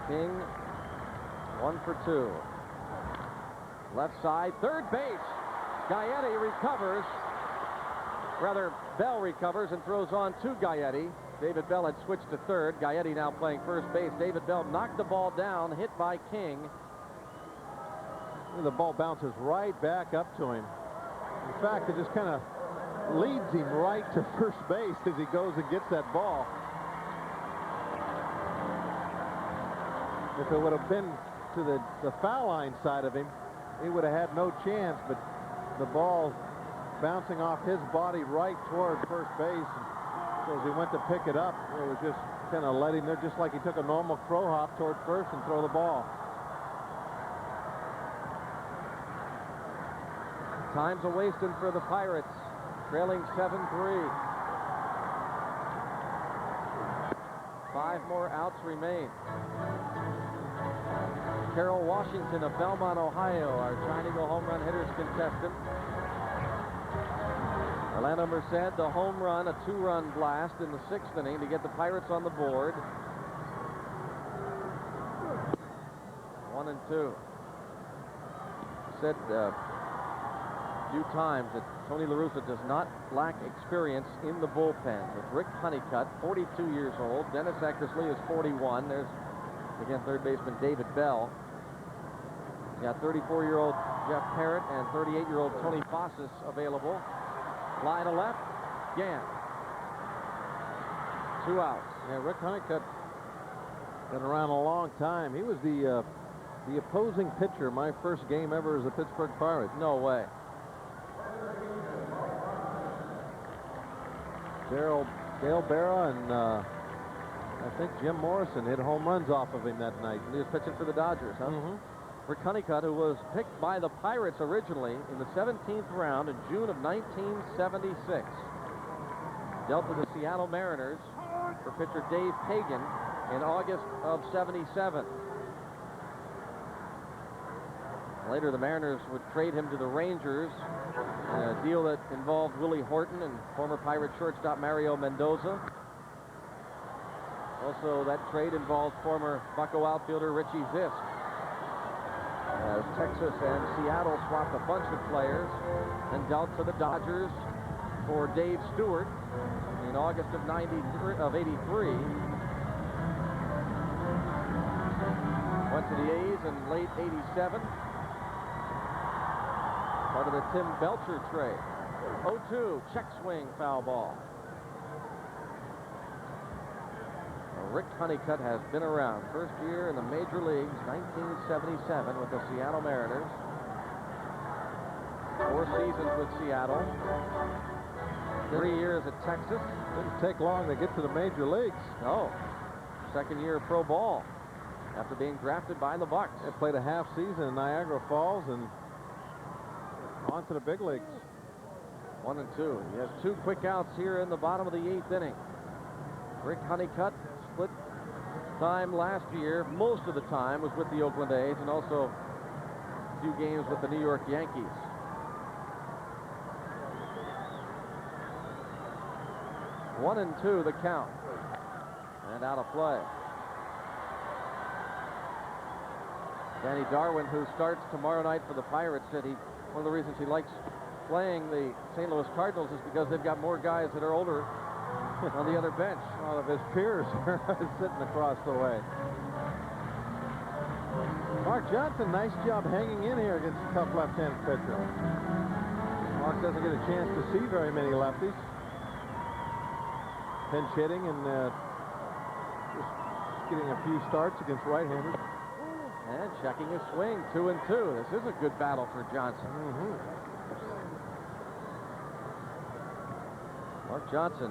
King, 1 for 2. Left side, third base. Gaetti recovers. Rather, Bell recovers and throws on to Gaetti. David Bell had switched to third. Gaetti now playing first base. David Bell knocked the ball down, hit by King. The ball bounces right back up to him. In fact, it just kind of leads him right to first base as he goes and gets that ball. If it would have been to the foul line side of him, he would have had no chance, but the ball bouncing off his body right toward first base. So as he went to pick it up, it was just kind of let him there, just like he took a normal crow hop toward first and throw the ball. Time's a-wasting for the Pirates, trailing 7-3. 5 more outs remain. Carroll Washington of Belmont, Ohio, our China Eagle home run hitters contestant. Orlando Merced, the home run, a 2-run blast in the 6th inning to get the Pirates on the board. 1-2. Said a few times that Tony LaRussa does not lack experience in the bullpen. With Rick Honeycutt, 42 years old. Dennis Eckersley is 41. There's, again, third baseman David Bell. You got 34-year-old Jeff Parrott and 38-year-old Tony Fossis available. Fly to left. Gant. 2 outs. Yeah, Rick Honeycutt been around a long time. He was the opposing pitcher my first game ever as a Pittsburgh Pirate. No way. Dale Berra and I think Jim Morrison hit home runs off of him that night. He was pitching for the Dodgers, huh? Mm-hmm. Rick Honeycutt, who was picked by the Pirates originally in the 17th round in June of 1976. Dealt to the Seattle Mariners for pitcher Dave Pagan in August of 77. Later, the Mariners would trade him to the Rangers, a deal that involved Willie Horton and former Pirate shortstop Mario Mendoza. Also, that trade involved former Bucco outfielder Richie Zisk. As Texas and Seattle swapped a bunch of players and dealt to the Dodgers for Dave Stewart in August of 83. Went to the A's in late 87. Part of the Tim Belcher trade. 0-2, check swing, foul ball. Rick Honeycutt has been around. First year in the major leagues, 1977 with the Seattle Mariners. 4 seasons with Seattle. 3 years at Texas. Didn't take long to get to the major leagues. No. Second year of pro ball after being drafted by the Bucs. They played a half season in Niagara Falls and on to the big leagues. 1-2. He has 2 quick outs here in the bottom of the 8th inning. Rick Honeycutt split time last year. Most of the time was with the Oakland A's and also a few games with the New York Yankees. 1-2 the count. And out of play. Danny Darwin, who starts tomorrow night for the Pirates, said one of the reasons he likes playing the St. Louis Cardinals is because they've got more guys that are older on the other bench. All of his peers are sitting across the way. Mark Johnson, nice job hanging in here against a tough left-handed pitcher. Mark doesn't get a chance to see very many lefties. Pinch hitting and just getting a few starts against right-handers. And checking his swing, 2-2. This is a good battle for Johnson. Mark Johnson,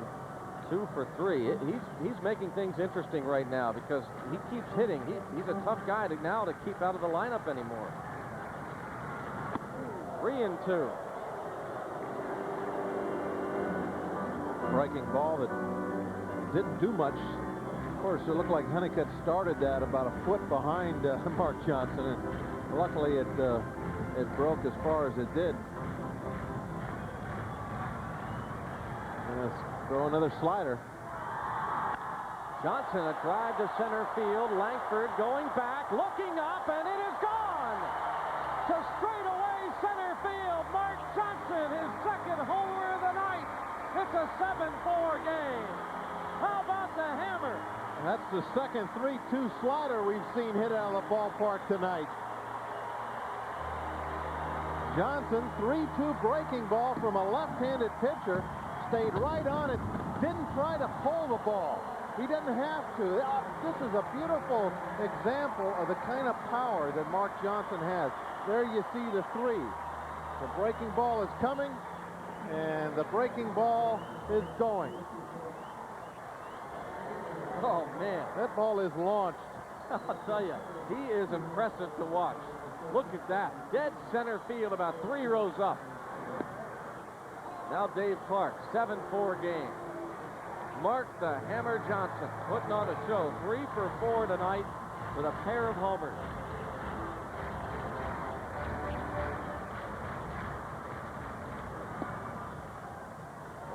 2 for 3. He's making things interesting right now because he keeps hitting. He's a tough guy to keep out of the lineup anymore. 3-2. Breaking ball that didn't do much. Of course, it looked like Honeycutt started that about a foot behind Mark Johnson, and luckily it broke as far as it did. And let's throw another slider. Johnson, a drive to center field. Langford going back, looking up, and it is gone to straightaway center field. Mark Johnson, his second homer of the night. It's a 7-4 game. How about the hammer? That's the second 3-2 slider we've seen hit out of the ballpark tonight. Johnson, 3-2 breaking ball from a left-handed pitcher. Stayed right on it. Didn't try to pull the ball. He didn't have to. This is a beautiful example of the kind of power that Mark Johnson has. There you see the 3. The breaking ball is coming, and the breaking ball is going. Oh, man. That ball is launched. I'll tell you, he is impressive to watch. Look at that. Dead center field, about 3 rows up. Now Dave Clark, 7-4 game. Mark the Hammer Johnson putting on a show. 3 for 4 tonight with a pair of homers.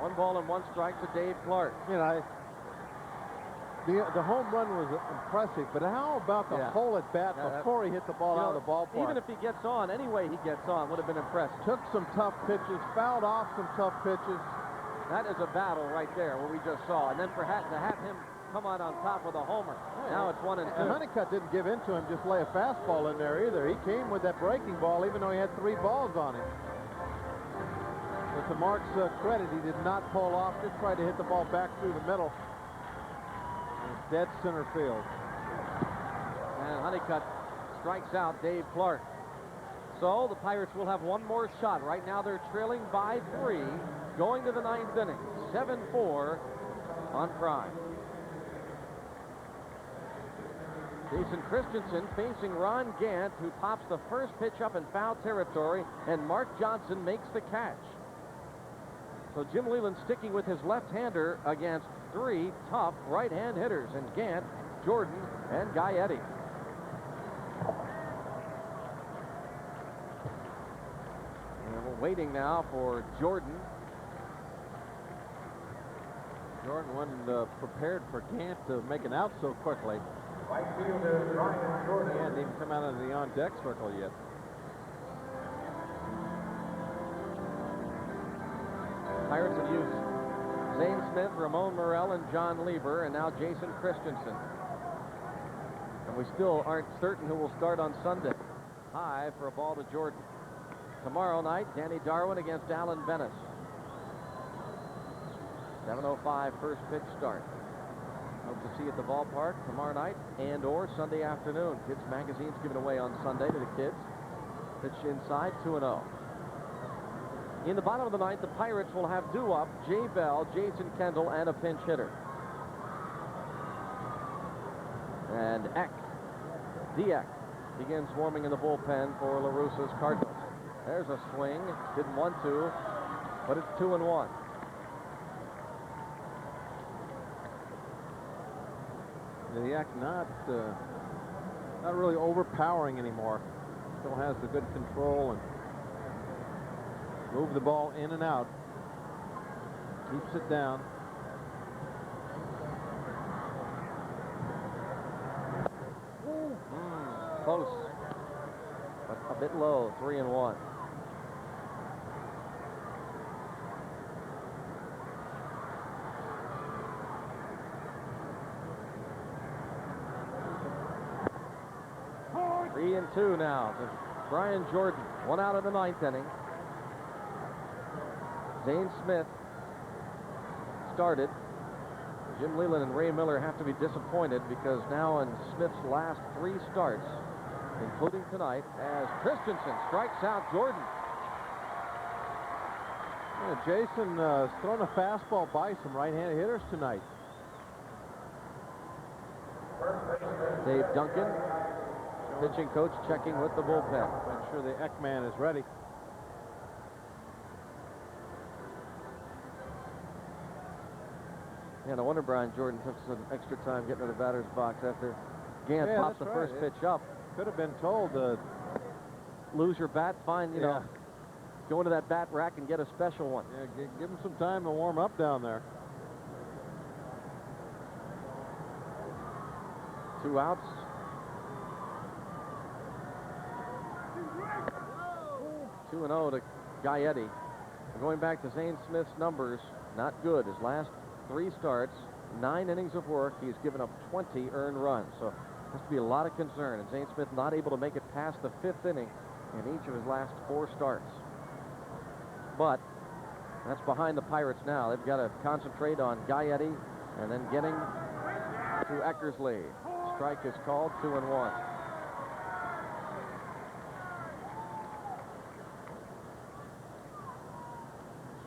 One ball and 1 strike to Dave Clark. You know, the home run was impressive, but how about the hole at bat before he hit the ball out of the ballpark? Even if he gets on, any way he gets on would have been impressive. Took some tough pitches, fouled off some tough pitches. That is a battle right there, what we just saw. And then perhaps to have him come out on top with a homer. Now it's 1-2. And Honeycutt didn't give in to him, just lay a fastball in there either. He came with that breaking ball, even though he had 3 balls on him. But to Mark's credit, he did not pull off, just tried to hit the ball back through the middle. Dead center field. And Honeycutt strikes out Dave Clark. So the Pirates will have one more shot. Right now they're trailing by 3, going to the 9th inning. 7-4 on Prime. Jason Christensen facing Ron Gant, who pops the first pitch up in foul territory, and Mark Johnson makes the catch. So Jim Leland sticking with his left-hander against three tough right-hand hitters in Gant, Jordan, and Gaetti. And we're waiting now for Jordan. Jordan wasn't prepared for Gant to make an out so quickly. Right fielder Brian Jordan. He hadn't even come out of the on-deck circle yet. Pirates have used Zane Smith, Ramon Morel, and John Lieber, and now Jason Christensen. And we still aren't certain who will start on Sunday. High for a ball to Jordan. Tomorrow night, Danny Darwin against Alan Venice. 7:05 first pitch start. Hope to see you at the ballpark tomorrow night and or Sunday afternoon. Kids Magazine's given away on Sunday to the kids. Pitch inside, 2-0. In the bottom of the ninth, the Pirates will have due-up Jay Bell, Jason Kendall, and a pinch hitter. And Dieck begins warming in the bullpen for La Russa's Cardinals. There's a swing. Didn't want to, but it's 2-1. Dieck not really overpowering anymore. Still has the good control and move the ball in and out. Keeps it down. Close, but a bit low. 3-1. Three and two now to Brian Jordan. One out of the ninth inning. Zane Smith started. Jim Leland and Ray Miller have to be disappointed because now in Smith's last three starts, including tonight, as Christensen strikes out Jordan. Yeah, Jason thrown a fastball by some right-handed hitters tonight. Dave Duncan, pitching coach, checking with the bullpen. Make sure the Ekman is ready. Yeah, no wonder Brian Jordan took some extra time getting to the batter's box after Gant popped the first pitch up. Could have been told to lose your bat, find, you know, go into that bat rack and get a special one. Yeah, give him some time to warm up down there. 2 outs. Two and 0 to Gaetti. Going back to Zane Smith's numbers, not good. His last 3 starts, 9 innings of work. He's given up 20 earned runs. So has to be a lot of concern. And Zane Smith not able to make it past the 5th inning in each of his last 4 starts. But that's behind the Pirates now. They've got to concentrate on Gaetti and then getting to Eckersley. Strike is called. 2-1.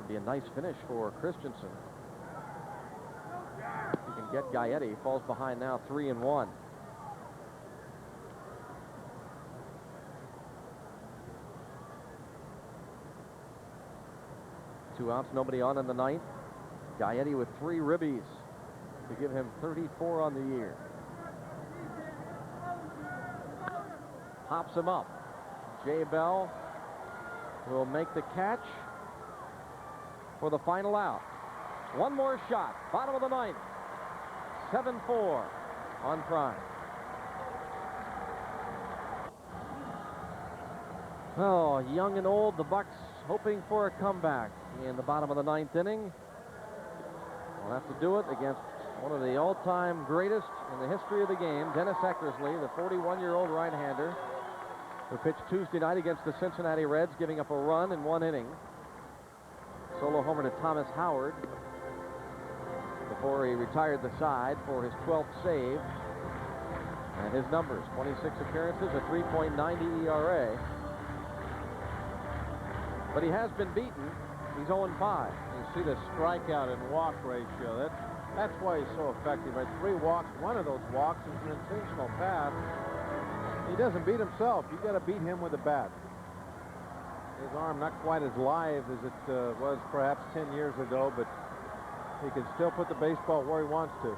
Be a nice finish for Christensen. He can get Gaetti. Falls behind now, 3-1. Two outs, nobody on in the ninth. Gaetti with 3 ribbies to give him 34 on the year. Pops him up. Jay Bell will make the catch for the final out. One more shot. Bottom of the ninth. 7-4 on Prime. Oh, young and old, the Bucks hoping for a comeback in the bottom of the ninth inning. We'll have to do it against one of the all-time greatest in the history of the game, Dennis Eckersley, the 41-year-old right-hander, who pitched Tuesday night against the Cincinnati Reds, giving up a run in 1 inning. Solo homer to Thomas Howard before he retired the side for his 12th save. And his numbers, 26 appearances, a 3.90 ERA. But he has been beaten. He's 0-5. You see the strikeout and walk ratio. That's why he's so effective. At 3 walks, one of those walks is an intentional pass. He doesn't beat himself. You got to beat him with a bat. His arm not quite as live as it was perhaps 10 years ago, but he can still put the baseball where he wants to.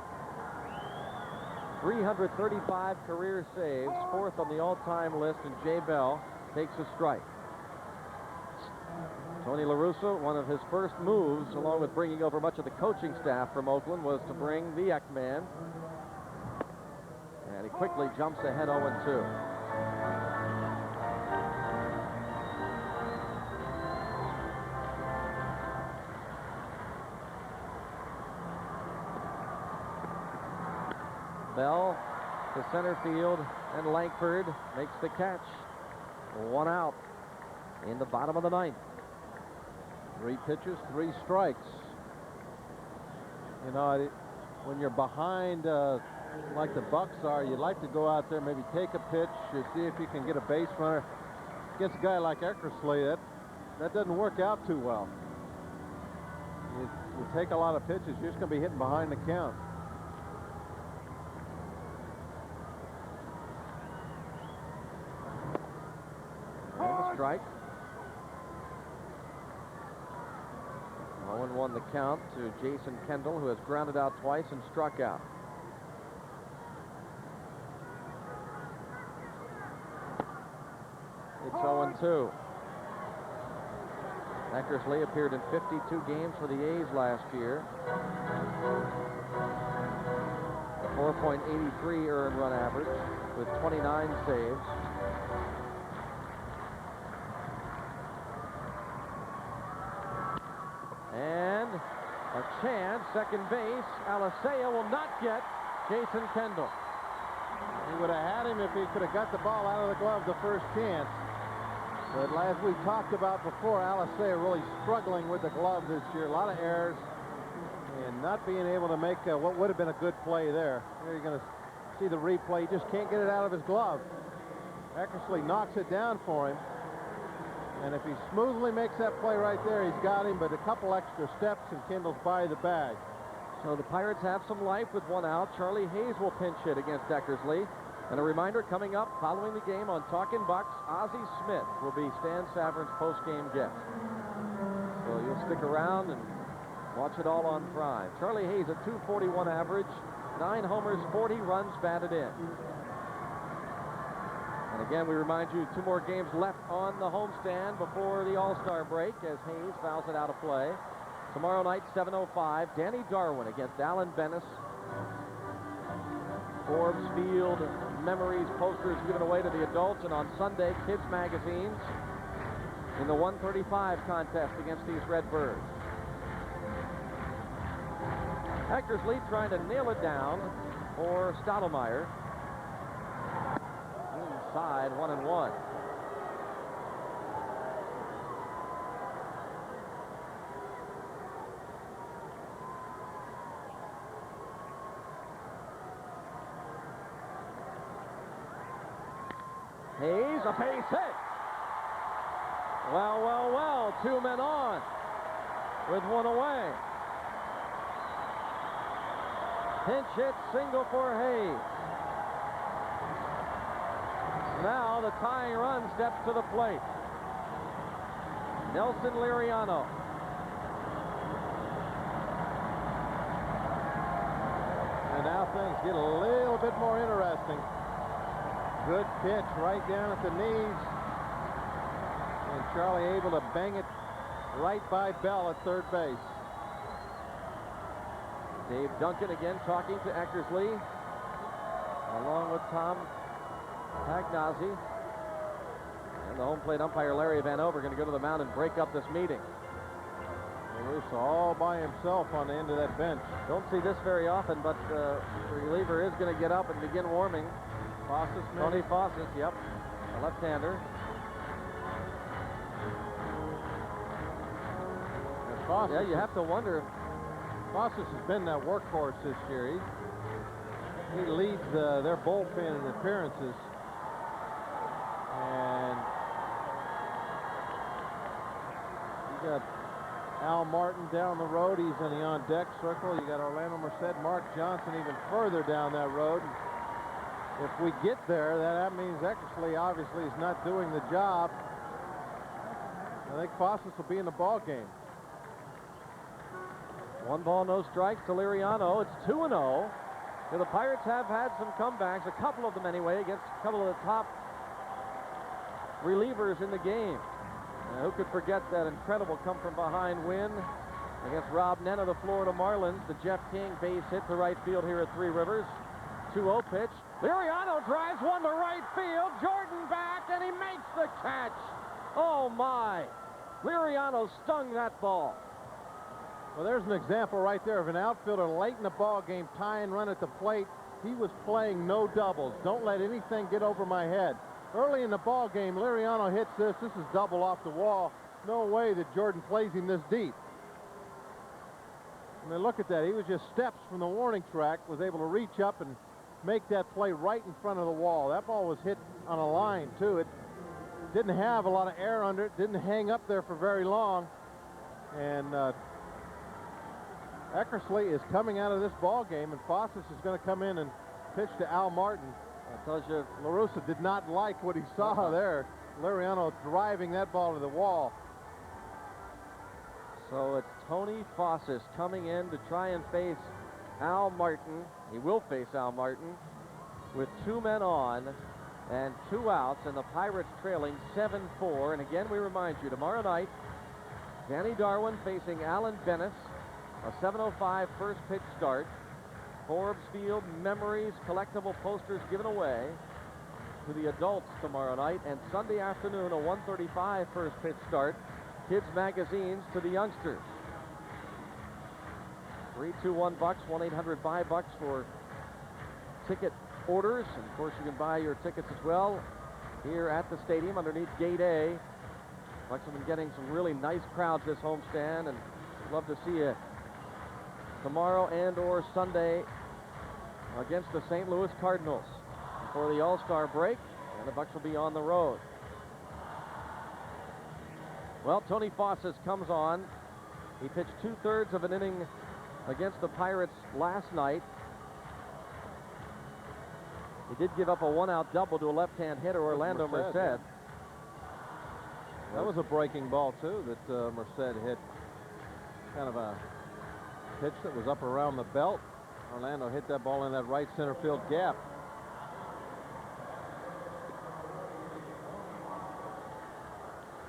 335 career saves, 4th on the all-time list, and Jay Bell takes a strike. Tony La Russa, one of his first moves, along with bringing over much of the coaching staff from Oakland, was to bring the Ekman. And he quickly jumps ahead 0-2. Bell to center field, and Langford makes the catch. 1 out in the bottom of the 9th. 3 pitches, 3 strikes. You know, when you're behind like the Bucs are, you'd like to go out there, maybe take a pitch, you see if you can get a base runner. Against a guy like Eckersley, that doesn't work out too well. You take a lot of pitches, you're just going to be hitting behind the count. And a strike. 0-1 the count to Jason Kendall, who has grounded out twice and struck out. It's 0-2. Eckersley appeared in 52 games for the A's last year. A 4.83 earned run average with 29 saves. And a chance, second base. Alicea will not get Jason Kendall. He would have had him if he could have got the ball out of the glove the first chance. But as we talked about before, Alicea really struggling with the glove this year. A lot of errors and not being able to make what would have been a good play there. Here you're going to see the replay. He just can't get it out of his glove. Eckersley knocks it down for him. And if he smoothly makes that play right there, he's got him, but a couple extra steps and Kendall's by the bag. So the Pirates have some life with 1 out. Charlie Hayes will pinch hit against Eckersley. And a reminder, coming up following the game on Talkin' Bucs, Ozzie Smith will be Stan Savran's post-game guest. So you'll stick around and watch it all on Prime. Charlie Hayes at .241 average, 9 homers, 40 runs batted in. And again, we remind you, 2 more games left on the homestand before the All-Star break as Hayes fouls it out of play. Tomorrow night, 7:05, Danny Darwin against Alan Bennis. Forbes Field Memories posters given away to the adults, and on Sunday, kids magazines in the 135 contest against these Redbirds. Eckersley trying to nail it down for Stottlemyre. Inside, 1-1. Hayes, a base hit. Well, well, well, 2 men on with 1 away. Pinch hit, single for Hayes. Now the tying run steps to the plate. Nelson Liriano. And now things get a little bit more interesting. Good pitch right down at the knees. And Charlie able to bang it right by Bell at third base. Dave Duncan again talking to Eckersley, along with Tom Pagnozzi. And the home plate umpire Larry Vanover going to go to the mound and break up this meeting. Russo all by himself on the end of that bench. Don't see this very often, but the reliever is going to get up and begin warming. Fossis, Tony Fossis, yep, a left-hander. Yeah, you have to wonder. Fossis has been that workhorse this year. He leads their bullpen in appearances. And he got Al Martin down the road. He's in the on-deck circle. You got Orlando Merced, Mark Johnson even further down that road. If we get there, that means Eckersley obviously is not doing the job. I think Fossis will be in the ball game. 1 ball, no strikes to Liriano. It's 2-0. The Pirates have had some comebacks, a couple of them anyway, against a couple of the top relievers in the game. Who could forget that incredible come-from-behind win against Rob Nen of the Florida Marlins? The Jeff King base hit to right field here at Three Rivers. 2-0 pitch. Liriano drives one to right field. Jordan back, and he makes the catch. Oh, my. Liriano stung that ball. Well, there's an example right there of an outfielder late in the ball game, tie and run at the plate. He was playing no doubles. Don't let anything get over my head. Early in the ball game, Liriano hits this. This is double off the wall. No way that Jordan plays him this deep. I mean, look at that. He was just steps from the warning track, was able to reach up and make that play right in front of the wall. That ball was hit on a line, too. It didn't have a lot of air under it, didn't hang up there for very long. And Eckersley is coming out of this ball game, and Fossis is going to come in and pitch to Al Martin. That tells you La Russa did not like what he saw there. Liriano driving that ball to the wall. So it's Tony Fossis coming in to try and face Al Martin. He will face Al Martin with 2 men on and 2 outs, and the Pirates trailing 7-4. And again, we remind you, tomorrow night, Danny Darwin facing Alan Bennis. A 7:05 first pitch start. Forbes Field memories, collectible posters given away to the adults tomorrow night. And Sunday afternoon, a 1:35 first pitch start. Kids magazines to the youngsters. 321 bucks, 1-800-5 for ticket orders. And of course, you can buy your tickets as well here at the stadium underneath Gate A. Bucks have been getting some really nice crowds this homestand, and love to see you tomorrow and or Sunday against the St. Louis Cardinals before the All-Star break, and the Bucks will be on the road. Well, Tony Fossis comes on. He pitched 2/3 of an inning against the Pirates last night. He did give up a 1-out double to a left-hand hitter, Orlando Merced. Yeah. That was a breaking ball, too, that Merced hit. Kind of a pitch that was up around the belt. Orlando hit that ball in that right center field gap.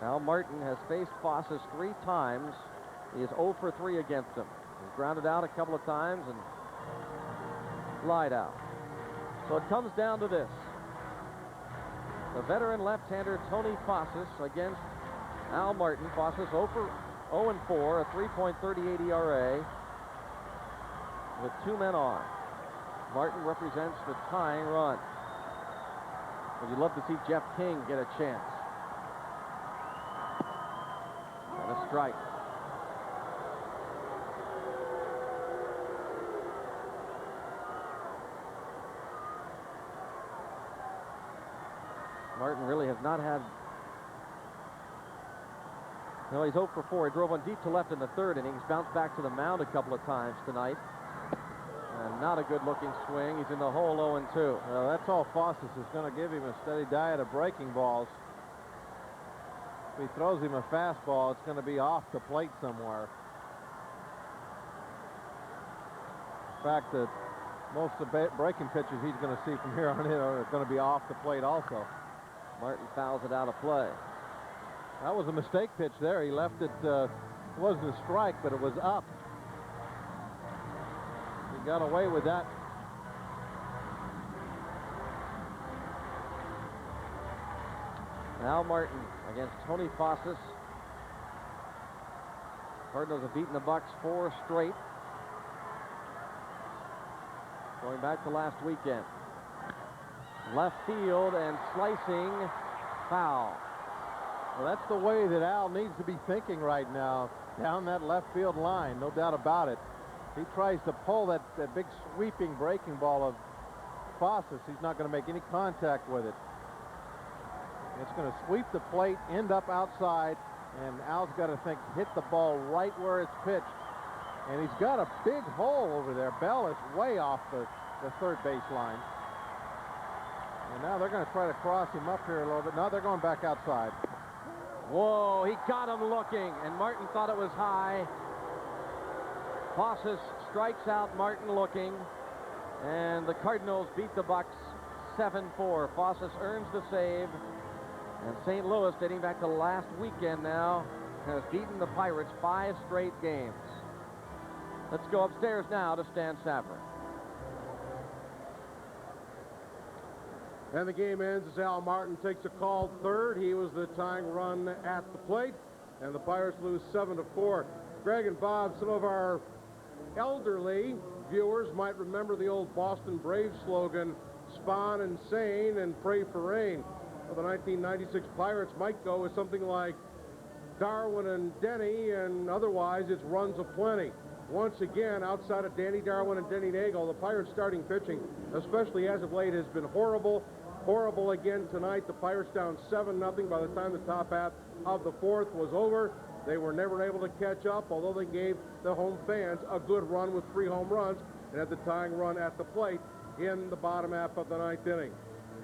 Al Martin has faced Fossis 3 times. He is 0 for 3 against him. He's grounded out a couple of times and lied out. So it comes down to this. The veteran left-hander Tony Fossis against Al Martin. Fossis 0-4, a 3.38 ERA with 2 men on. Martin represents the tying run. Would you love to see Jeff King get a chance? And a strike. Martin really has not had... No, he's 0 for 4. He drove one deep to left in the 3rd innings. Bounced back to the mound a couple of times tonight. And not a good-looking swing. He's in the hole 0-2. Well, that's all Fossis is going to give him, a steady diet of breaking balls. If he throws him a fastball, it's going to be off the plate somewhere. In fact, that most of the breaking pitches he's going to see from here on in are going to be off the plate also. Martin fouls it out of play. That was a mistake pitch there. He left it, wasn't a strike, but it was up. He got away with that. Al Martin against Tony Fossis. Cardinals have beaten the Bucks 4 straight, going back to last weekend. Left field and slicing foul. Well, that's the way that Al needs to be thinking right now, down that left field line, no doubt about it. He tries to pull that big sweeping breaking ball of Fossis. He's not going to make any contact with it. It's going to sweep the plate, end up outside, And Al's got to think, hit the ball right where it's pitched. And he's got a big hole over there. Bell is way off the third base line. And now they're going to try to cross him up here a little bit. Now they're going back outside. Whoa, he got him looking, and Martin thought it was high. Fosses strikes out Martin looking, and the Cardinals beat the Bucks 7-4. Fosses earns the save, and St. Louis, dating back to last weekend now, has beaten the Pirates 5 straight games. Let's go upstairs now to Stan Savran. And the game ends as Al Martin takes a called third. He was the tying run at the plate, and the Pirates lose 7-4. Greg and Bob, some of our elderly viewers might remember the old Boston Braves slogan, "Spawn and Sane and pray for rain." Well, the 1996 Pirates might go with something like Darwin and Denny, and otherwise it's runs aplenty. Once again, outside of Danny Darwin and Denny Nagel, the Pirates starting pitching, especially as of late, has been horrible. Horrible again tonight. The Pirates down 7-0 by the time the top half of the fourth was over. They were never able to catch up, although they gave the home fans a good run with 3 home runs and had the tying run at the plate in the bottom half of the 9th inning.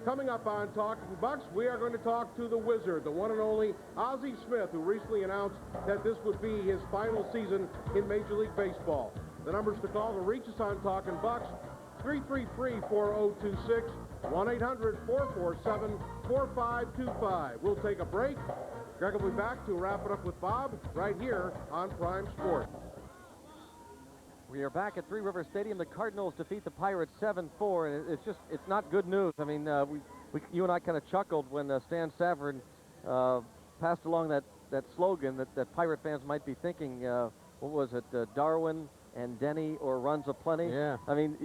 Coming up on Talking Bucks, we are going to talk to the Wizard, the one and only Ozzie Smith, who recently announced that this would be his final season in Major League Baseball. The numbers to call to reach us on Talking Bucks, 333-4026, 1-800-447-4525. We'll take a break. Greg will be back to wrap it up with Bob right here on Prime Sports. We are back at Three River Stadium. The Cardinals defeat the Pirates 7-4, and it's not good news. I mean, you and I kind of chuckled when Stan Savran passed along that slogan that Pirate fans might be thinking, what was it, Darwin and Denny or runs aplenty? Yeah. I mean,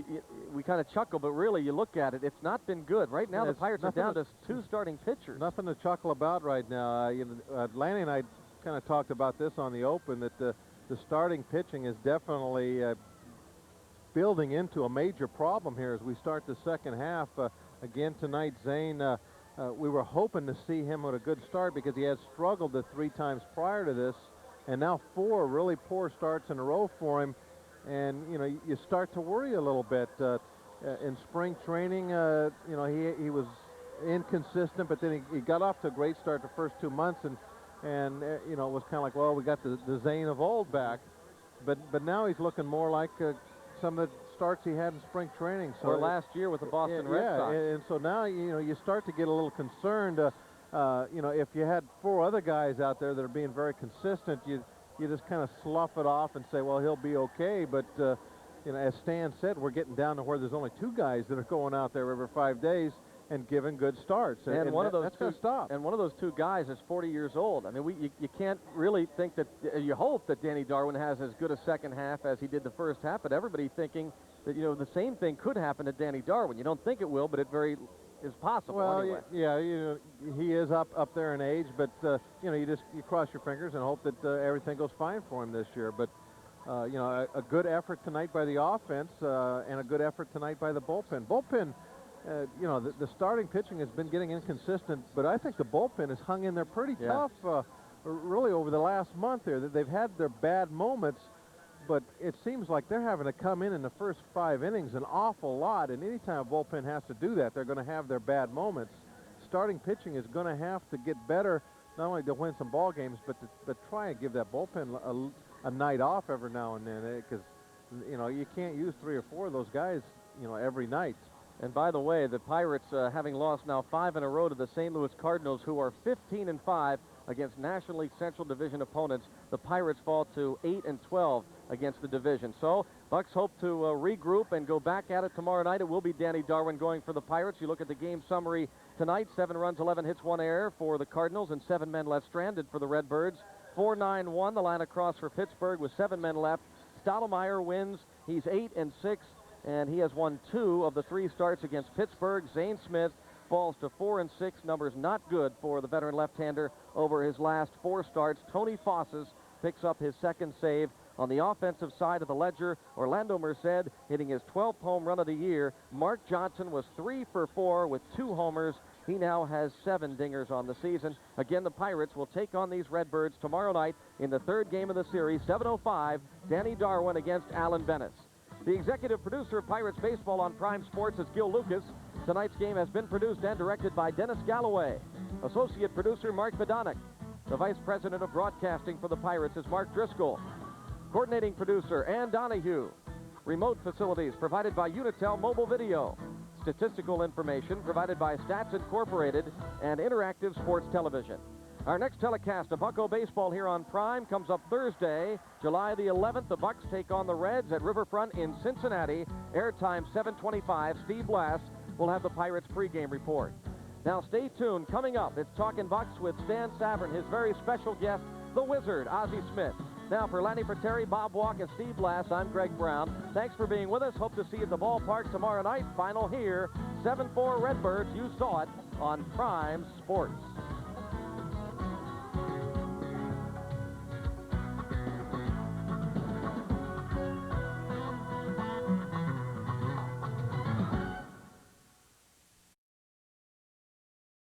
we kind of chuckle, but really, you look at it, it's not been good. Right now, the Pirates are down to 2 starting pitchers. Nothing to chuckle about right now. Lanny and I kind of talked about this on the open, that the starting pitching is definitely building into a major problem here as we start the second half. Again tonight, Zane, we were hoping to see him with a good start because he has struggled the 3 times prior to this, and now 4 really poor starts in a row for him. And, you know, you start to worry a little bit. In spring training, you know, he was inconsistent, but then he got off to a great start the first 2 months, and you know, it was kind of like, well, we got the Zane of old back. But now he's looking more like some of the starts he had in spring training. So or last year with the Boston Red Sox. And so now, you know, you start to get a little concerned. You know, if you had 4 other guys out there that are being very consistent, you just kind of slough it off and say, well, he'll be okay. But, you know, as Stan said, we're getting down to where there's only 2 guys that are going out there every 5 days and giving good starts. And one of those that's going to stop. And one of those 2 guys is 40 years old. I mean, you can't really think that, you hope that Danny Darwin has as good a second half as he did the first half, but everybody thinking that, you know, the same thing could happen to Danny Darwin. You don't think it will, but it very is possible. Well, anyway. yeah, you know, he is up there in age, but you know, you cross your fingers and hope that everything goes fine for him this year. But you know, a good effort tonight by the offense and a good effort tonight by the bullpen. You know, the starting pitching has been getting inconsistent, but I think the bullpen has hung in there pretty tough, really over the last month here. They've had their bad moments, but it seems like they're having to come in the first 5 innings an awful lot, and anytime a bullpen has to do that, they're going to have their bad moments. Starting pitching is going to have to get better, not only to win some ball games, but try and give that bullpen a night off every now and then, because you know, you can't use 3 or 4 of those guys, you know, every night. And by the way, the Pirates, having lost now 5 in a row to the St. Louis Cardinals, who are 15-5 against National League Central Division opponents, the Pirates fall to 8-12 against the division. So Bucks hope to regroup and go back at it tomorrow night. It will be Danny Darwin going for the Pirates. You look at the game summary tonight: 7 runs, 11 hits, 1 error for the Cardinals, and 7 men left stranded for the Redbirds. 4-9-1, the line across for Pittsburgh with 7 men left. Stottlemyre wins. He's 8-6. And he has won 2 of the 3 starts against Pittsburgh. Zane Smith falls to 4-6. Numbers not good for the veteran left-hander over his last 4 starts. Tony Fosses picks up his 2nd save. On the offensive side of the ledger, Orlando Merced hitting his 12th home run of the year. Mark Johnson was 3 for 4 with 2 homers. He now has 7 dingers on the season. Again, the Pirates will take on these Redbirds tomorrow night in the 3rd game of the series, 7:05, Danny Darwin against Alan Venice. The executive producer of Pirates Baseball on Prime Sports is Gil Lucas. Tonight's game has been produced and directed by Dennis Galloway. Associate producer Mark Vidonic. The vice president of broadcasting for the Pirates is Mark Driscoll. Coordinating producer Ann Donahue. Remote facilities provided by Unitel Mobile Video. Statistical information provided by Stats Incorporated and Interactive Sports Television. Our next telecast of Bucco baseball here on Prime comes up Thursday, July the 11th. The Bucks take on the Reds at Riverfront in Cincinnati. Airtime 7:25. Steve Blass will have the Pirates pregame report. Now stay tuned. Coming up, it's Talkin' Bucks with Stan Savran, his very special guest, the Wizard, Ozzie Smith. Now for Lanny Frattere, Bob Walk, and Steve Blass, I'm Greg Brown. Thanks for being with us. Hope to see you at the ballpark tomorrow night. Final here, 7-4 Redbirds. You saw it on Prime Sports.